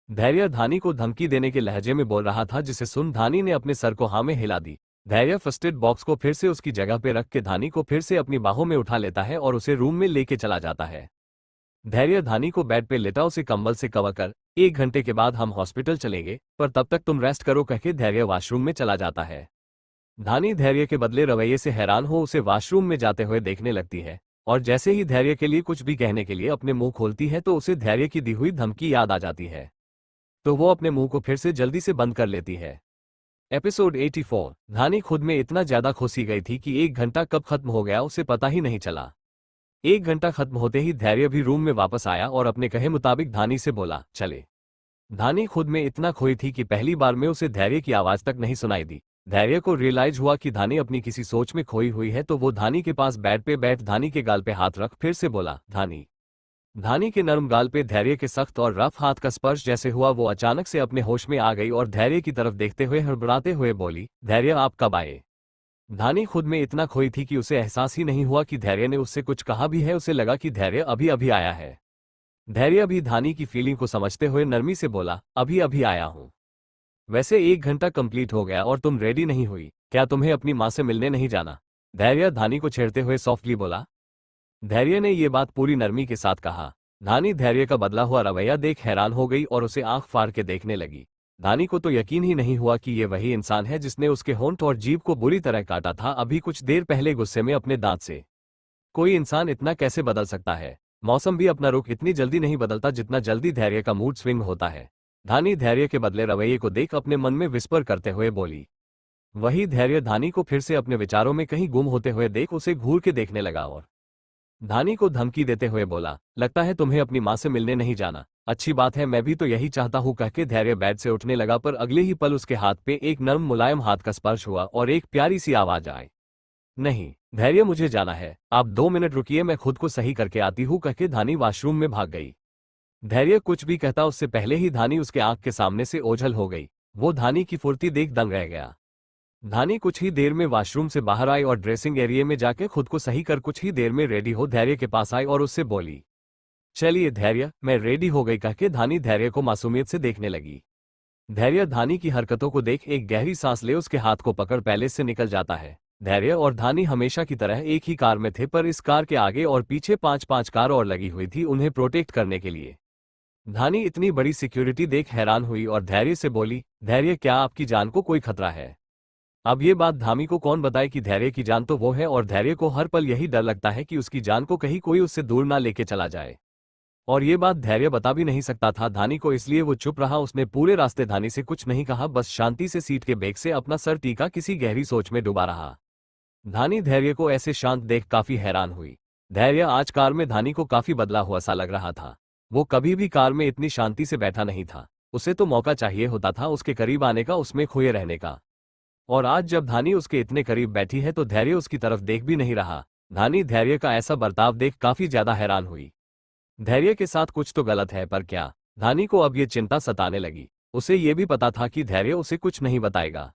धैर्य धानी को धमकी देने के लहजे में बोल रहा था, जिसे सुन धानी ने अपने सर को हाँ में हिला दी। धैर्य फर्स्ट एड बॉक्स को फिर से उसकी जगह पे रख के धानी को फिर से अपनी बाहों में उठा लेता है और उसे रूम में लेके चला जाता है। धैर्य धानी को बेड पे लेटा उसे कंबल से कवर कर, 1 घंटे के बाद हम हॉस्पिटल चलेंगे, पर तब तक तुम रेस्ट करो कहके धैर्य वॉशरूम में चला जाता है। धानी धैर्य के बदले रवैये से हैरान हो उसे वॉशरूम में जाते हुए देखने लगती है, और जैसे ही धैर्य के लिए कुछ भी कहने के लिए अपने मुंह खोलती है तो उसे धैर्य की दी हुई धमकी याद आ जाती है, तो वो अपने मुंह को फिर से जल्दी से बंद कर लेती है। एपिसोड 84। धानी खुद में इतना ज्यादा खोसी गई थी कि 1 घंटा कब खत्म हो गया उसे पता ही नहीं चला। 1 घंटा खत्म होते ही धैर्य भी रूम में वापस आया और अपने कहे मुताबिक धानी से बोला, चले। धानी खुद में इतना खोई थी कि पहली बार में उसे धैर्य की आवाज तक नहीं सुनाई दी। धैर्य को रियलाइज हुआ कि धानी अपनी किसी सोच में खोई हुई है, तो वो धानी के पास बेड पे बैठ धानी के गाल पे हाथ रख फिर से बोला, धानी। धानी के नरम गाल पे धैर्य के सख्त और रफ हाथ का स्पर्श जैसे हुआ वो अचानक से अपने होश में आ गई और धैर्य की तरफ देखते हुए हड़बड़ाते हुए बोली, धैर्य आप कब आए। धानी खुद में इतना खोई थी कि उसे एहसास ही नहीं हुआ कि धैर्य ने उससे कुछ कहा भी है। उसे लगा कि धैर्य अभी अभी आया है। धैर्य भी धानी की फीलिंग को समझते हुए नरमी से बोला, अभी अभी आया हूं। वैसे 1 घंटा कंप्लीट हो गया और तुम रेडी नहीं हुई, क्या तुम्हें अपनी मां से मिलने नहीं जाना। धैर्य धानी को छेड़ते हुए सॉफ्टली बोला। धैर्य ने ये बात पूरी नरमी के साथ कहा। धानी धैर्य का बदला हुआ रवैया देख हैरान हो गई और उसे आंख फाड़ के देखने लगी। धानी को तो यकीन ही नहीं हुआ कि ये वही इंसान है जिसने उसके होंठ और जीभ को बुरी तरह काटा था अभी कुछ देर पहले गुस्से में अपने दांत से। कोई इंसान इतना कैसे बदल सकता है। मौसम भी अपना रुख इतनी जल्दी नहीं बदलता जितना जल्दी धैर्य का मूड स्विंग होता है। धानी धैर्य के बदले रवैये को देख अपने मन में विस्पर करते हुए बोली। वही धैर्य धानी को फिर से अपने विचारों में कहीं गुम होते हुए देख उसे घूर के देखने लगा और धानी को धमकी देते हुए बोला, लगता है तुम्हें अपनी मां से मिलने नहीं जाना। अच्छी बात है, मैं भी तो यही चाहता हूं कहके धैर्य बेड से उठने लगा, पर अगले ही पल उसके हाथ पे एक नर्म मुलायम हाथ का स्पर्श हुआ और एक प्यारी सी आवाज आई, नहीं धैर्य मुझे जाना है, आप 2 मिनट रुकिए मैं खुद को सही करके आती हूं कहके धानी वॉशरूम में भाग गई। धैर्य कुछ भी कहता उससे पहले ही धानी उसके आंख के सामने से ओझल हो गई। वो धानी की फुर्ती देख दंग रह गया। धानी कुछ ही देर में वॉशरूम से बाहर आई और ड्रेसिंग एरिया में जाके खुद को सही कर कुछ ही देर में रेडी हो धैर्य के पास आई और उससे बोली, चलिए धैर्य, मैं रेडी हो गई, कह के धानी धैर्य को मासूमियत से देखने लगी। धैर्य धानी की हरकतों को देख एक गहरी सांस ले उसके हाथ को पकड़ पैलेस से निकल जाता है। धैर्य और धानी हमेशा की तरह एक ही कार में थे, पर इस कार के आगे और पीछे 5-5 कार और लगी हुई थी उन्हें प्रोटेक्ट करने के लिए। धानी इतनी बड़ी सिक्योरिटी देख हैरान हुई और धैर्य से बोली, धैर्य क्या आपकी जान को कोई खतरा है? अब ये बात धामी को कौन बताए कि धैर्य की जान तो वो है और धैर्य को हर पल यही डर लगता है कि उसकी जान को कहीं कोई उससे दूर ना लेके चला जाए। और ये बात धैर्य बता भी नहीं सकता था धानी को, इसलिए वो चुप रहा। उसने पूरे रास्ते धानी से कुछ नहीं कहा, बस शांति से सीट के बैग से अपना सर टीका किसी गहरी सोच में डूबा रहा। धानी धैर्य को ऐसे शांत देख काफी हैरान हुई। धैर्य आज कार में धानी को काफी बदला हुआ सा लग रहा था। वो कभी भी कार में इतनी शांति से बैठा नहीं था। उसे तो मौका चाहिए होता था उसके करीब आने का, उसमें खोए रहने का। और आज जब धानी उसके इतने करीब बैठी है तो धैर्य उसकी तरफ देख भी नहीं रहा। धानी धैर्य का ऐसा बर्ताव देख काफी ज्यादा हैरान हुई। धैर्य के साथ कुछ तो गलत है, पर क्या? धानी को अब ये चिंता सताने लगी। उसे ये भी पता था कि धैर्य उसे कुछ नहीं बताएगा,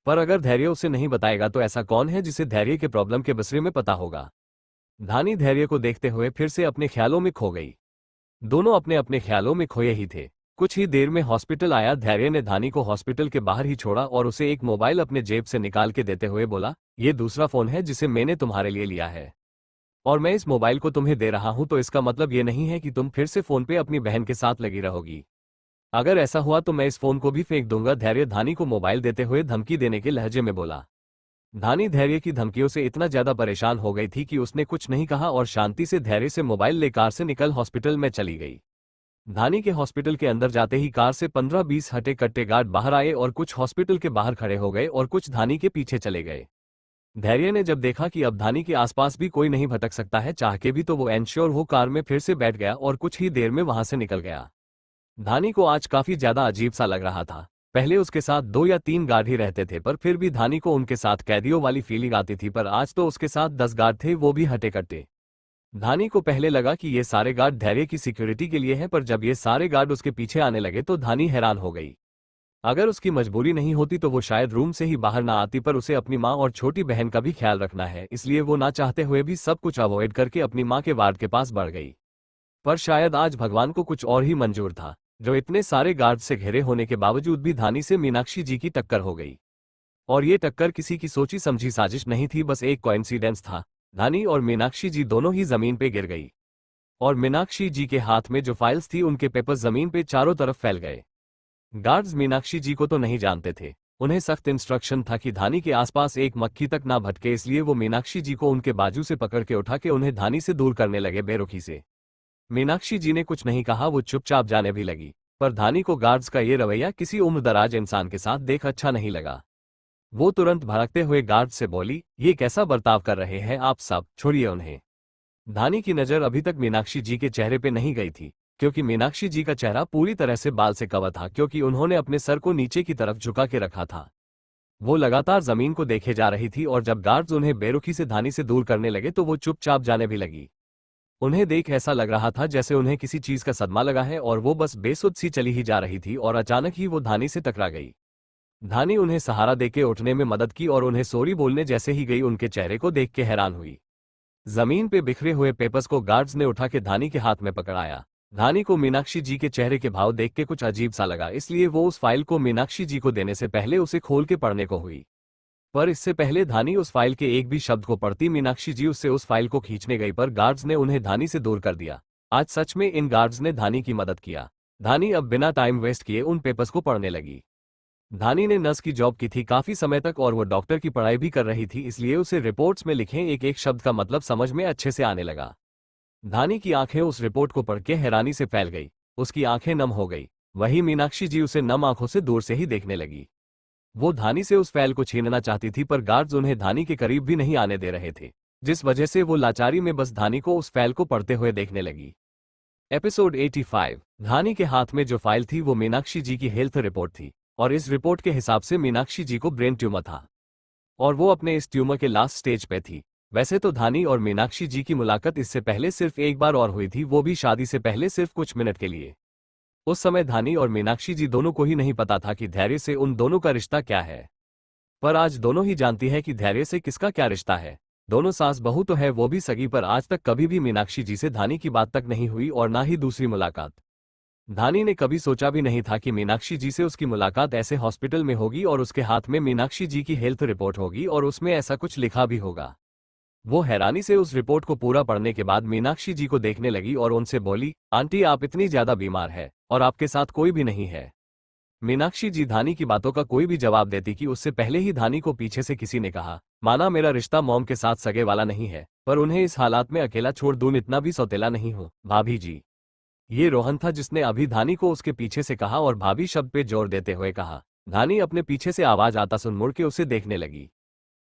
पर अगर धैर्य उसे नहीं बताएगा तो ऐसा कौन है जिसे धैर्य के प्रॉब्लम के बारे में पता होगा? धानी धैर्य को देखते हुए फिर से अपने ख्यालों में खो गई। दोनों अपने अपने ख्यालों में खोए ही थे। कुछ ही देर में हॉस्पिटल आया। धैर्य ने धानी को हॉस्पिटल के बाहर ही छोड़ा और उसे एक मोबाइल अपने जेब से निकाल के देते हुए बोला, ये दूसरा फोन है जिसे मैंने तुम्हारे लिए लिया है, और मैं इस मोबाइल को तुम्हें दे रहा हूं तो इसका मतलब ये नहीं है कि तुम फिर से फोन पे अपनी बहन के साथ लगी रहोगी। अगर ऐसा हुआ तो मैं इस फोन को भी फेंक दूंगा। धैर्य धानी को मोबाइल देते हुए धमकी देने के लहजे में बोला। धानी धैर्य की धमकियों से इतना ज्यादा परेशान हो गई थी कि उसने कुछ नहीं कहा और शांति से धैर्य से मोबाइल ले कार से निकल हॉस्पिटल में चली गई। धानी के हॉस्पिटल के अंदर जाते ही कार से 15-20 हटे कट्टे गार्ड बाहर आए और कुछ हॉस्पिटल के बाहर खड़े हो गए और कुछ धानी के पीछे चले गए। धैर्य ने जब देखा कि अब धानी के आसपास भी कोई नहीं भटक सकता है चाह के भी, तो वो एंश्योर हो कार में फिर से बैठ गया और कुछ ही देर में वहां से निकल गया। धानी को आज काफी ज्यादा अजीब सा लग रहा था। पहले उसके साथ 2 या 3 गार्ड ही रहते थे, पर फिर भी धानी को उनके साथ कैदियों वाली फीलिंग आती थी, पर आज तो उसके साथ 10 गार्ड थे, वो भी हटे कट्टे। धानी को पहले लगा कि ये सारे गार्ड धैर्य की सिक्योरिटी के लिए हैं, पर जब ये सारे गार्ड उसके पीछे आने लगे तो धानी हैरान हो गई। अगर उसकी मजबूरी नहीं होती तो वो शायद रूम से ही बाहर ना आती, पर उसे अपनी माँ और छोटी बहन का भी ख्याल रखना है, इसलिए वो ना चाहते हुए भी सब कुछ अवॉइड करके अपनी माँ के वार्ड के पास बढ़ गई। पर शायद आज भगवान को कुछ और ही मंजूर था, जो इतने सारे गार्ड से घिरे होने के बावजूद भी धानी से मीनाक्षी जी की टक्कर हो गई। और ये टक्कर किसी की सोची समझी साजिश नहीं थी, बस एक कोइंसिडेंस था। धानी और मीनाक्षी जी दोनों ही जमीन पे गिर गई और मीनाक्षी जी के हाथ में जो फाइल्स थी उनके पेपर्स जमीन पे चारों तरफ फैल गए। गार्ड्स मीनाक्षी जी को तो नहीं जानते थे। उन्हें सख्त इंस्ट्रक्शन था कि धानी के आसपास एक मक्खी तक ना भटके, इसलिए वो मीनाक्षी जी को उनके बाजू से पकड़ के उठा के उन्हें धानी से दूर करने लगे बेरुखी से। मीनाक्षी जी ने कुछ नहीं कहा, वो चुपचाप जाने भी लगी, पर धानी को गार्ड्स का ये रवैया किसी उम्रदराज इंसान के साथ देख अच्छा नहीं लगा। वो तुरंत भड़कते हुए गार्ड से बोली, ये कैसा बर्ताव कर रहे हैं आप सब, छोड़िए उन्हें। धानी की नजर अभी तक मीनाक्षी जी के चेहरे पे नहीं गई थी, क्योंकि मीनाक्षी जी का चेहरा पूरी तरह से बाल से कवर था, क्योंकि उन्होंने अपने सर को नीचे की तरफ झुका के रखा था। वो लगातार जमीन को देखे जा रही थी और जब गार्ड्स उन्हें बेरुखी से धानी से दूर करने लगे तो वो चुपचाप जाने भी लगी। उन्हें देख ऐसा लग रहा था जैसे उन्हें किसी चीज का सदमा लगा है और वो बस बेसुध सी चली ही जा रही थी और अचानक ही वो धानी से टकरा गई। धानी उन्हें सहारा देके उठने में मदद की और उन्हें सॉरी बोलने जैसे ही गई उनके चेहरे को देख के हैरान हुई। जमीन पे बिखरे हुए पेपर्स को गार्ड्स ने उठा के धानी के हाथ में पकड़ाया। धानी को मीनाक्षी जी के चेहरे के भाव देख के कुछ अजीब सा लगा, इसलिए वो उस फाइल को मीनाक्षी जी को देने से पहले उसे खोल के पढ़ने को हुई। पर इससे पहले धानी उस फाइल के एक भी शब्द को पढ़ती मीनाक्षी जी उससे उस फाइल को खींचने गई, पर गार्ड्स ने उन्हें धानी से दूर कर दिया। आज सच में इन गार्ड्स ने धानी की मदद किया। धानी अब बिना टाइम वेस्ट किए उन पेपर्स को पढ़ने लगी। धानी ने नर्स की जॉब की थी काफी समय तक और वो डॉक्टर की पढ़ाई भी कर रही थी, इसलिए उसे रिपोर्ट्स में लिखे एक एक शब्द का मतलब समझ में अच्छे से आने लगा। धानी की आंखें उस रिपोर्ट को पढ़ के हैरानी से फैल गई, उसकी आंखें नम हो गई। वही मीनाक्षी जी उसे नम आंखों से दूर से ही देखने लगी। वो धानी से उस फाइल को छीनना चाहती थी, पर गार्ड्स उन्हें धानी के करीब भी नहीं आने दे रहे थे, जिस वजह से वो लाचारी में बस धानी को उस फाइल को पढ़ते हुए देखने लगी। एपिसोड 85। धानी के हाथ में जो फाइल थी वो मीनाक्षी जी की हेल्थ रिपोर्ट थी और इस रिपोर्ट के हिसाब से मीनाक्षी जी को ब्रेन ट्यूमर था और वो अपने इस ट्यूमर के लास्ट स्टेज पे थी। वैसे तो धानी और मीनाक्षी जी की मुलाकात इससे पहले सिर्फ एक बार और हुई थी, वो भी शादी से पहले सिर्फ कुछ मिनट के लिए। उस समय धानी और मीनाक्षी जी दोनों को ही नहीं पता था कि धैर्य से उन दोनों का रिश्ता क्या है। पर आज दोनों ही जानती है कि धैर्य से किसका क्या रिश्ता है। दोनों सास बहू तो है, वो भी सगी, पर आज तक कभी भी मीनाक्षी जी से धानी की बात तक नहीं हुई और ना ही दूसरी मुलाकात। धानी ने कभी सोचा भी नहीं था कि मीनाक्षी जी से उसकी मुलाकात ऐसे हॉस्पिटल में होगी और उसके हाथ में मीनाक्षी जी की हेल्थ रिपोर्ट होगी और उसमें ऐसा कुछ लिखा भी होगा। वो हैरानी से उस रिपोर्ट को पूरा पढ़ने के बाद मीनाक्षी जी को देखने लगी और उनसे बोली, आंटी आप इतनी ज्यादा बीमार है और आपके साथ कोई भी नहीं है। मीनाक्षी जी धानी की बातों का कोई भी जवाब देती कि उससे पहले ही धानी को पीछे से किसी ने कहा, माना मेरा रिश्ता मॉम के साथ सगे वाला नहीं है, पर उन्हें इस हालात में अकेला छोड़ दूं, इतना भी सौतेला नहीं हूं भाभी जी। ये रोहन था जिसने अभी धानी को उसके पीछे से कहा और भाभी शब्द पे जोर देते हुए कहा। धानी अपने पीछे से आवाज आता सुन मुड़ के उसे देखने लगी।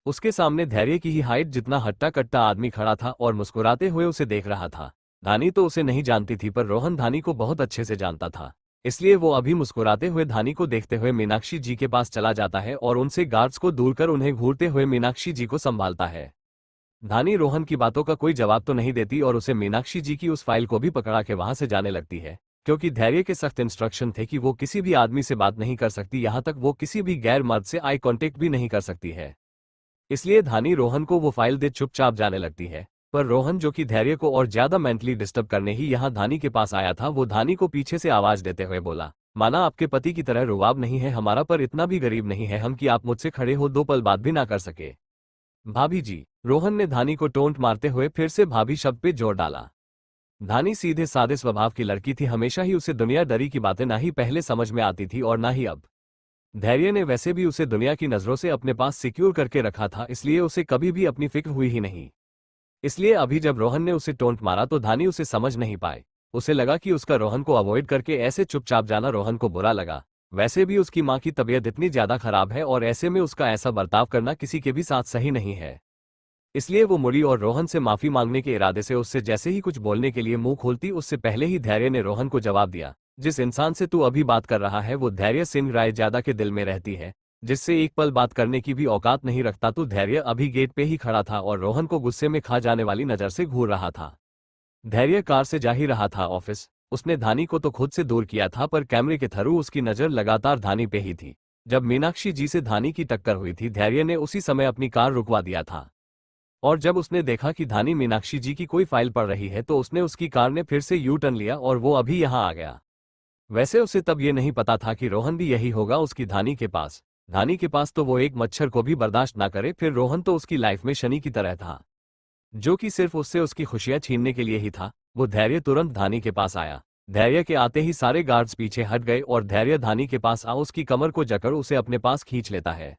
उसके सामने धैर्य की ही हाइट जितना हट्टा कट्टा आदमी खड़ा था और मुस्कुराते हुए उसे देख रहा था। धानी तो उसे नहीं जानती थी, पर रोहन धानी को बहुत अच्छे से जानता था, इसलिए वो अभी मुस्कुराते हुए धानी को देखते हुए मीनाक्षी जी के पास चला जाता है और उनसे गार्ड्स को दूर कर उन्हें घूरते हुए मीनाक्षी जी को संभालता है। धानी रोहन की बातों का कोई जवाब तो नहीं देती और उसे मीनाक्षी जी की उस फाइल को भी पकड़ा के वहां से जाने लगती है, क्योंकि धैर्य के सख्त इंस्ट्रक्शन थे कि वो किसी भी आदमी से बात नहीं कर सकती, यहां तक वो किसी भी गैर मर्द से आई कांटेक्ट भी नहीं कर सकती है। इसलिए धानी रोहन को वो फाइल दे चुपचाप जाने लगती है। पर रोहन, जो कि धैर्य को और ज्यादा मेंटली डिस्टर्ब करने ही यहां धानी के पास आया था, वो धानी को पीछे से आवाज देते हुए बोला, माना आपके पति की तरह रुबाब नहीं है हमारा, पर इतना भी गरीब नहीं है हम कि आप मुझसे खड़े हो दो पल बात भी ना कर सके। भाभी जी, रोहन ने धानी को टोंट मारते हुए फिर से भाभी शब्द पे जोर डाला। धानी सीधे सादे स्वभाव की लड़की थी, हमेशा ही उसे दुनियादारी की बातें ना ही पहले समझ में आती थी और ना ही अब। धैर्य ने वैसे भी उसे दुनिया की नजरों से अपने पास सिक्योर करके रखा था, इसलिए उसे कभी भी अपनी फिक्र हुई ही नहीं। इसलिए अभी जब रोहन ने उसे टोंट मारा तो धानी उसे समझ नहीं पाए। उसे लगा कि उसका रोहन को अवॉइड करके ऐसे चुपचाप जाना रोहन को बुरा लगा। वैसे भी उसकी माँ की तबीयत इतनी ज्यादा खराब है और ऐसे में उसका ऐसा बर्ताव करना किसी के भी साथ सही नहीं है। इसलिए वो मुड़ी और रोहन से माफी मांगने के इरादे से उससे जैसे ही कुछ बोलने के लिए मुंह खोलती, उससे पहले ही धैर्य ने रोहन को जवाब दिया, जिस इंसान से तू अभी बात कर रहा है वो धैर्य सिंह राय ज्यादा के दिल में रहती है, जिससे एक पल बात करने की भी औकात नहीं रखता तू। धैर्य अभी गेट पे ही खड़ा था और रोहन को गुस्से में खा जाने वाली नजर से घूर रहा था। धैर्य कार से जा ही रहा था ऑफिस। उसने धानी को तो खुद से दूर किया था, पर कैमरे के थ्रू उसकी नजर लगातार धानी पे ही थी। जब मीनाक्षी जी से धानी की टक्कर हुई थी, धैर्य ने उसी समय अपनी कार रुकवा दिया था और जब उसने देखा कि धानी मीनाक्षी जी की कोई फाइल पढ़ रही है तो उसने उसकी कार ने फिर से यू टर्न लिया और वो अभी यहां आ गया। वैसे उसे तब ये नहीं पता था कि रोहन भी यही होगा उसकी धानी के पास। धानी के पास तो वो एक मच्छर को भी बर्दाश्त ना करे, फिर रोहन तो उसकी लाइफ में शनि की तरह था, जो कि सिर्फ उससे उसकी खुशियां छीनने के लिए ही था। वो धैर्य तुरंत धानी के पास आया। धैर्य के आते ही सारे गार्ड्स पीछे हट गए और धैर्य धानी के पास आ उसकी कमर को जकड़ उसे अपने पास खींच लेता है।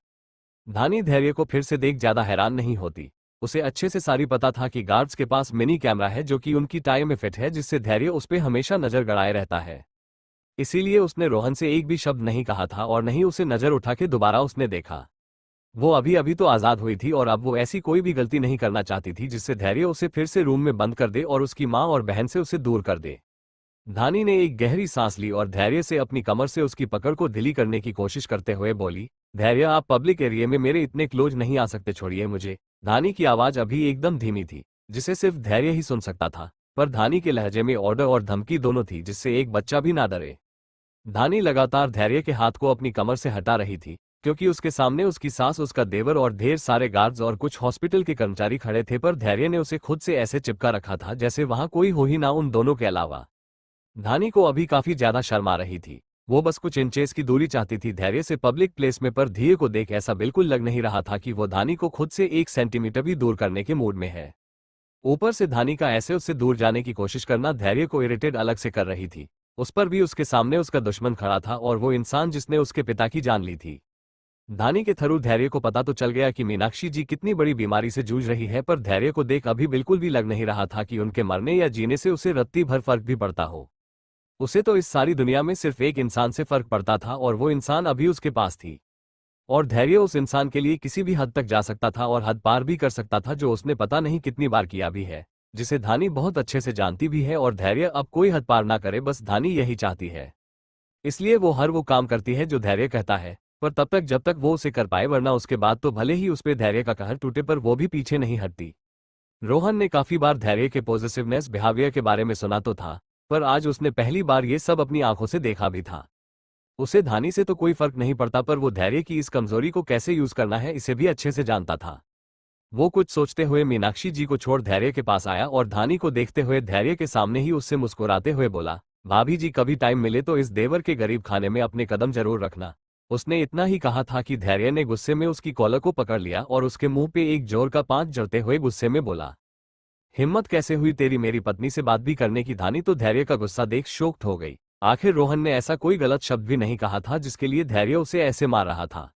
धानी धैर्य को फिर से देख ज्यादा हैरान नहीं होती। उसे अच्छे से सारी पता था कि गार्ड्स के पास मिनी कैमरा है जो कि उनकी टाई में फिट है, जिससे धैर्य उस पर हमेशा नजर गड़ाए रहता है। इसीलिए उसने रोहन से एक भी शब्द नहीं कहा था और नहीं उसे नजर उठा के दोबारा उसने देखा। वो अभी अभी तो आजाद हुई थी और अब वो ऐसी कोई भी गलती नहीं करना चाहती थी जिससे धैर्य उसे फिर से रूम में बंद कर दे और उसकी माँ और बहन से उसे दूर कर दे। धानी ने एक गहरी सांस ली और धैर्य से अपनी कमर से उसकी पकड़ को ढीली करने की कोशिश करते हुए बोली, धैर्य आप पब्लिक एरिया में मेरे इतने क्लोज नहीं आ सकते, छोड़िए मुझे। धानी की आवाज अभी एकदम धीमी थी, जिसे सिर्फ धैर्य ही सुन सकता था, पर धानी के लहजे में ऑर्डर और धमकी दोनों थी, जिससे एक बच्चा भी ना डरे। धानी लगातार धैर्य के हाथ को अपनी कमर से हटा रही थी, क्योंकि उसके सामने उसकी सास, उसका देवर और ढेर सारे गार्ड्स और कुछ हॉस्पिटल के कर्मचारी खड़े थे, पर धैर्य ने उसे खुद से ऐसे चिपका रखा था जैसे वहां कोई हो ही ना उन दोनों के अलावा। धानी को अभी काफी ज्यादा शर्म आ रही थी। वो बस कुछ इंचेस की दूरी चाहती थी धैर्य से पब्लिक प्लेस में, पर धैर्य को देख ऐसा बिल्कुल लग नहीं रहा था कि वो धानी को खुद से 1 सेंटीमीटर भी दूर करने के मूड में है। ऊपर से धानी का ऐसे उससे दूर जाने की कोशिश करना धैर्य को इरिटेट अलग से कर रही थी। उस पर भी उसके सामने उसका दुश्मन खड़ा था और वो इंसान जिसने उसके पिता की जान ली थी। धानी के थ्रू धैर्य को पता तो चल गया कि मीनाक्षी जी कितनी बड़ी बीमारी से जूझ रही है, पर धैर्य को देख अभी बिल्कुल भी लग नहीं रहा था कि उनके मरने या जीने से उसे रत्ती भर फर्क भी पड़ता हो। उसे तो इस सारी दुनिया में सिर्फ एक इंसान से फर्क पड़ता था और वो इंसान अभी उसके पास थी। और धैर्य उस इंसान के लिए किसी भी हद तक जा सकता था और हद पार भी कर सकता था, जो उसने पता नहीं कितनी बार किया भी है, जिसे धानी बहुत अच्छे से जानती भी है। और धैर्य अब कोई हद पार ना करे, बस धानी यही चाहती है। इसलिए वो हर वो काम करती है जो धैर्य कहता है। पर तब तक जब तक वो उसे कर पाए, वरना उसके बाद तो भले ही उस पे धैर्य का कहर टूटे पर वो भी पीछे नहीं हटती। रोहन ने काफी बार धैर्य के पॉजिटिवनेस बिहेवियर के बारे में सुना तो था, पर आज उसने पहली बार ये सब अपनी आंखों से देखा भी था। उसे धानी से तो कोई फर्क नहीं पड़ता, पर वो धैर्य की इस कमजोरी को कैसे यूज करना है इसे भी अच्छे से जानता था। वो कुछ सोचते हुए मीनाक्षी जी को छोड़ धैर्य के पास आया और धानी को देखते हुए धैर्य के सामने ही उससे मुस्कुराते हुए बोला, भाभी जी कभी टाइम मिले तो इस देवर के गरीब खाने में अपने कदम जरूर रखना। उसने इतना ही कहा था कि धैर्य ने गुस्से में उसकी कॉलर को पकड़ लिया और उसके मुंह पे एक जोर का 5 जड़ते हुए गुस्से में बोला, हिम्मत कैसे हुई तेरी मेरी पत्नी से बात भी करने की। धानी तो धैर्य का गुस्सा देख शॉक्ड हो गई। आखिर रोहन ने ऐसा कोई गलत शब्द भी नहीं कहा था जिसके लिए धैर्य उसे ऐसे मार रहा था।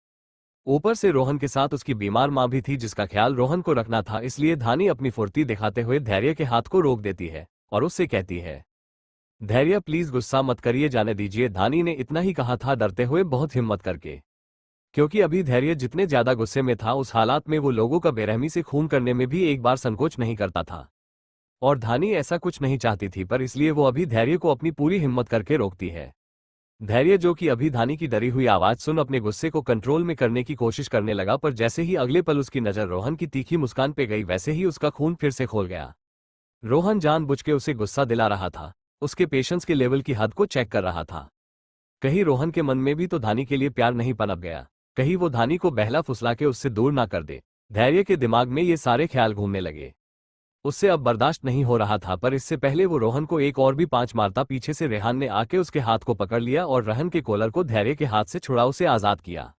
ऊपर से रोहन के साथ उसकी बीमार मां भी थी जिसका ख्याल रोहन को रखना था, इसलिए धानी अपनी फुर्ती दिखाते हुए धैर्य के हाथ को रोक देती है और उससे कहती है, धैर्य प्लीज गुस्सा मत करिए, जाने दीजिए। धानी ने इतना ही कहा था डरते हुए बहुत हिम्मत करके, क्योंकि अभी धैर्य जितने ज्यादा गुस्से में था उस हालात में वो लोगों का बेरहमी से खून करने में भी एक बार संकोच नहीं करता था। और धानी ऐसा कुछ नहीं चाहती थी, पर इसलिए वो अभी धैर्य को अपनी पूरी हिम्मत करके रोकती है। धैर्य जो कि अभी धानी की डरी हुई आवाज सुन अपने गुस्से को कंट्रोल में करने की कोशिश करने लगा, पर जैसे ही अगले पल उसकी नजर रोहन की तीखी मुस्कान पे गई वैसे ही उसका खून फिर से खोल गया। रोहन जानबूझ के उसे गुस्सा दिला रहा था, उसके पेशेंस के लेवल की हद को चेक कर रहा था। कहीं रोहन के मन में भी तो धानी के लिए प्यार नहीं पनप गया, कहीं वो धानी को बहला फुसला के उससे दूर ना कर दे। धैर्य के दिमाग में ये सारे ख्याल घूमने लगे। उससे अब बर्दाश्त नहीं हो रहा था, पर इससे पहले वो रोहन को एक और भी 5 मारता, पीछे से रेहान ने आके उसके हाथ को पकड़ लिया और रहन के कॉलर को धैर्य के हाथ से छुड़ा उसे आजाद किया।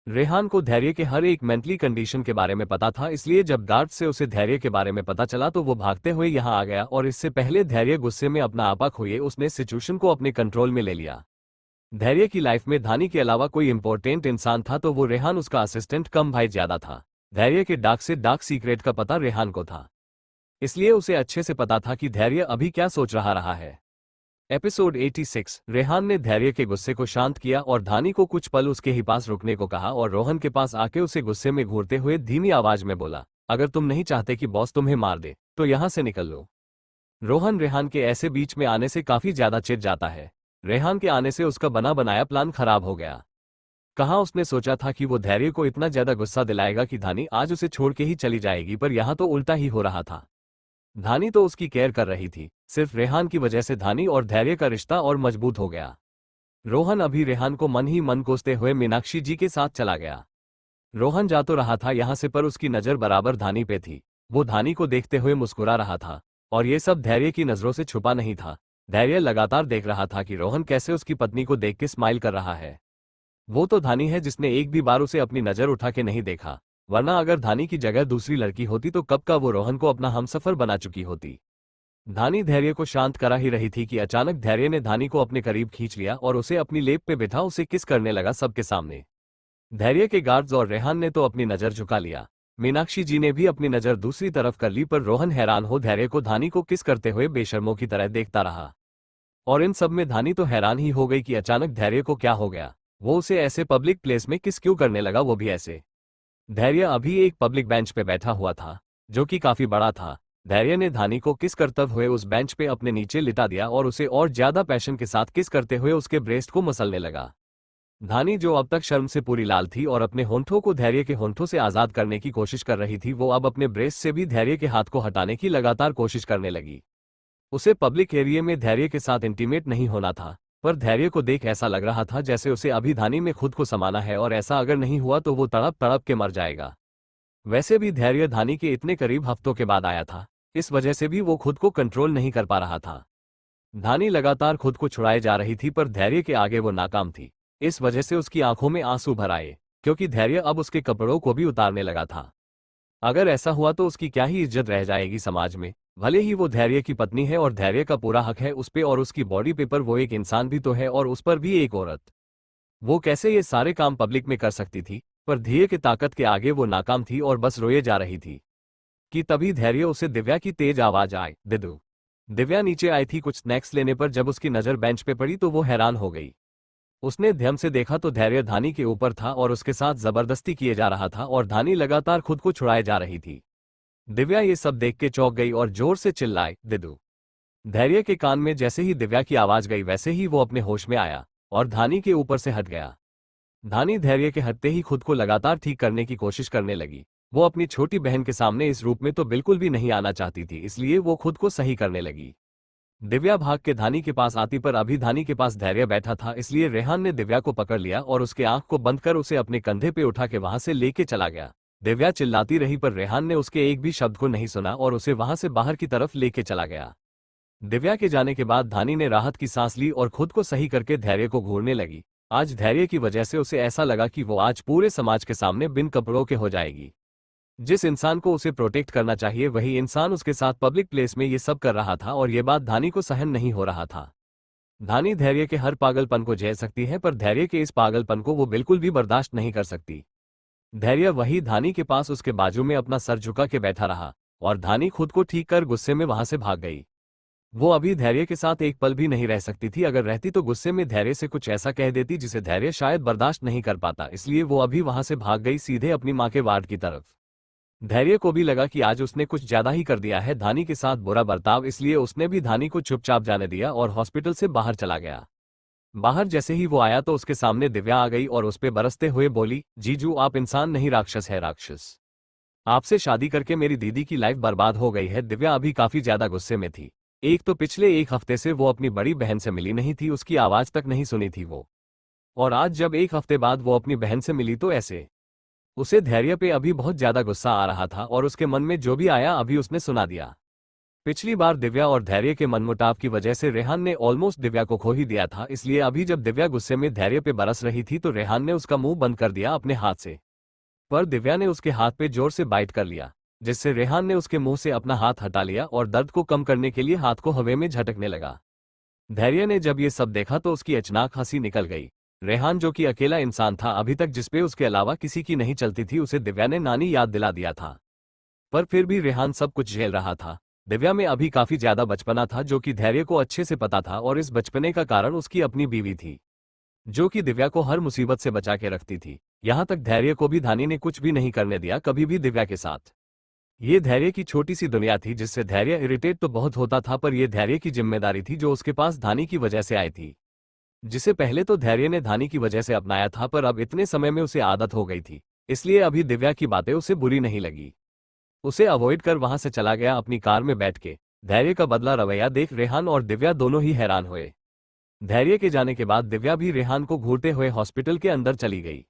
रेहान को धैर्य के हर एक मेंटली कंडीशन के बारे में पता था, इसलिए जब गार्ड से उसे धैर्य के बारे में पता चला तो वो भागते हुए यहाँ आ गया और इससे पहले धैर्य गुस्से में अपना आपा खोए उसने सिचुएशन को अपने कंट्रोल में ले लिया। धैर्य की लाइफ में धानी के अलावा कोई इंपॉर्टेंट इंसान था तो वो रेहान उसका असिस्टेंट कम भाई ज्यादा था। धैर्य के डार्क से डार्क सीक्रेट का पता रेहान को था, इसलिए उसे अच्छे से पता था कि धैर्य अभी क्या सोच रहा है। एपिसोड 86। रेहान ने धैर्य के गुस्से को शांत किया और धानी को कुछ पल उसके ही पास रुकने को कहा और रोहन के पास आके उसे गुस्से में घूरते हुए धीमी आवाज में बोला, अगर तुम नहीं चाहते कि बॉस तुम्हें मार दे तो यहां से निकल लो। रोहन रेहान के ऐसे बीच में आने से काफी ज्यादा चिढ़ जाता है। रेहान के आने से उसका बना बनाया प्लान खराब हो गया। कहाँ उसने सोचा था कि वो धैर्य को इतना ज्यादा गुस्सा दिलाएगा कि धानी आज उसे छोड़ के ही चली जाएगी, पर यहाँ तो उल्टा ही हो रहा था। धानी तो उसकी केयर कर रही थी, सिर्फ रेहान की वजह से धानी और धैर्य का रिश्ता और मजबूत हो गया। रोहन अभी रेहान को मन ही मन कोसते हुए मीनाक्षी जी के साथ चला गया। रोहन जा तो रहा था यहां से, पर उसकी नजर बराबर धानी पे थी। वो धानी को देखते हुए मुस्कुरा रहा था और ये सब धैर्य की नजरों से छुपा नहीं था। धैर्य लगातार देख रहा था कि रोहन कैसे उसकी पत्नी को देख के स्माइल कर रहा है। वो तो धानी है जिसने एक भी बार उसे अपनी नजर उठा के नहीं देखा, वरना अगर धानी की जगह दूसरी लड़की होती तो कब का वो रोहन को अपना हमसफर बना चुकी होती। धानी धैर्य को शांत करा ही रही थी कि अचानक धैर्य ने धानी को अपने करीब खींच लिया और उसे अपनी लेप पे बिठा उसे किस करने लगा सबके सामने। धैर्य के गार्ड्स और रेहान ने तो अपनी नजर झुका लिया, मीनाक्षी जी ने भी अपनी नजर दूसरी तरफ कर ली, पर रोहन हैरान हो धैर्य को धानी को किस करते हुए बेशर्मों की तरह देखता रहा। और इन सब में धानी तो हैरान ही हो गई कि अचानक धैर्य को क्या हो गया, वो उसे ऐसे पब्लिक प्लेस में किस क्यों करने लगा, वो भी ऐसे। धैर्य अभी एक पब्लिक बेंच पे बैठा हुआ था जो कि काफी बड़ा था। धैर्य ने धानी को किस करते हुए उस बेंच पे अपने नीचे लिटा दिया और उसे और ज्यादा पैशन के साथ किस करते हुए उसके ब्रेस्ट को मसलने लगा। धानी जो अब तक शर्म से पूरी लाल थी और अपने होंठों को धैर्य के होंठों से आजाद करने की कोशिश कर रही थी, वो अब अपने ब्रेस्ट से भी धैर्य के हाथ को हटाने की लगातार कोशिश करने लगी। उसे पब्लिक एरिया में धैर्य के साथ इंटीमेट नहीं होना था, पर धैर्य को देख ऐसा लग रहा था जैसे उसे अभी धानी में खुद को समाना है और ऐसा अगर नहीं हुआ तो वो तड़प तड़प के मर जाएगा। वैसे भी धैर्य धानी के इतने करीब हफ्तों के बाद आया था, इस वजह से भी वो खुद को कंट्रोल नहीं कर पा रहा था। धानी लगातार खुद को छुड़ाए जा रही थी, पर धैर्य के आगे वो नाकाम थी। इस वजह से उसकी आंखों में आंसू भर आए, क्योंकि धैर्य अब उसके कपड़ों को भी उतारने लगा था। अगर ऐसा हुआ तो उसकी क्या ही इज्जत रह जाएगी समाज में। भले ही वो धैर्य की पत्नी है और धैर्य का पूरा हक है उस पे और उसकी बॉडी पे, पर वो एक इंसान भी तो है और उस पर भी एक औरत। वो कैसे ये सारे काम पब्लिक में कर सकती थी, पर धैर्य की ताकत के आगे वो नाकाम थी और बस रोए जा रही थी कि तभी धैर्य उसे दिव्या की तेज आवाज आए, दिदू। दिव्या नीचे आई थी कुछ स्नैक्स लेने, पर जब उसकी नजर बेंच पे पड़ी तो वो हैरान हो गई। उसने ध्यान से देखा तो धैर्य धानी के ऊपर था और उसके साथ जबरदस्ती किए जा रहा था और धानी लगातार खुद को छुड़ाए जा रही थी। दिव्या ये सब देख के चौंक गई और जोर से चिल्लाई, दिदू। धैर्य के कान में जैसे ही दिव्या की आवाज गई वैसे ही वो अपने होश में आया और धानी के ऊपर से हट गया। धानी धैर्य के हटते ही खुद को लगातार ठीक करने की कोशिश करने लगी। वो अपनी छोटी बहन के सामने इस रूप में तो बिल्कुल भी नहीं आना चाहती थी, इसलिए वो खुद को सही करने लगी। दिव्या भाग के धानी के पास आती पर अभी धानी के पास धैर्य बैठा था, इसलिए रेहान ने दिव्या को पकड़ लिया और उसके आंख को बंद कर उसे अपने कंधे पे उठा के वहां से लेके चला गया। दिव्या चिल्लाती रही पर रेहान ने उसके एक भी शब्द को नहीं सुना और उसे वहां से बाहर की तरफ लेके चला गया। दिव्या के जाने के बाद धानी ने राहत की सांस ली और खुद को सही करके धैर्य को घूरने लगी। आज धैर्य की वजह से उसे ऐसा लगा कि वो आज पूरे समाज के सामने बिन कपड़ों के हो जाएगी। जिस इंसान को उसे प्रोटेक्ट करना चाहिए वही इंसान उसके साथ पब्लिक प्लेस में ये सब कर रहा था और ये बात धानी को सहन नहीं हो रहा था। धानी धैर्य के हर पागलपन को झेल सकती है पर धैर्य के इस पागलपन को वो बिल्कुल भी बर्दाश्त नहीं कर सकती। धैर्य वही धानी के पास उसके बाजू में अपना सर झुका के बैठा रहा और धानी खुद को ठीक कर गुस्से में वहां से भाग गई। वो अभी धैर्य के साथ एक पल भी नहीं रह सकती थी। अगर रहती तो गुस्से में धैर्य से कुछ ऐसा कह देती जिसे धैर्य शायद बर्दाश्त नहीं कर पाता, इसलिए वो अभी वहां से भाग गई सीधे अपनी मां के वार्ड की तरफ। धैर्य को भी लगा कि आज उसने कुछ ज्यादा ही कर दिया है धानी के साथ बुरा बर्ताव, इसलिए उसने भी धानी को चुपचाप जाने दिया और हॉस्पिटल से बाहर चला गया। बाहर जैसे ही वो आया तो उसके सामने दिव्या आ गई और उस पे बरसते हुए बोली, जीजू आप इंसान नहीं राक्षस है राक्षस। आपसे शादी करके मेरी दीदी की लाइफ बर्बाद हो गई है। दिव्या अभी काफी ज्यादा गुस्से में थी। एक तो पिछले एक हफ्ते से वो अपनी बड़ी बहन से मिली नहीं थी, उसकी आवाज तक नहीं सुनी थी वो, और आज जब एक हफ्ते बाद वो अपनी बहन से मिली तो ऐसे उसे धैर्य पे अभी बहुत ज्यादा गुस्सा आ रहा था और उसके मन में जो भी आया अभी उसने सुना दिया। पिछली बार दिव्या और धैर्य के मनमुटाव की वजह से रेहान ने ऑलमोस्ट दिव्या को खो ही दिया था, इसलिए अभी जब दिव्या गुस्से में धैर्य पे बरस रही थी तो रेहान ने उसका मुंह बंद कर दिया अपने हाथ से, पर दिव्या ने उसके हाथ पे जोर से बाइट कर लिया, जिससे रेहान ने उसके मुंह से अपना हाथ हटा लिया और दर्द को कम करने के लिए हाथ को हवा में झटकने लगा। धैर्य ने जब ये सब देखा तो उसकी अचानक हंसी निकल गई। रेहान जो कि अकेला इंसान था अभी तक जिसपे उसके अलावा किसी की नहीं चलती थी, उसे दिव्या ने नानी याद दिला दिया था, पर फिर भी रेहान सब कुछ झेल रहा था। दिव्या में अभी काफी ज्यादा बचपना था जो कि धैर्य को अच्छे से पता था और इस बचपने का कारण उसकी अपनी बीवी थी, जो कि दिव्या को हर मुसीबत से बचा के रखती थी। यहां तक धैर्य को भी धानी ने कुछ भी नहीं करने दिया कभी भी दिव्या के साथ। ये धैर्य की छोटी सी दुनिया थी जिससे धैर्य इरिटेट तो बहुत होता था, पर यह धैर्य की जिम्मेदारी थी जो उसके पास धानी की वजह से आई थी, जिसे पहले तो धैर्य ने धानी की वजह से अपनाया था पर अब इतने समय में उसे आदत हो गई थी, इसलिए अभी दिव्या की बातें उसे बुरी नहीं लगी। उसे अवॉइड कर वहां से चला गया अपनी कार में बैठ के। धैर्य का बदला रवैया देख रेहान और दिव्या दोनों ही हैरान हुए। धैर्य के जाने के बाद दिव्या भी रेहान को घूरते हुए हॉस्पिटल के अंदर चली गई।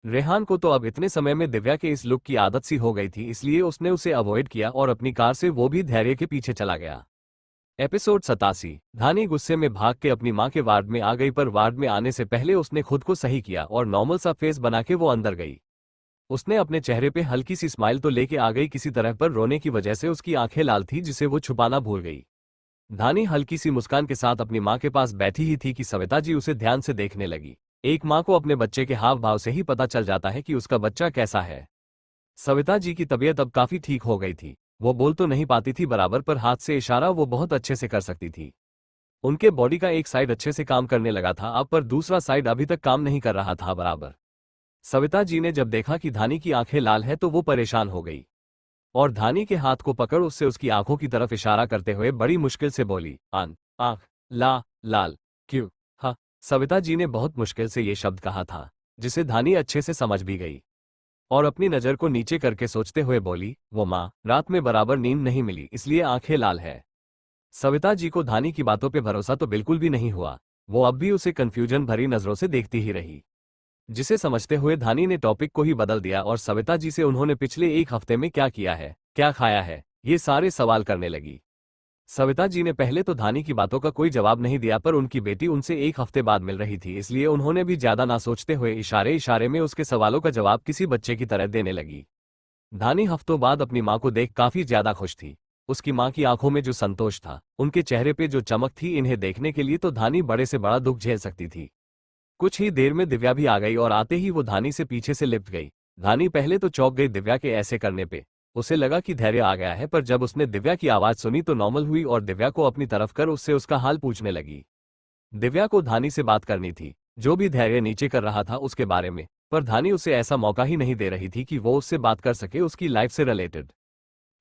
रेहान को तो अब इतने समय में दिव्या के इस लुक की आदत सी हो गई थी, इसलिए उसने उसे अवॉइड किया और अपनी कार से वो भी धैर्य के पीछे चला गया। एपिसोड 87। धानी गुस्से में भाग के अपनी मां के वार्ड में आ गई, पर वार्ड में आने से पहले उसने खुद को सही किया और नॉर्मल सा फेस बना के वो अंदर गई। उसने अपने चेहरे पे हल्की सी स्माइल तो लेके आ गई किसी तरह, पर रोने की वजह से उसकी आंखें लाल थी जिसे वो छुपाना भूल गई। धानी हल्की सी मुस्कान के साथ अपनी मां के पास बैठी ही थी कि सविता जी उसे ध्यान से देखने लगी। एक मां को अपने बच्चे के हाव भाव से ही पता चल जाता है कि उसका बच्चा कैसा है। सविता जी की तबीयत अब काफी ठीक हो गई थी। वो बोल तो नहीं पाती थी बराबर, पर हाथ से इशारा वो बहुत अच्छे से कर सकती थी। उनके बॉडी का एक साइड अच्छे से काम करने लगा था अब, पर दूसरा साइड अभी तक काम नहीं कर रहा था बराबर। सविता जी ने जब देखा कि धानी की आंखें लाल है तो वो परेशान हो गई और धानी के हाथ को पकड़ उससे उसकी आंखों की तरफ इशारा करते हुए बड़ी मुश्किल से बोली, आंख लाल क्यों। हाँ, सविता जी ने बहुत मुश्किल से ये शब्द कहा था जिसे धानी अच्छे से समझ भी गई और अपनी नजर को नीचे करके सोचते हुए बोली, वो माँ रात में बराबर नींद नहीं मिली इसलिए आंखें लाल है। सविता जी को धानी की बातों पे भरोसा तो बिल्कुल भी नहीं हुआ। वो अब भी उसे कंफ्यूजन भरी नजरों से देखती ही रही, जिसे समझते हुए धानी ने टॉपिक को ही बदल दिया और सविता जी से उन्होंने पिछले एक हफ्ते में क्या किया है, क्या खाया है, ये सारे सवाल करने लगी। सविता जी ने पहले तो धानी की बातों का कोई जवाब नहीं दिया, पर उनकी बेटी उनसे एक हफ्ते बाद मिल रही थी इसलिए उन्होंने भी ज्यादा ना सोचते हुए इशारे इशारे में उसके सवालों का जवाब किसी बच्चे की तरह देने लगी। धानी हफ्तों बाद अपनी मां को देख काफी ज्यादा खुश थी। उसकी मां की आंखों में जो संतोष था, उनके चेहरे पे जो चमक थी, इन्हें देखने के लिए तो धानी बड़े से बड़ा दुख झेल सकती थी। कुछ ही देर में दिव्या भी आ गई और आते ही वो धानी से पीछे से लिपट गई। धानी पहले तो चौंक गई दिव्या के ऐसे करने पे, उसे लगा कि धैर्य आ गया है, पर जब उसने दिव्या की आवाज सुनी तो नॉर्मल हुई और दिव्या को अपनी तरफ कर उससे उसका हाल पूछने लगी। दिव्या को धानी से बात करनी थी, जो भी धैर्य नीचे कर रहा था उसके बारे में, पर धानी उसे ऐसा मौका ही नहीं दे रही थी कि वो उससे बात कर सके उसकी लाइफ से रिलेटेड।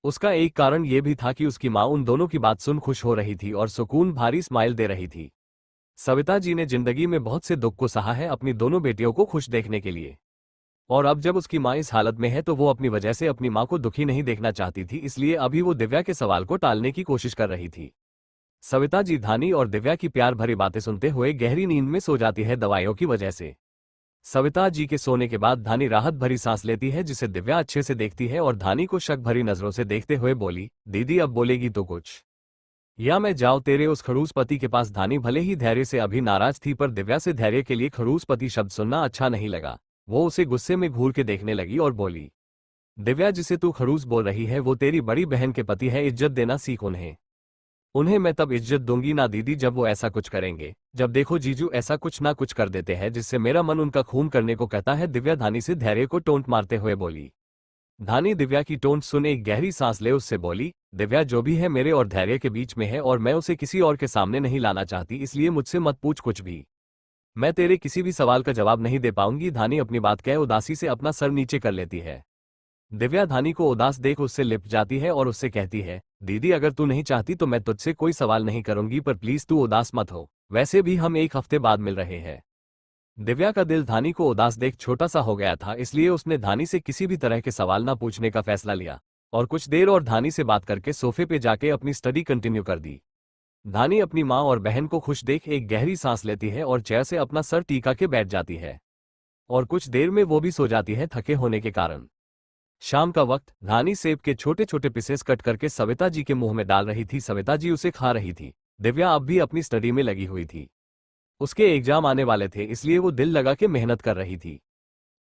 उसका एक कारण ये भी था कि उसकी माँ उन दोनों की बात सुन खुश हो रही थी और सुकून भारी स्माइल दे रही थी। सविता जी ने जिंदगी में बहुत से दुख को सहा है अपनी दोनों बेटियों को खुश देखने के लिए। और अब जब उसकी माँ इस हालत में है तो वो अपनी वजह से अपनी माँ को दुखी नहीं देखना चाहती थी, इसलिए अभी वो दिव्या के सवाल को टालने की कोशिश कर रही थी। सविता जी धानी और दिव्या की प्यार भरी बातें सुनते हुए गहरी नींद में सो जाती है दवाइयों की वजह से। सविता जी के सोने के बाद धानी राहत भरी सांस लेती है, जिसे दिव्या अच्छे से देखती है और धानी को शक भरी नजरों से देखते हुए बोली, दीदी अब बोलेगी तो कुछ, या मैं जाऊं तेरे उस खड़ूस पति के पास। धानी भले ही धैर्य से अभी नाराज थी, पर दिव्या से धैर्य के लिए खड़ूस पति शब्द सुनना अच्छा नहीं लगा। वो उसे गुस्से में घूर के देखने लगी और बोली, दिव्या जिसे तू खड़ूस बोल रही है वो तेरी बड़ी बहन के पति है, इज्जत देना सीख उन्हें। उन्हें मैं तब इज्जत दूंगी ना दीदी जब वो ऐसा कुछ करेंगे। जब देखो जीजू ऐसा कुछ ना कुछ कर देते हैं जिससे मेरा मन उनका खून करने को कहता है। दिव्या धानी से धैर्य को टोंट मारते हुए बोली। धानी दिव्या की टोंट सुन एक गहरी सांस ले उससे बोली, दिव्या जो भी है मेरे और धैर्य के बीच में है और मैं उसे किसी और के सामने नहीं लाना चाहती, इसलिए मुझसे मत पूछ कुछ भी। मैं तेरे किसी भी सवाल का जवाब नहीं दे पाऊंगी। धानी अपनी बात कह उदासी से अपना सर नीचे कर लेती है। दिव्या धानी को उदास देख उससे लिपट जाती है और उससे कहती है, दीदी अगर तू नहीं चाहती तो मैं तुझसे कोई सवाल नहीं करूंगी, पर प्लीज तू उदास मत हो, वैसे भी हम एक हफ्ते बाद मिल रहे हैं। दिव्या का दिल धानी को उदास देख छोटा सा हो गया था, इसलिए उसने धानी से किसी भी तरह के सवाल ना पूछने का फैसला लिया और कुछ देर और धानी से बात करके सोफे पे जाके अपनी स्टडी कंटिन्यू कर दी। धानी अपनी माँ और बहन को खुश देख एक गहरी सांस लेती है और चेयर से अपना सर टीका के बैठ जाती है और कुछ देर में वो भी सो जाती है थके होने के कारण। शाम का वक्त, धानी सेब के छोटे छोटे पीसेस कट करके सविता जी के मुंह में डाल रही थी। सविता जी उसे खा रही थी। दिव्या अब भी अपनी स्टडी में लगी हुई थी। उसके एग्जाम आने वाले थे, इसलिए वो दिल लगा के मेहनत कर रही थी।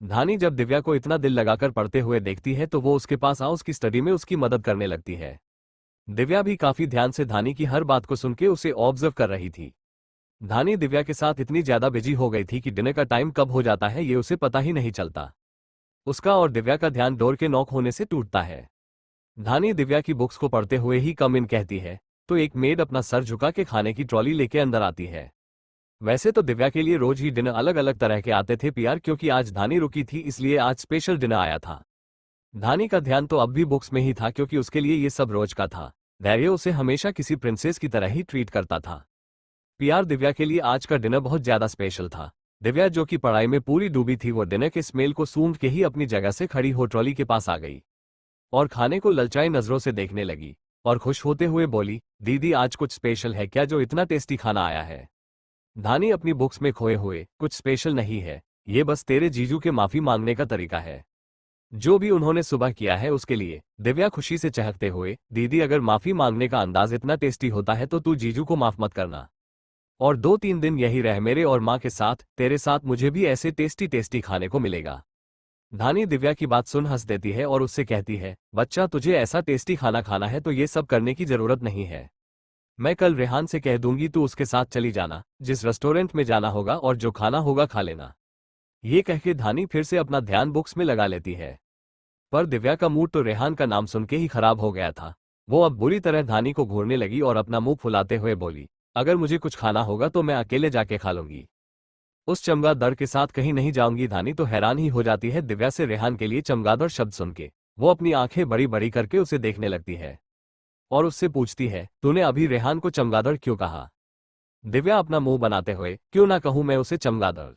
धानी जब दिव्या को इतना दिल लगाकर पढ़ते हुए देखती है तो वो उसके पास आ उसकी स्टडी में उसकी मदद करने लगती है। दिव्या भी काफी ध्यान से धानी की हर बात को सुन के उसे ऑब्जर्व कर रही थी। धानी दिव्या के साथ इतनी ज्यादा बिजी हो गई थी कि डिनर का टाइम कब हो जाता है ये उसे पता ही नहीं चलता। उसका और दिव्या का ध्यान डोर के नॉक होने से टूटता है। धानी दिव्या की बुक्स को पढ़ते हुए ही कम इन कहती है तो एक मेड अपना सर झुका के खाने की ट्रॉली लेके अंदर आती है। वैसे तो दिव्या के लिए रोज ही डिनर अलग अलग तरह के आते थे पीआर, क्योंकि आज धानी रुकी थी इसलिए आज स्पेशल डिनर आया था। धानी का ध्यान तो अब भी बुक्स में ही था क्योंकि उसके लिए ये सब रोज का था। धैर्य उसे हमेशा किसी प्रिंसेस की तरह ही ट्रीट करता था। पीआर दिव्या के लिए आज का डिनर बहुत ज्यादा स्पेशल था। दिव्या जो कि पढ़ाई में पूरी डूबी थी वो डिनर के स्मेल को सूंघ के ही अपनी जगह से खड़ी हो ट्रॉली के पास आ गई और खाने को ललचाई नजरों से देखने लगी और खुश होते हुए बोली, दीदी आज कुछ स्पेशल है क्या जो इतना टेस्टी खाना आया है। धानी अपनी बुक्स में खोए हुए, कुछ स्पेशल नहीं है, ये बस तेरे जीजू के माफी मांगने का तरीका है जो भी उन्होंने सुबह किया है उसके लिए। दिव्या खुशी से चहकते हुए, दीदी अगर माफी मांगने का अंदाज इतना टेस्टी होता है तो तू जीजू को माफ मत करना और 2-3 दिन यही रह मेरे और माँ के साथ, तेरे साथ मुझे भी ऐसे टेस्टी टेस्टी खाने को मिलेगा। धानी दिव्या की बात सुन हंस देती है और उससे कहती है, बच्चा तुझे ऐसा टेस्टी खाना खाना है तो ये सब करने की जरूरत नहीं है। मैं कल रेहान से कह दूंगी तू उसके साथ चली जाना, जिस रेस्टोरेंट में जाना होगा और जो खाना होगा खा लेना। ये कह के धानी फिर से अपना ध्यान बुक्स में लगा लेती है। पर दिव्या का मूड तो रेहान का नाम सुन के ही खराब हो गया था। वो अब बुरी तरह धानी को घूरने लगी और अपना मुंह फुलाते हुए बोली, अगर मुझे कुछ खाना होगा तो मैं अकेले जाके खा लूंगी, उस चमगादड़ के साथ कहीं नहीं जाऊंगी। धानी तो हैरान ही हो जाती है दिव्या से रेहान के लिए चमगादड़ शब्द सुन के। वो अपनी आंखें बड़ी बड़ी करके उसे देखने लगती है और उससे पूछती है, तूने अभी रेहान को चमगादड़ क्यों कहा। दिव्या अपना मुंह बनाते हुए, क्यों ना कहूं मैं उसे चमगादड़,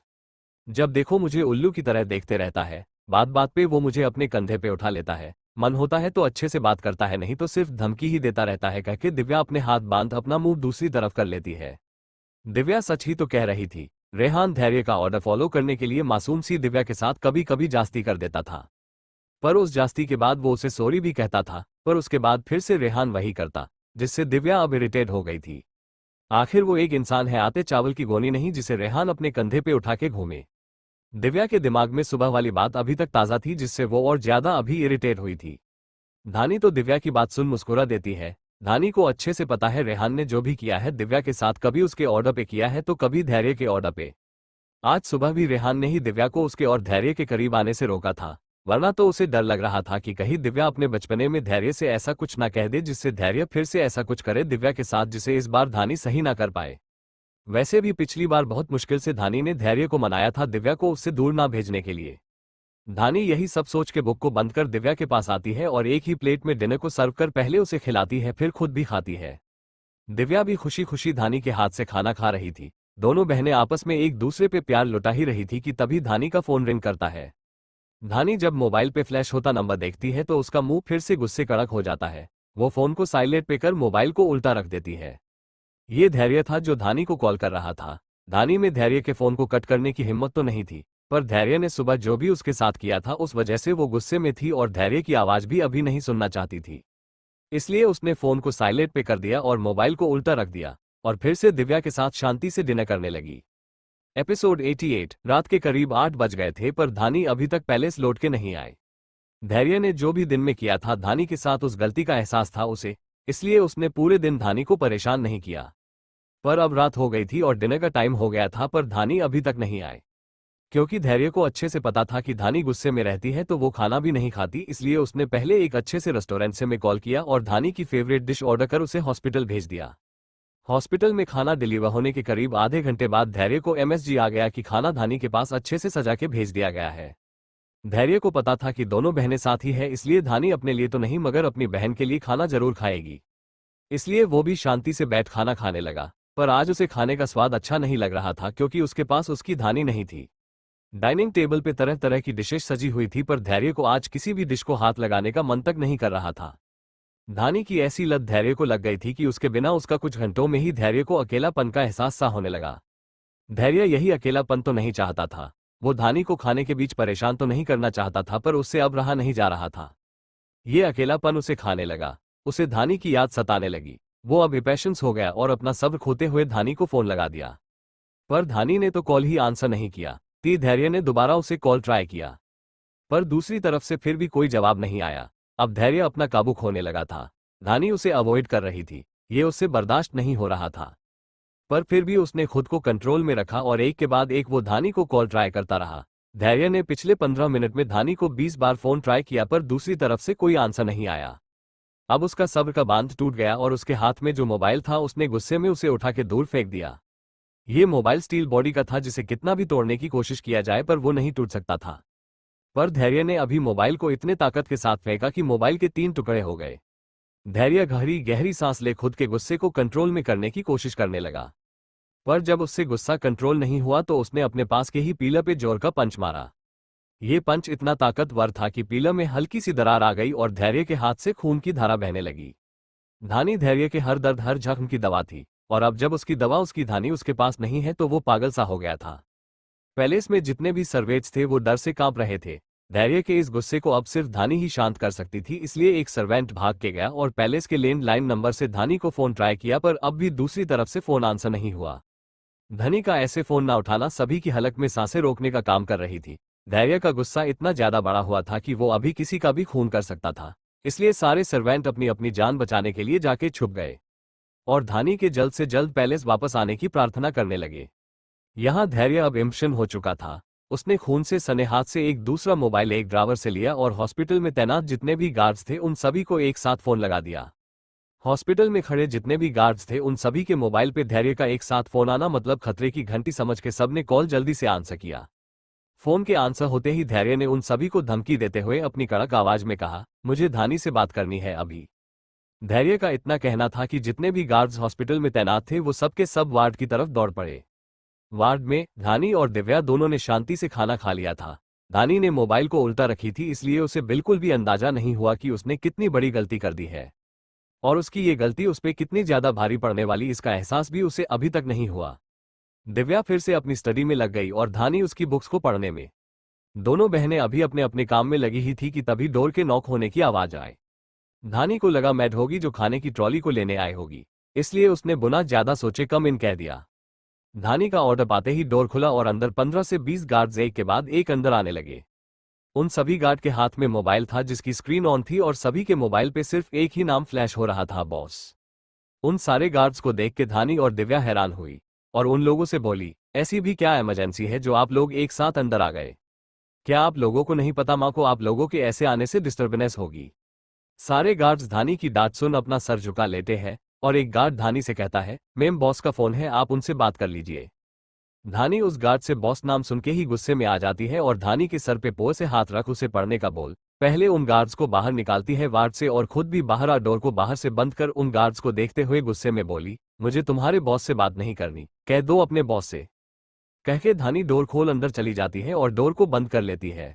जब देखो मुझे उल्लू की तरह देखते रहता है, बात बात पे वो मुझे अपने कंधे पे उठा लेता है, मन होता है तो अच्छे से बात करता है नहीं तो सिर्फ धमकी ही देता रहता है, कहके दिव्या अपने हाथ बांध अपना मुंह दूसरी तरफ कर लेती है। दिव्या सच ही तो कह रही थी। रेहान धैर्य का ऑर्डर फॉलो करने के लिए मासूम सी दिव्या के साथ कभी कभी जास्ती कर देता था, पर उस जास्ती के बाद वो उसे सॉरी भी कहता था, पर उसके बाद फिर से रेहान वही करता, जिससे दिव्या अब इरिटेट हो गई थी। आखिर वो एक इंसान है, आते चावल की गोनी नहीं जिसे रेहान अपने कंधे पे उठा के घूमे। दिव्या के दिमाग में सुबह वाली बात अभी तक ताज़ा थी, जिससे वो और ज्यादा अभी इरिटेट हुई थी। धानी तो दिव्या की बात सुन मुस्कुरा देती है। धानी को अच्छे से पता है रेहान ने जो भी किया है दिव्या के साथ कभी उसके ऑर्डर पे किया है तो कभी धैर्य के ऑर्डर पे। आज सुबह भी रेहान ने ही दिव्या को उसके और धैर्य के करीब आने से रोका था, वरना तो उसे डर लग रहा था कि कहीं दिव्या अपने बचपने में धैर्य से ऐसा कुछ ना कह दे जिससे धैर्य फिर से ऐसा कुछ करे दिव्या के साथ जिसे इस बार धानी सही ना कर पाए। वैसे भी पिछली बार बहुत मुश्किल से धानी ने धैर्य को मनाया था दिव्या को उससे दूर ना भेजने के लिए। धानी यही सब सोच के बुक को बंद कर दिव्या के पास आती है और एक ही प्लेट में डिनर को सर्व कर पहले उसे खिलाती है फिर खुद भी खाती है। दिव्या भी खुशी खुशी धानी के हाथ से खाना खा रही थी। दोनों बहनें आपस में एक दूसरे पे प्यार लुटा ही रही थी कि तभी धानी का फोन रिंग करता है। धानी जब मोबाइल पे फ्लैश होता नंबर देखती है तो उसका मुंह फिर से गुस्से कड़क हो जाता है। वो फोन को साइलेंट पे कर मोबाइल को उल्टा रख देती है। ये धैर्य था जो धानी को कॉल कर रहा था। धानी में धैर्य के फोन को कट करने की हिम्मत तो नहीं थी, पर धैर्य ने सुबह जो भी उसके साथ किया था उस वजह से वो गुस्से में थी और धैर्य की आवाज भी अभी नहीं सुनना चाहती थी। इसलिए उसने फोन को साइलेंट पे कर दिया और मोबाइल को उल्टा रख दिया और फिर से दिव्या के साथ शांति से डिनर करने लगी। एपिसोड 88। रात के करीब 8 बज गए थे पर धानी अभी तक पैलेस लौट के नहीं आए। धैर्य ने जो भी दिन में किया था धानी के साथ उस गलती का एहसास था उसे, इसलिए उसने पूरे दिन धानी को परेशान नहीं किया। पर अब रात हो गई थी और डिनर का टाइम हो गया था पर धानी अभी तक नहीं आए। क्योंकि धैर्य को अच्छे से पता था कि धानी गुस्से में रहती है तो वो खाना भी नहीं खाती, इसलिए उसने पहले एक अच्छे से रेस्टोरेंट से में कॉल किया और धानी की फेवरेट डिश ऑर्डर कर उसे हॉस्पिटल भेज दिया। हॉस्पिटल में खाना डिलीवर होने के करीब आधे घंटे बाद धैर्य को एमएसजी आ गया कि खाना धानी के पास अच्छे से सजा के भेज दिया गया है। धैर्य को पता था कि दोनों बहनें साथ ही है, इसलिए धानी अपने लिए तो नहीं मगर अपनी बहन के लिए खाना जरूर खाएगी। इसलिए वो भी शांति से बैठ खाना खाने लगा, पर आज उसे खाने का स्वाद अच्छा नहीं लग रहा था क्योंकि उसके पास उसकी धानी नहीं थी। डाइनिंग टेबल पे तरह तरह की डिशेस सजी हुई थी पर धैर्य को आज किसी भी डिश को हाथ लगाने का मन तक नहीं कर रहा था। धानी की ऐसी लत धैर्य को लग गई थी कि उसके बिना उसका कुछ घंटों में ही धैर्य को अकेलापन का एहसास सा होने लगा। धैर्य यही अकेलापन तो नहीं चाहता था। वो धानी को खाने के बीच परेशान तो नहीं करना चाहता था पर उससे अब रहा नहीं जा रहा था। ये अकेलापन उसे खाने लगा। उसे धानी की याद सताने लगी। वो अब इम्पेशंस हो गया और अपना सब्र खोते हुए धानी को फोन लगा दिया। पर धानी ने तो कॉल ही आंसर नहीं किया। धैर्य ने दोबारा उसे कॉल ट्राई किया, पर दूसरी तरफ से फिर भी कोई जवाब नहीं आया। अब धैर्य अपना काबू खोने लगा था। धानी उसे अवॉइड कर रही थी। ये उससे बर्दाश्त नहीं हो रहा था, पर फिर भी उसने खुद को कंट्रोल में रखा और एक के बाद एक वो धानी को कॉल ट्राई करता रहा। धैर्य ने पिछले 15 मिनट में धानी को 20 बार फोन ट्राई किया पर दूसरी तरफ से कोई आंसर नहीं आया। अब उसका सब्र का बांध टूट गया और उसके हाथ में जो मोबाइल था उसने गुस्से में उसे उठा के दूर फेंक दिया। ये मोबाइल स्टील बॉडी का था जिसे कितना भी तोड़ने की कोशिश किया जाए पर वो नहीं टूट सकता था। पर धैर्य ने अभी मोबाइल को इतने ताकत के साथ फेंका कि मोबाइल के 3 टुकड़े हो गए। धैर्य गहरी गहरी सांस ले खुद के गुस्से को कंट्रोल में करने की कोशिश करने लगा, पर जब उससे गुस्सा कंट्रोल नहीं हुआ तो उसने अपने पास के ही पीलर पे जोर का पंच मारा। ये पंच इतना ताकतवर था कि पीलर में हल्की सी दरार आ गई और धैर्य के हाथ से खून की धारा बहने लगी। धानी धैर्य के हर दर्द हर जख्म की दवा थी और अब जब उसकी दवा उसकी धानी उसके पास नहीं है तो वो पागल सा हो गया था। पैलेस में जितने भी सर्वेंट्स थे वो डर से कांप रहे थे। धैर्य के इस गुस्से को अब सिर्फ धानी ही शांत कर सकती थी, इसलिए एक सर्वेंट भाग के गया और पैलेस के लैंडलाइन नंबर से धानी को फोन ट्राई किया पर अब भी दूसरी तरफ से फोन आंसर नहीं हुआ। धनी का ऐसे फोन ना उठाना सभी की हलक में सांसें रोकने का काम कर रही थी। धैर्य का गुस्सा इतना ज्यादा बड़ा हुआ था कि वो अभी किसी का भी खून कर सकता था, इसलिए सारे सर्वेंट अपनी अपनी जान बचाने के लिए जाके छुप गए और धानी के जल्द से जल्द पैलेस वापस आने की प्रार्थना करने लगे। यहाँ धैर्य अब इम्पशन हो चुका था। उसने खून से सने हाथ से एक दूसरा मोबाइल एक ड्रावर से लिया और हॉस्पिटल में तैनात जितने भी गार्ड्स थे उन सभी को एक साथ फोन लगा दिया। हॉस्पिटल में खड़े जितने भी गार्ड्स थे उन सभी के मोबाइल पे धैर्य का एक साथ फोन आना मतलब खतरे की घंटी समझ के सबने कॉल जल्दी से आंसर किया। फोन के आंसर होते ही धैर्य ने उन सभी को धमकी देते हुए अपनी कड़क आवाज में कहा, मुझे धानी से बात करनी है अभी। धैर्य का इतना कहना था कि जितने भी गार्ड्स हॉस्पिटल में तैनात थे वो सबके सब वार्ड की तरफ दौड़ पड़े। वार्ड में धानी और दिव्या दोनों ने शांति से खाना खा लिया था। धानी ने मोबाइल को उल्टा रखी थी, इसलिए उसे बिल्कुल भी अंदाजा नहीं हुआ कि उसने कितनी बड़ी गलती कर दी है और उसकी ये गलती उस पर कितनी ज्यादा भारी पड़ने वाली इसका एहसास भी उसे अभी तक नहीं हुआ। दिव्या फिर से अपनी स्टडी में लग गई और धानी उसकी बुक्स को पढ़ने में। दोनों बहनें अभी अपने अपने काम में लगी ही थी कि तभी डोर के नॉक होने की आवाज आए। धानी को लगा मैड होगी जो खाने की ट्रॉली को लेने आए होगी, इसलिए उसने बिना ज्यादा सोचे कम इन कह दिया। धानी का ऑर्डर पाते ही डोर खुला और अंदर 15 से 20 गार्ड्स एक के बाद एक अंदर आने लगे। उन सभी गार्ड के हाथ में मोबाइल था जिसकी स्क्रीन ऑन थी और सभी के मोबाइल पे सिर्फ एक ही नाम फ्लैश हो रहा था, बॉस। उन सारे गार्ड्स को देख के धानी और दिव्या हैरान हुई और उन लोगों से बोली, ऐसी भी क्या इमरजेंसी है जो आप लोग एक साथ अंदर आ गए? क्या आप लोगों को नहीं पता माँ को आप लोगों के ऐसे आने से डिस्टर्बेंस होगी? सारे गार्ड्स धानी की डांट सुन अपना सर झुका लेते हैं और एक गार्ड धानी से कहता है, मैम बॉस का फोन है, आप उनसे बात कर लीजिए। धानी उस गार्ड से बॉस नाम सुन के ही गुस्से में आ जाती है और धानी के सर पे पों से हाथ रख उसे पढ़ने का बोल पहले उन गार्ड्स को बाहर निकालती है वार्ड से और खुद भी बाहर आ डोर को बाहर से बंद कर उन गार्ड्स को देखते हुए गुस्से में बोली, मुझे तुम्हारे बॉस से बात नहीं करनी, कह दो अपने बॉस से। कह के धानी डोर खोल अंदर चली जाती है और डोर को बंद कर लेती है।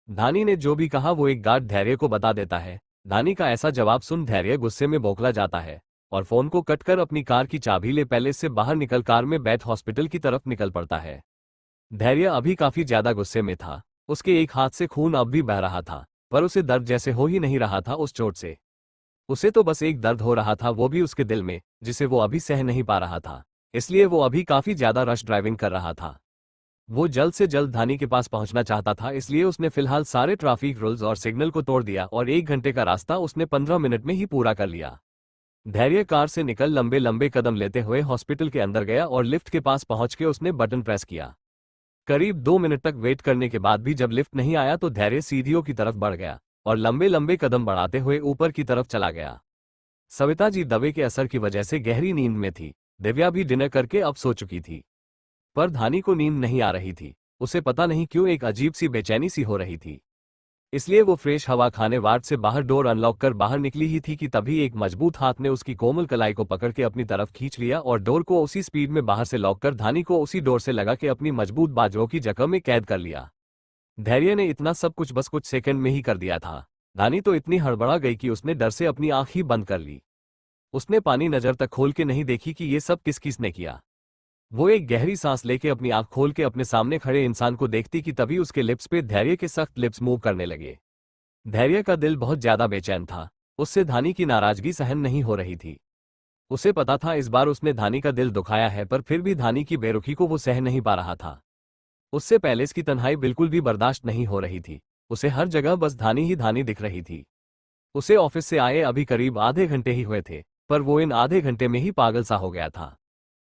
धानी ने जो भी कहा वो एक गार्ड धैर्य को बता देता है। धानी का ऐसा जवाब सुन धैर्य गुस्से में बौखला जाता है और फोन को कट कर अपनी कार की चाबी ले पैलेस से बाहर निकल कार में बैठ हॉस्पिटल की तरफ निकल पड़ता है। धैर्य अभी काफी ज्यादा गुस्से में था। उसके एक हाथ से खून अब भी बह रहा था, पर उसे दर्द जैसे हो ही नहीं रहा था उस चोट से। उसे तो बस एक दर्द हो रहा था, वो भी उसके दिल में, जिसे वो अभी सह नहीं पा रहा था। इसलिए वो अभी काफी ज्यादा रश ड्राइविंग कर रहा था। वो जल्द से जल्द धानी के पास पहुंचना चाहता था, इसलिए उसने फिलहाल सारे ट्रैफिक रूल्स और सिग्नल को तोड़ दिया और 1 घंटे का रास्ता उसने 15 मिनट में ही पूरा कर लिया। धैर्य कार से निकल लंबे लंबे कदम लेते हुए हॉस्पिटल के अंदर गया और लिफ्ट के पास पहुंच के उसने बटन प्रेस किया। करीब 2 मिनट तक वेट करने के बाद भी जब लिफ्ट नहीं आया तो धैर्य सीढ़ियों की तरफ बढ़ गया और लंबे लंबे कदम बढ़ाते हुए ऊपर की तरफ चला गया। सविता जी दवे के असर की वजह से गहरी नींद में थी। दिव्या भी डिनर करके अब सो चुकी थी, पर धानी को नींद नहीं आ रही थी। उसे पता नहीं क्यों एक अजीब सी बेचैनी सी हो रही थी। इसलिए वो फ्रेश हवा खाने वार्ड से बाहर डोर अनलॉक कर बाहर निकली ही थी कि तभी एक मजबूत हाथ ने उसकी कोमल कलाई को पकड़ के अपनी तरफ खींच लिया और डोर को उसी स्पीड में बाहर से लॉक कर धानी को उसी डोर से लगा के अपनी मजबूत बाजुओं की जगह में कैद कर लिया। धैर्य ने इतना सब कुछ बस कुछ सेकंड में ही कर दिया था। धानी तो इतनी हड़बड़ा गई कि उसने डर से अपनी आंख ही बंद कर ली। उसने पानी नजर तक खोल के नहीं देखी कि ये सब किस किसने किया। वो एक गहरी सांस लेके अपनी आंख खोल के अपने सामने खड़े इंसान को देखती कि तभी उसके लिप्स पे धैर्य के सख्त लिप्स मूव करने लगे। धैर्य का दिल बहुत ज्यादा बेचैन था। उससे धानी की नाराजगी सहन नहीं हो रही थी। उसे पता था इस बार उसने धानी का दिल दुखाया है, पर फिर भी धानी की बेरुखी को वो सह नहीं पा रहा था। उससे पहले इसकी तन्हाई बिल्कुल भी बर्दाश्त नहीं हो रही थी। उसे हर जगह बस धानी ही धानी दिख रही थी। उसे ऑफिस से आए अभी करीब आधे घंटे ही हुए थे, पर वो इन आधे घंटे में ही पागल सा हो गया था।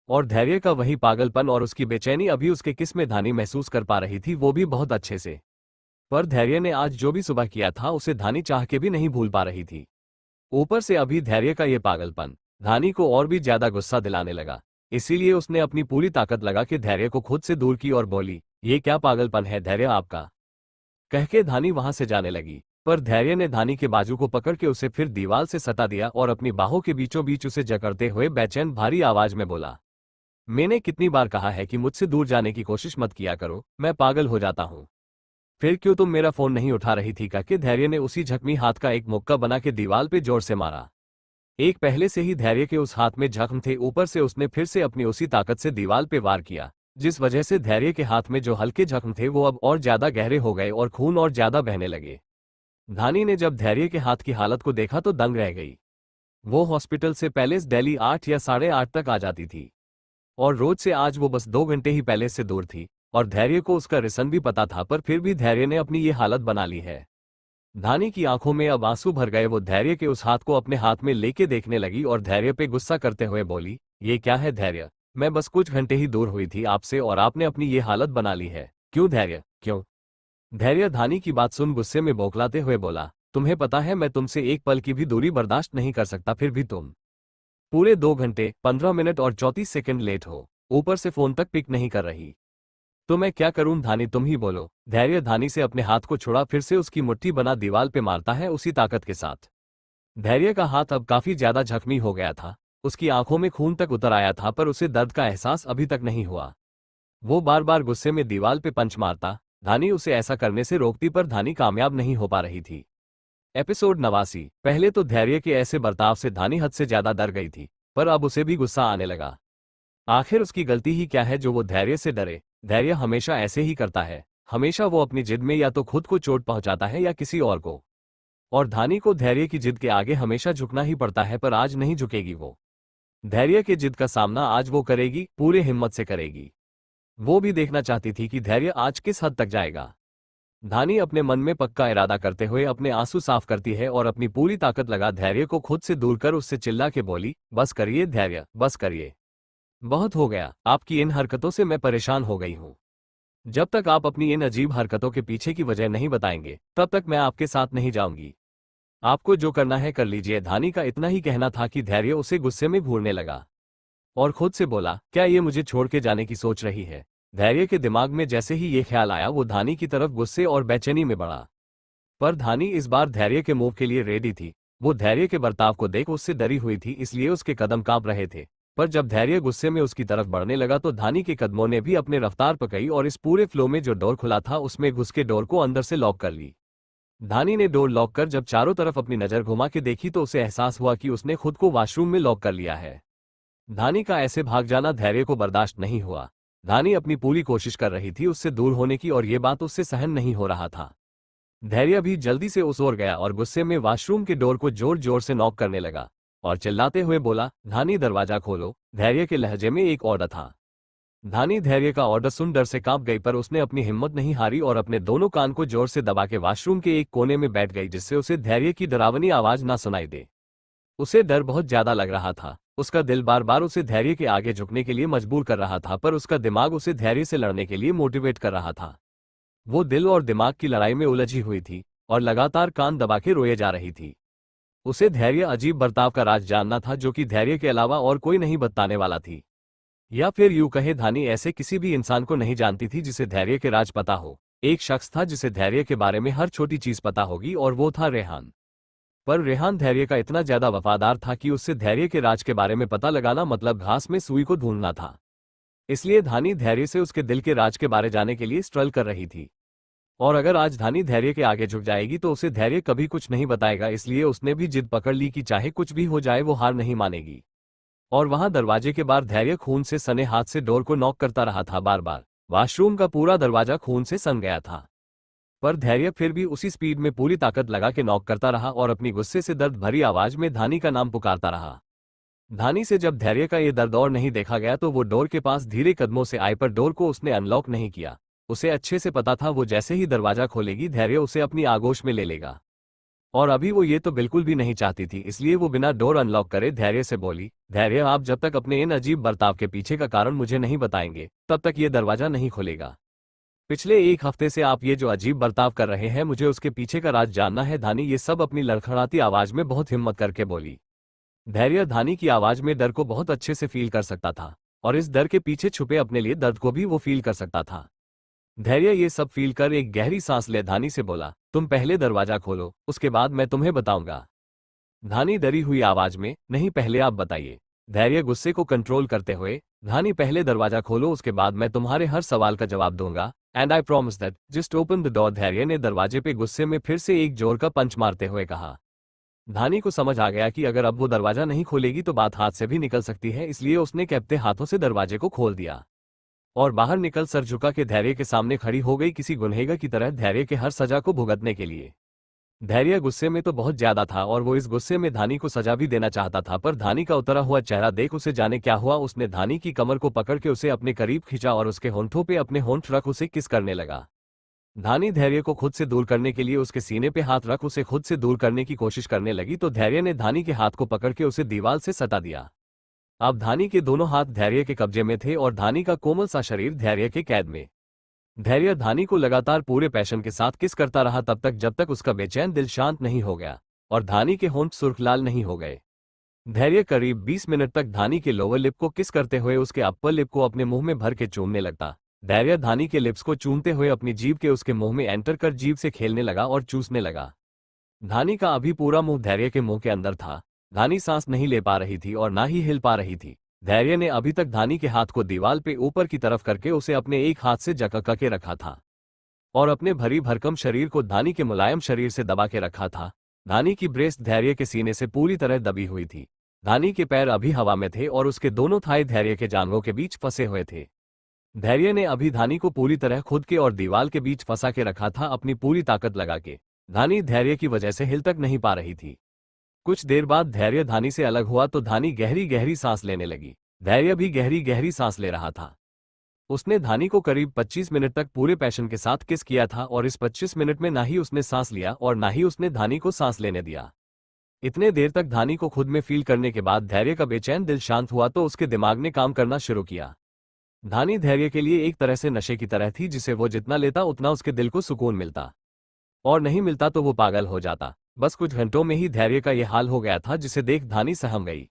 और धैर्य का वही पागलपन और उसकी बेचैनी अभी उसके किस में धानी महसूस कर पा रही थी, वो भी बहुत अच्छे से। पर धैर्य ने आज जो भी सुबह किया था उसे धानी चाह के भी नहीं भूल पा रही थी। ऊपर से अभी धैर्य का ये पागलपन धानी को और भी ज्यादा गुस्सा दिलाने लगा। इसीलिए उसने अपनी पूरी ताकत लगा के धैर्य को खुद से दूर की और बोली, ये क्या पागलपन है धैर्य आपका। कह के धानी वहां से जाने लगी, पर धैर्य ने धानी के बाजू को पकड़ के उसे फिर दीवार से सटा दिया और अपनी बाहों के बीचों बीच उसे जकड़ते हुए बेचैन भारी आवाज में बोला, मैंने कितनी बार कहा है कि मुझसे दूर जाने की कोशिश मत किया करो, मैं पागल हो जाता हूं। फिर क्यों तुम मेरा फोन नहीं उठा रही थी। कहके धैर्य ने उसी झकमी हाथ का एक मुक्का बना के दीवार पे जोर से मारा। एक पहले से ही धैर्य के उस हाथ में जख्म थे, ऊपर से उसने फिर से अपनी उसी ताकत से दीवार पे वार किया, जिस वजह से धैर्य के हाथ में जो हल्के जख्म थे वो अब और ज्यादा गहरे हो गए और खून और ज्यादा बहने लगे। धानी ने जब धैर्य के हाथ की हालत को देखा तो दंग रह गई। वो हॉस्पिटल से पैलेस दिल्ली 8 या 8:30 तक आ जाती थी और रोज से आज वो बस 2 घंटे ही पैलेस से दूर थी और धैर्य को उसका रीजन भी पता था, पर फिर भी धैर्य ने अपनी ये हालत बना ली है। धानी की आंखों में अब आंसू भर गए। वो धैर्य के उस हाथ को अपने हाथ में लेके देखने लगी और धैर्य पे गुस्सा करते हुए बोली, ये क्या है धैर्य, मैं बस कुछ घंटे ही दूर हुई थी आपसे और आपने अपनी ये हालत बना ली है। क्यों धैर्य, क्यों। धैर्य धानी की बात सुन गुस्से में बौखलाते हुए बोला, तुम्हें पता है मैं तुमसे एक पल की भी दूरी बर्दाश्त नहीं कर सकता, फिर भी तुम पूरे 2 घंटे 15 मिनट और 34 सेकंड लेट हो, ऊपर से फोन तक पिक नहीं कर रही। तो मैं क्या करूं धानी, तुम ही बोलो। धैर्य धानी से अपने हाथ को छुड़ा फिर से उसकी मुट्ठी बना दीवार पे मारता है उसी ताकत के साथ। धैर्य का हाथ अब काफी ज्यादा जख्मी हो गया था। उसकी आंखों में खून तक उतर आया था, पर उसे दर्द का एहसास अभी तक नहीं हुआ। वो बार बार गुस्से में दीवार पे पंच मारता। धानी उसे ऐसा करने से रोकती, पर धानी कामयाब नहीं हो पा रही थी। एपिसोड 89। पहले तो धैर्य के ऐसे बर्ताव से धानी हद से ज्यादा डर गई थी, पर अब उसे भी गुस्सा आने लगा। आखिर उसकी गलती ही क्या है जो वो धैर्य से डरे। धैर्य हमेशा ऐसे ही करता है, हमेशा वो अपनी जिद में या तो खुद को चोट पहुंचाता है या किसी और को। और धानी को धैर्य की जिद के आगे हमेशा झुकना ही पड़ता है, पर आज नहीं झुकेगी वो। धैर्य के जिद का सामना आज वो करेगी, पूरे हिम्मत से करेगी। वो भी देखना चाहती थी कि धैर्य आज किस हद तक जाएगा। धानी अपने मन में पक्का इरादा करते हुए अपने आंसू साफ करती है और अपनी पूरी ताकत लगा धैर्य को खुद से दूर कर उससे चिल्ला के बोली, बस करिए धैर्य, बस करिए। बहुत हो गया, आपकी इन हरकतों से मैं परेशान हो गई हूं। जब तक आप अपनी इन अजीब हरकतों के पीछे की वजह नहीं बताएंगे तब तक मैं आपके साथ नहीं जाऊंगी। आपको जो करना है कर लीजिए। धानी का इतना ही कहना था कि धैर्य उसे गुस्से में घूरने लगा और खुद से बोला, क्या ये मुझे छोड़ के जाने की सोच रही है। धैर्य के दिमाग में जैसे ही ये ख्याल आया वो धानी की तरफ गुस्से और बेचैनी में बढ़ा, पर धानी इस बार धैर्य के मूव के लिए रेडी थी। वो धैर्य के बर्ताव को देख उससे डरी हुई थी, इसलिए उसके कदम कांप रहे थे। पर जब धैर्य गुस्से में उसकी तरफ बढ़ने लगा तो धानी के कदमों ने भी अपने रफ्तार पकड़ी और इस पूरे फ्लो में जो डोर खुला था उसमें घुस के डोर को अंदर से लॉक कर ली। धानी ने डोर लॉक कर जब चारों तरफ अपनी नजर घुमा के देखी तो उसे एहसास हुआ कि उसने खुद को वॉशरूम में लॉक कर लिया है। धानी का ऐसे भाग जाना धैर्य को बर्दाश्त नहीं हुआ। धानी अपनी पूरी कोशिश कर रही थी उससे दूर होने की और ये बात उससे सहन नहीं हो रहा था। धैर्य भी जल्दी से उस ओर गया और गुस्से में वॉशरूम के डोर को जोर जोर से नॉक करने लगा और चिल्लाते हुए बोला, धानी दरवाजा खोलो। धैर्य के लहजे में एक ऑर्डर था। धानी धैर्य का ऑर्डर सुन डर से कांप गई पर उसने अपनी हिम्मत नहीं हारी और अपने दोनों कान को जोर से दबा के वॉशरूम के एक कोने में बैठ गई जिससे उसे धैर्य की डरावनी आवाज ना सुनाई दे। उसे डर बहुत ज्यादा लग रहा था। उसका दिल बार बार उसे धैर्य के आगे झुकने के लिए मजबूर कर रहा था पर उसका दिमाग उसे धैर्य से लड़ने के लिए मोटिवेट कर रहा था। वो दिल और दिमाग की लड़ाई में उलझी हुई थी और लगातार कान दबा के रोए जा रही थी। उसे धैर्य अजीब बर्ताव का राज जानना था जो कि धैर्य के अलावा और कोई नहीं बताने वाला थी। या फिर यूं कहे, धानी ऐसे किसी भी इंसान को नहीं जानती थी जिसे धैर्य के राज पता हो। एक शख्स था जिसे धैर्य के बारे में हर छोटी चीज पता होगी और वो था रेहान। पर रेहान धैर्य का इतना ज्यादा वफादार था कि उससे धैर्य के राज के बारे में पता लगाना मतलब घास में सुई को ढूंढना था। इसलिए धानी धैर्य से उसके दिल के राज के बारे जानने के लिए स्ट्रगल कर रही थी। और अगर आज धानी धैर्य के आगे झुक जाएगी तो उसे धैर्य कभी कुछ नहीं बताएगा, इसलिए उसने भी जिद पकड़ ली कि चाहे कुछ भी हो जाए वो हार नहीं मानेगी। और वहां दरवाजे के बाहर धैर्य खून से सने हाथ से डोर को नॉक करता रहा था बार बार। वॉशरूम का पूरा दरवाजा खून से सन गया था पर धैर्य फिर भी उसी स्पीड में पूरी ताकत लगा के नॉक करता रहा और अपनी गुस्से से दर्द भरी आवाज में धानी का नाम पुकारता रहा। धानी से जब धैर्य का ये दर्द और नहीं देखा गया तो वो डोर के पास धीरे कदमों से आई पर डोर को उसने अनलॉक नहीं किया। उसे अच्छे से पता था वो जैसे ही दरवाजा खोलेगी धैर्य उसे अपनी आगोश में ले लेगा और अभी वो ये तो बिल्कुल भी नहीं चाहती थी, इसलिए वो बिना डोर अनलॉक करे धैर्य से बोली, धैर्य आप जब तक अपने इन अजीब बर्ताव के पीछे का कारण मुझे नहीं बताएंगे तब तक ये दरवाजा नहीं खुलेगा। पिछले एक हफ्ते से आप ये जो अजीब बर्ताव कर रहे हैं मुझे उसके पीछे का राज जानना है। धानी ये सब अपनी लड़खड़ाती आवाज में बहुत हिम्मत करके बोली। धैर्य धानी की आवाज में डर को बहुत अच्छे से फील कर सकता था और इस डर के पीछे छुपे अपने लिए दर्द को भी वो फील कर सकता था। धैर्य ये सब फील कर एक गहरी सांस ले धानी से बोला, तुम पहले दरवाजा खोलो, उसके बाद मैं तुम्हें बताऊंगा। धानी डरी हुई आवाज में, नहीं पहले आप बताइए। धैर्य गुस्से को कंट्रोल करते हुए, धानी पहले दरवाजा खोलो उसके बाद मैं तुम्हारे हर सवाल का जवाब दूंगा, and I promise that just open the door. धैर्य ने दरवाजे पे गुस्से में फिर से एक जोर का पंच मारते हुए कहा। धानी को समझ आ गया कि अगर अब वो दरवाजा नहीं खोलेगी तो बात हाथ से भी निकल सकती है, इसलिए उसने कैप्ते हाथों से दरवाजे को खोल दिया और बाहर निकल सर झुका के धैर्य के सामने खड़ी हो गई किसी गुनहगार की तरह धैर्य के हर सजा को भुगतने के लिए। धैर्य गुस्से में तो बहुत ज्यादा था और वो इस गुस्से में धानी को सजा भी देना चाहता था, पर धानी का उतरा हुआ चेहरा देख उसे जाने क्या हुआ। उसने धानी की कमर को पकड़ के उसे अपने करीब खींचा और उसके होंठों पे अपने होंठ रख उसे किस करने लगा। धानी धैर्य को खुद से दूर करने के लिए उसके सीने पे हाथ रख उसे खुद से दूर करने की कोशिश करने लगी तो धैर्य ने धानी के हाथ को पकड़ के उसे दीवार से सटा दिया। अब धानी के दोनों हाथ धैर्य के कब्जे में थे और धानी का कोमल सा शरीर धैर्य के कैद में। धैर्य धानी को लगातार पूरे पैशन के साथ किस करता रहा तब तक जब तक उसका बेचैन दिल शांत नहीं हो गया और धानी के होंठ सुर्ख लाल नहीं हो गए। धैर्य करीब 20 मिनट तक धानी के लोअर लिप को किस करते हुए उसके अपर लिप को अपने मुंह में भर के चूमने लगता। धैर्य धानी के लिप्स को चूमते हुए अपनी जीभ के उसके मुंह में एंटर कर जीभ से खेलने लगा और चूसने लगा। धानी का अभी पूरा मुंह धैर्य के मुंह के अंदर था। धानी सांस नहीं ले पा रही थी और ना ही हिल पा रही थी। धैर्य ने अभी तक धानी के हाथ को दीवार पे ऊपर की तरफ करके उसे अपने एक हाथ से जकड़ के रखा था और अपने भरी भरकम शरीर को धानी के मुलायम शरीर से दबा के रखा था। धानी की ब्रेस्ट धैर्य के सीने से पूरी तरह दबी हुई थी। धानी के पैर अभी हवा में थे और उसके दोनों थाई धैर्य के जांघों के बीच फंसे हुए थे। धैर्य ने अभी धानी को पूरी तरह खुद के और दीवार के बीच फंसा के रखा था अपनी पूरी ताकत लगा के। धानी धैर्य की वजह से हिल तक नहीं पा रही थी। कुछ देर बाद धैर्य धानी से अलग हुआ तो धानी गहरी गहरी सांस लेने लगी। धैर्य भी गहरी गहरी सांस ले रहा था। उसने धानी को करीब 25 मिनट तक पूरे पैशन के साथ किस किया था और इस 25 मिनट में ना ही उसने सांस लिया और ना ही उसने धानी को सांस लेने दिया। इतने देर तक धानी को खुद में फील करने के बाद धैर्य का बेचैन दिल शांत हुआ तो उसके दिमाग ने काम करना शुरू किया। धानी धैर्य के लिए एक तरह से नशे की तरह थी, जिसे वो जितना लेता उतना उसके दिल को सुकून मिलता और नहीं मिलता तो वो पागल हो जाता। बस कुछ घंटों में ही धैर्य का यह हाल हो गया था, जिसे देख धानी सहम गई।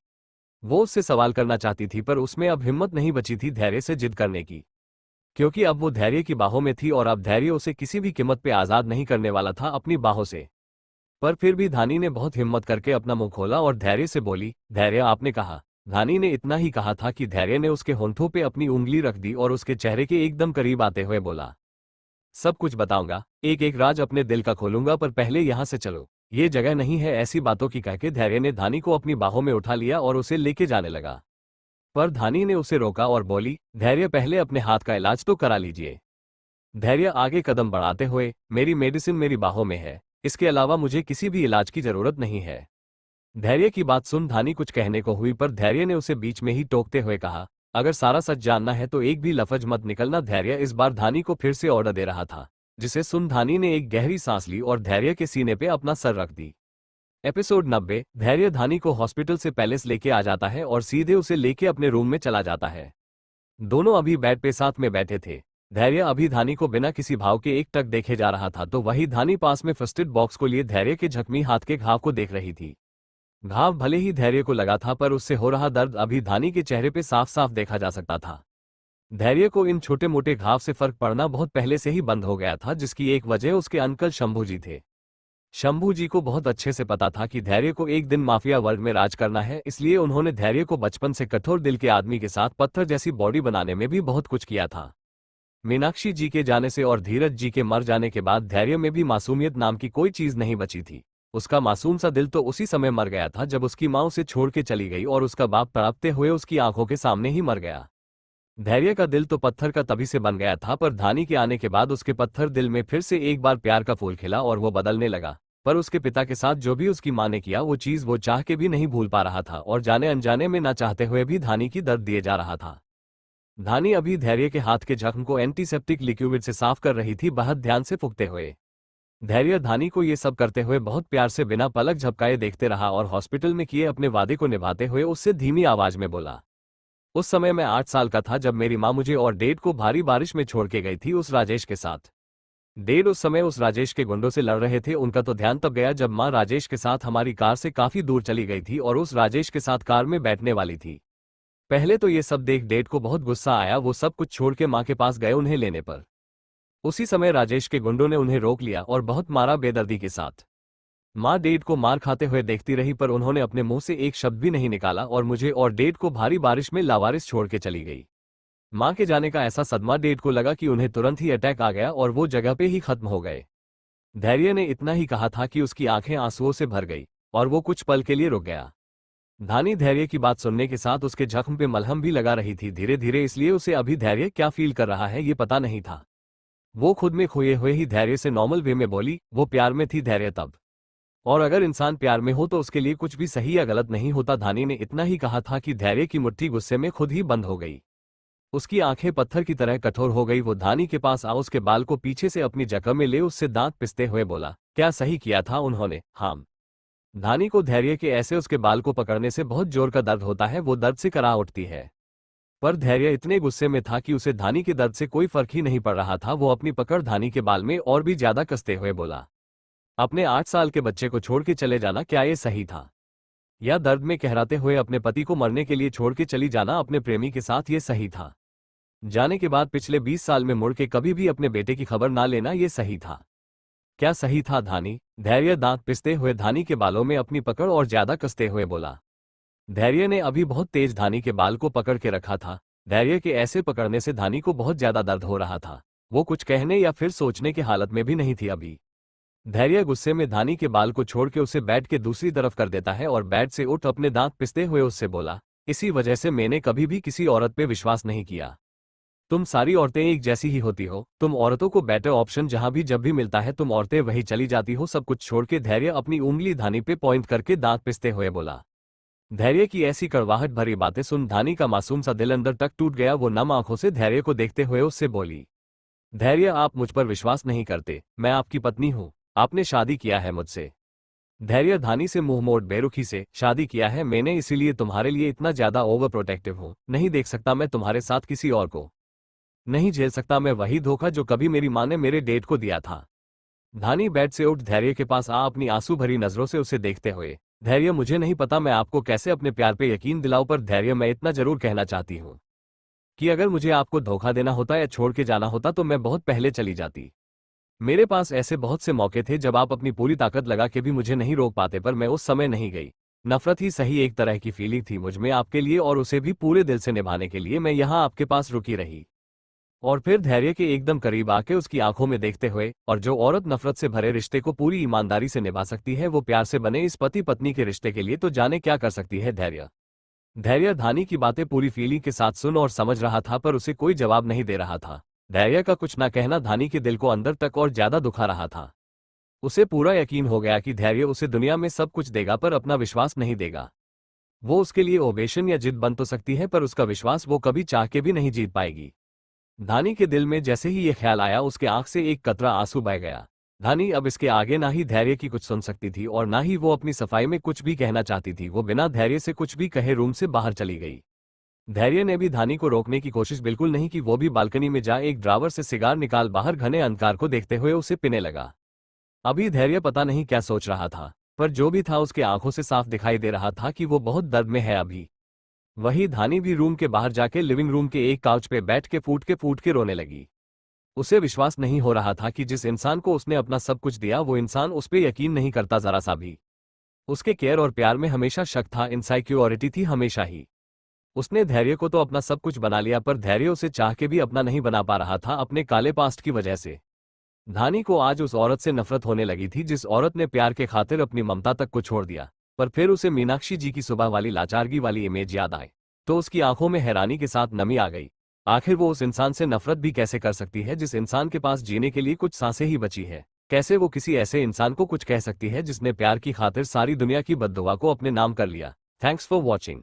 वो उससे सवाल करना चाहती थी पर उसमें अब हिम्मत नहीं बची थी धैर्य से जिद करने की, क्योंकि अब वो धैर्य की बाहों में थी और अब धैर्य उसे किसी भी कीमत पे आजाद नहीं करने वाला था अपनी बाहों से। पर फिर भी धानी ने बहुत हिम्मत करके अपना मुंह खोला और धैर्य से बोली, धैर्य आपने कहा धानी ने इतना ही कहा था कि धैर्य ने उसके होंठों पे अपनी उंगली रख दी और उसके चेहरे के एकदम करीब आते हुए बोला, सब कुछ बताऊंगा, एक एक राज अपने दिल का खोलूंगा, पर पहले यहां से चलो, ये जगह नहीं है ऐसी बातों की। कहके धैर्य ने धानी को अपनी बाहों में उठा लिया और उसे लेके जाने लगा। पर धानी ने उसे रोका और बोली, धैर्य पहले अपने हाथ का इलाज तो करा लीजिए। धैर्य आगे कदम बढ़ाते हुए, मेरी मेडिसिन मेरी बाहों में है, इसके अलावा मुझे किसी भी इलाज की जरूरत नहीं है। धैर्य की बात सुन धानी कुछ कहने को हुई, पर धैर्य ने उसे बीच में ही टोकते हुए कहा, अगर सारा सच जानना है तो एक भी लफ्ज मत निकलना। धैर्य इस बार धानी को फिर से ऑर्डर दे रहा था, जिसे सुन धानी ने एक गहरी सांस ली और धैर्य के सीने पे अपना सर रख दी। एपिसोड 90। धैर्य धानी को हॉस्पिटल से पैलेस लेके आ जाता है और सीधे उसे लेके अपने रूम में चला जाता है। दोनों अभी बेड पे साथ में बैठे थे। धैर्य अभी धानी को बिना किसी भाव के एकटक देखे जा रहा था, तो वही धानी पास में फर्स्ट एड बॉक्स को लिए धैर्य के जख्मी हाथ के घाव को देख रही थी। घाव भले ही धैर्य को लगा था, पर उससे हो रहा दर्द अभी धानी के चेहरे पे साफ साफ देखा जा सकता था। धैर्य को इन छोटे मोटे घाव से फर्क पड़ना बहुत पहले से ही बंद हो गया था, जिसकी एक वजह उसके अंकल शंभू जी थे। शंभू जी को बहुत अच्छे से पता था कि धैर्य को एक दिन माफिया वर्ल्ड में राज करना है, इसलिए उन्होंने धैर्य को बचपन से कठोर दिल के आदमी के साथ पत्थर जैसी बॉडी बनाने में भी बहुत कुछ किया था। मीनाक्षी जी के जाने से और धीरज जी के मर जाने के बाद धैर्य में भी मासूमियत नाम की कोई चीज नहीं बची थी। उसका मासूम सा दिल तो उसी समय मर गया था जब उसकी मां उसे छोड़ के चली गई और उसका बाप तड़पते हुए उसकी आंखों के सामने ही मर गया। धैर्य का दिल तो पत्थर का तभी से बन गया था, पर धानी के आने के बाद उसके पत्थर दिल में फिर से एक बार प्यार का फूल खिला और वो बदलने लगा। पर उसके पिता के साथ जो भी उसकी मां ने किया, वो चीज वो चाह के भी नहीं भूल पा रहा था और जाने अनजाने में ना चाहते हुए भी धानी की दर्द दिए जा रहा था। धानी अभी धैर्य के हाथ के जख्म को एंटीसेप्टिक लिक्विड से साफ कर रही थी, बहुत ध्यान से फूंकते हुए। धैर्य धानी को ये सब करते हुए बहुत प्यार से बिना पलक झपकाए देखते रहा और हॉस्पिटल में किए अपने वादे को निभाते हुए उससे धीमी आवाज में बोला, उस समय मैं 8 साल का था जब मेरी मां मुझे और डेड को भारी बारिश में छोड़ के गई थी उस राजेश के साथ। डेड उस समय उस राजेश के गुंडों से लड़ रहे थे। उनका तो ध्यान तब गया जब मां राजेश के साथ हमारी कार से काफी दूर चली गई थी और उस राजेश के साथ कार में बैठने वाली थी। पहले तो ये सब देख डेड को बहुत गुस्सा आया, वो सब कुछ छोड़ के मां के पास गए उन्हें लेने पर। उसी समय राजेश के गुंडों ने उन्हें रोक लिया और बहुत मारा बेदर्दी के साथ। मां डेड को मार खाते हुए देखती रही, पर उन्होंने अपने मुंह से एक शब्द भी नहीं निकाला और मुझे और डेड को भारी बारिश में लावारिस छोड़ के चली गई। मां के जाने का ऐसा सदमा डेड को लगा कि उन्हें तुरंत ही अटैक आ गया और वो जगह पे ही खत्म हो गए। धैर्य ने इतना ही कहा था कि उसकी आंखें आंसुओं से भर गई और वो कुछ पल के लिए रुक गया। धानी धैर्य की बात सुनने के साथ उसके जख्म पे मलहम भी लगा रही थी धीरे धीरे, इसलिए उसे अभी धैर्य क्या फील कर रहा है ये पता नहीं था। वो खुद में खोए हुए ही धैर्य से नॉर्मल वे में बोली, वो प्यार में थी धैर्य तब, और अगर इंसान प्यार में हो तो उसके लिए कुछ भी सही या गलत नहीं होता। धानी ने इतना ही कहा था कि धैर्य की मुट्ठी गुस्से में खुद ही बंद हो गई। उसकी आंखें पत्थर की तरह कठोर हो गई। वो धानी के पास आ उसके बाल को पीछे से अपनी जगह में ले उससे दांत पिसते हुए बोला, क्या सही किया था उन्होंने? हाँ। धानी को धैर्य के ऐसे उसके बाल को पकड़ने से बहुत जोर का दर्द होता है, वो दर्द से करा उठती है। पर धैर्य इतने गुस्से में था कि उसे धानी के दर्द से कोई फर्क ही नहीं पड़ रहा था। वो अपनी पकड़ धानी के बाल में और भी ज्यादा कसते हुए बोला, अपने 8 साल के बच्चे को छोड़ के चले जाना क्या ये सही था? या दर्द में कहराते हुए अपने पति को मरने के लिए छोड़ के चली जाना अपने प्रेमी के साथ ये सही था? जाने के बाद पिछले 20 साल में मुड़ के कभी भी अपने बेटे की खबर ना लेना ये सही था? क्या सही था धानी? धैर्य दांत पिसते हुए धानी के बालों में अपनी पकड़ और ज्यादा कसते हुए बोला। धैर्य ने अभी बहुत तेज धानी के बाल को पकड़ के रखा था। धैर्य के ऐसे पकड़ने से धानी को बहुत ज्यादा दर्द हो रहा था। वो कुछ कहने या फिर सोचने की हालत में भी नहीं थी अभी। धैर्य गुस्से में धानी के बाल को छोड़ के उसे बेड के दूसरी तरफ कर देता है और बेड से उठ अपने दांत पिसते हुए उससे बोला, इसी वजह से मैंने कभी भी किसी औरत पे विश्वास नहीं किया। तुम सारी औरतें एक जैसी ही होती हो। तुम औरतों को बेटर ऑप्शन जहां भी जब भी मिलता है तुम औरतें वही चली जाती हो। सब कुछ छोड़ के धैर्य अपनी उंगली धानी पे पॉइंट करके दांत पिसते हुए बोला। धैर्य की ऐसी कड़वाहट भरी बातें सुन धानी का मासूम सा दिल अंदर तक टूट गया। वो नम आंखों से धैर्य को देखते हुए उससे बोली, धैर्य आप मुझ पर विश्वास नहीं करते। मैं आपकी पत्नी हूं, आपने शादी किया है मुझसे। धैर्य धानी से मुंह मोड़ बेरुखी से, शादी किया है मैंने, इसीलिए तुम्हारे लिए इतना ज्यादा ओवर प्रोटेक्टिव हूं। नहीं देख सकता मैं तुम्हारे साथ किसी और को। नहीं झेल सकता मैं वही धोखा जो कभी मेरी मां ने मेरे डेट को दिया था। धानी बेड से उठ धैर्य के पास आ अपनी आंसू भरी नजरों से उसे देखते हुए, धैर्य मुझे नहीं पता मैं आपको कैसे अपने प्यार पे यकीन दिलाऊं, पर धैर्य मैं इतना जरूर कहना चाहती हूं कि अगर मुझे आपको धोखा देना होता या छोड़ के जाना होता तो मैं बहुत पहले चली जाती। मेरे पास ऐसे बहुत से मौके थे जब आप अपनी पूरी ताकत लगा के भी मुझे नहीं रोक पाते, पर मैं उस समय नहीं गई। नफरत ही सही एक तरह की फीलिंग थी मुझ में आपके लिए, और उसे भी पूरे दिल से निभाने के लिए मैं यहाँ आपके पास रुकी रही। और फिर धैर्य के एकदम करीब आके उसकी आंखों में देखते हुए, और जो औरत नफरत से भरे रिश्ते को पूरी ईमानदारी से निभा सकती है वो प्यार से बने इस पति पत्नी के रिश्ते के लिए तो जाने क्या कर सकती है धैर्य। धैर्य धानी की बातें पूरी फीलिंग के साथ सुन और समझ रहा था, पर उसे कोई जवाब नहीं दे रहा था। धैर्य का कुछ ना कहना धानी के दिल को अंदर तक और ज्यादा दुखा रहा था। उसे पूरा यकीन हो गया कि धैर्य उसे दुनिया में सब कुछ देगा पर अपना विश्वास नहीं देगा। वो उसके लिए ओवेशन या जिद बन तो सकती है, पर उसका विश्वास वो कभी चाह के भी नहीं जीत पाएगी। धानी के दिल में जैसे ही ये ख्याल आया उसके आंख से एक कतरा आंसू बह गया। धानी अब इसके आगे ना ही धैर्य की कुछ सुन सकती थी और ना ही वो अपनी सफाई में कुछ भी कहना चाहती थी। वो बिना धैर्य से कुछ भी कहे रूम से बाहर चली गई। धैर्य ने भी धानी को रोकने की कोशिश बिल्कुल नहीं की। वो भी बालकनी में जा एक ड्रावर से सिगार निकाल बाहर घने अंधकार को देखते हुए उसे पीने लगा। अभी धैर्य पता नहीं क्या सोच रहा था, पर जो भी था उसके आंखों से साफ दिखाई दे रहा था कि वो बहुत दर्द में है अभी। वही धानी भी रूम के बाहर जाके लिविंग रूम के एक काउच पे बैठ के फूट के रोने लगी। उसे विश्वास नहीं हो रहा था कि जिस इंसान को उसने अपना सब कुछ दिया वो इंसान उस पे यकीन नहीं करता जरा सा भी। उसके केयर और प्यार में हमेशा शक था, इनसिक्योरिटी थी हमेशा ही। उसने धैर्य को तो अपना सब कुछ बना लिया, पर धैर्य उसे चाह के भी अपना नहीं बना पा रहा था अपने काले पास्ट की वजह से। धानी को आज उस औरत से नफरत होने लगी थी जिस औरत ने प्यार के खातिर अपनी ममता तक को छोड़ दिया। पर फिर उसे मीनाक्षी जी की सुबह वाली लाचारगी वाली इमेज याद आए तो उसकी आंखों में हैरानी के साथ नमी आ गई। आखिर वो उस इंसान से नफरत भी कैसे कर सकती है जिस इंसान के पास जीने के लिए कुछ सांसें ही बची है। कैसे वो किसी ऐसे इंसान को कुछ कह सकती है जिसने प्यार की खातिर सारी दुनिया की बद्दुआ को अपने नाम कर लिया। Thanks for watching.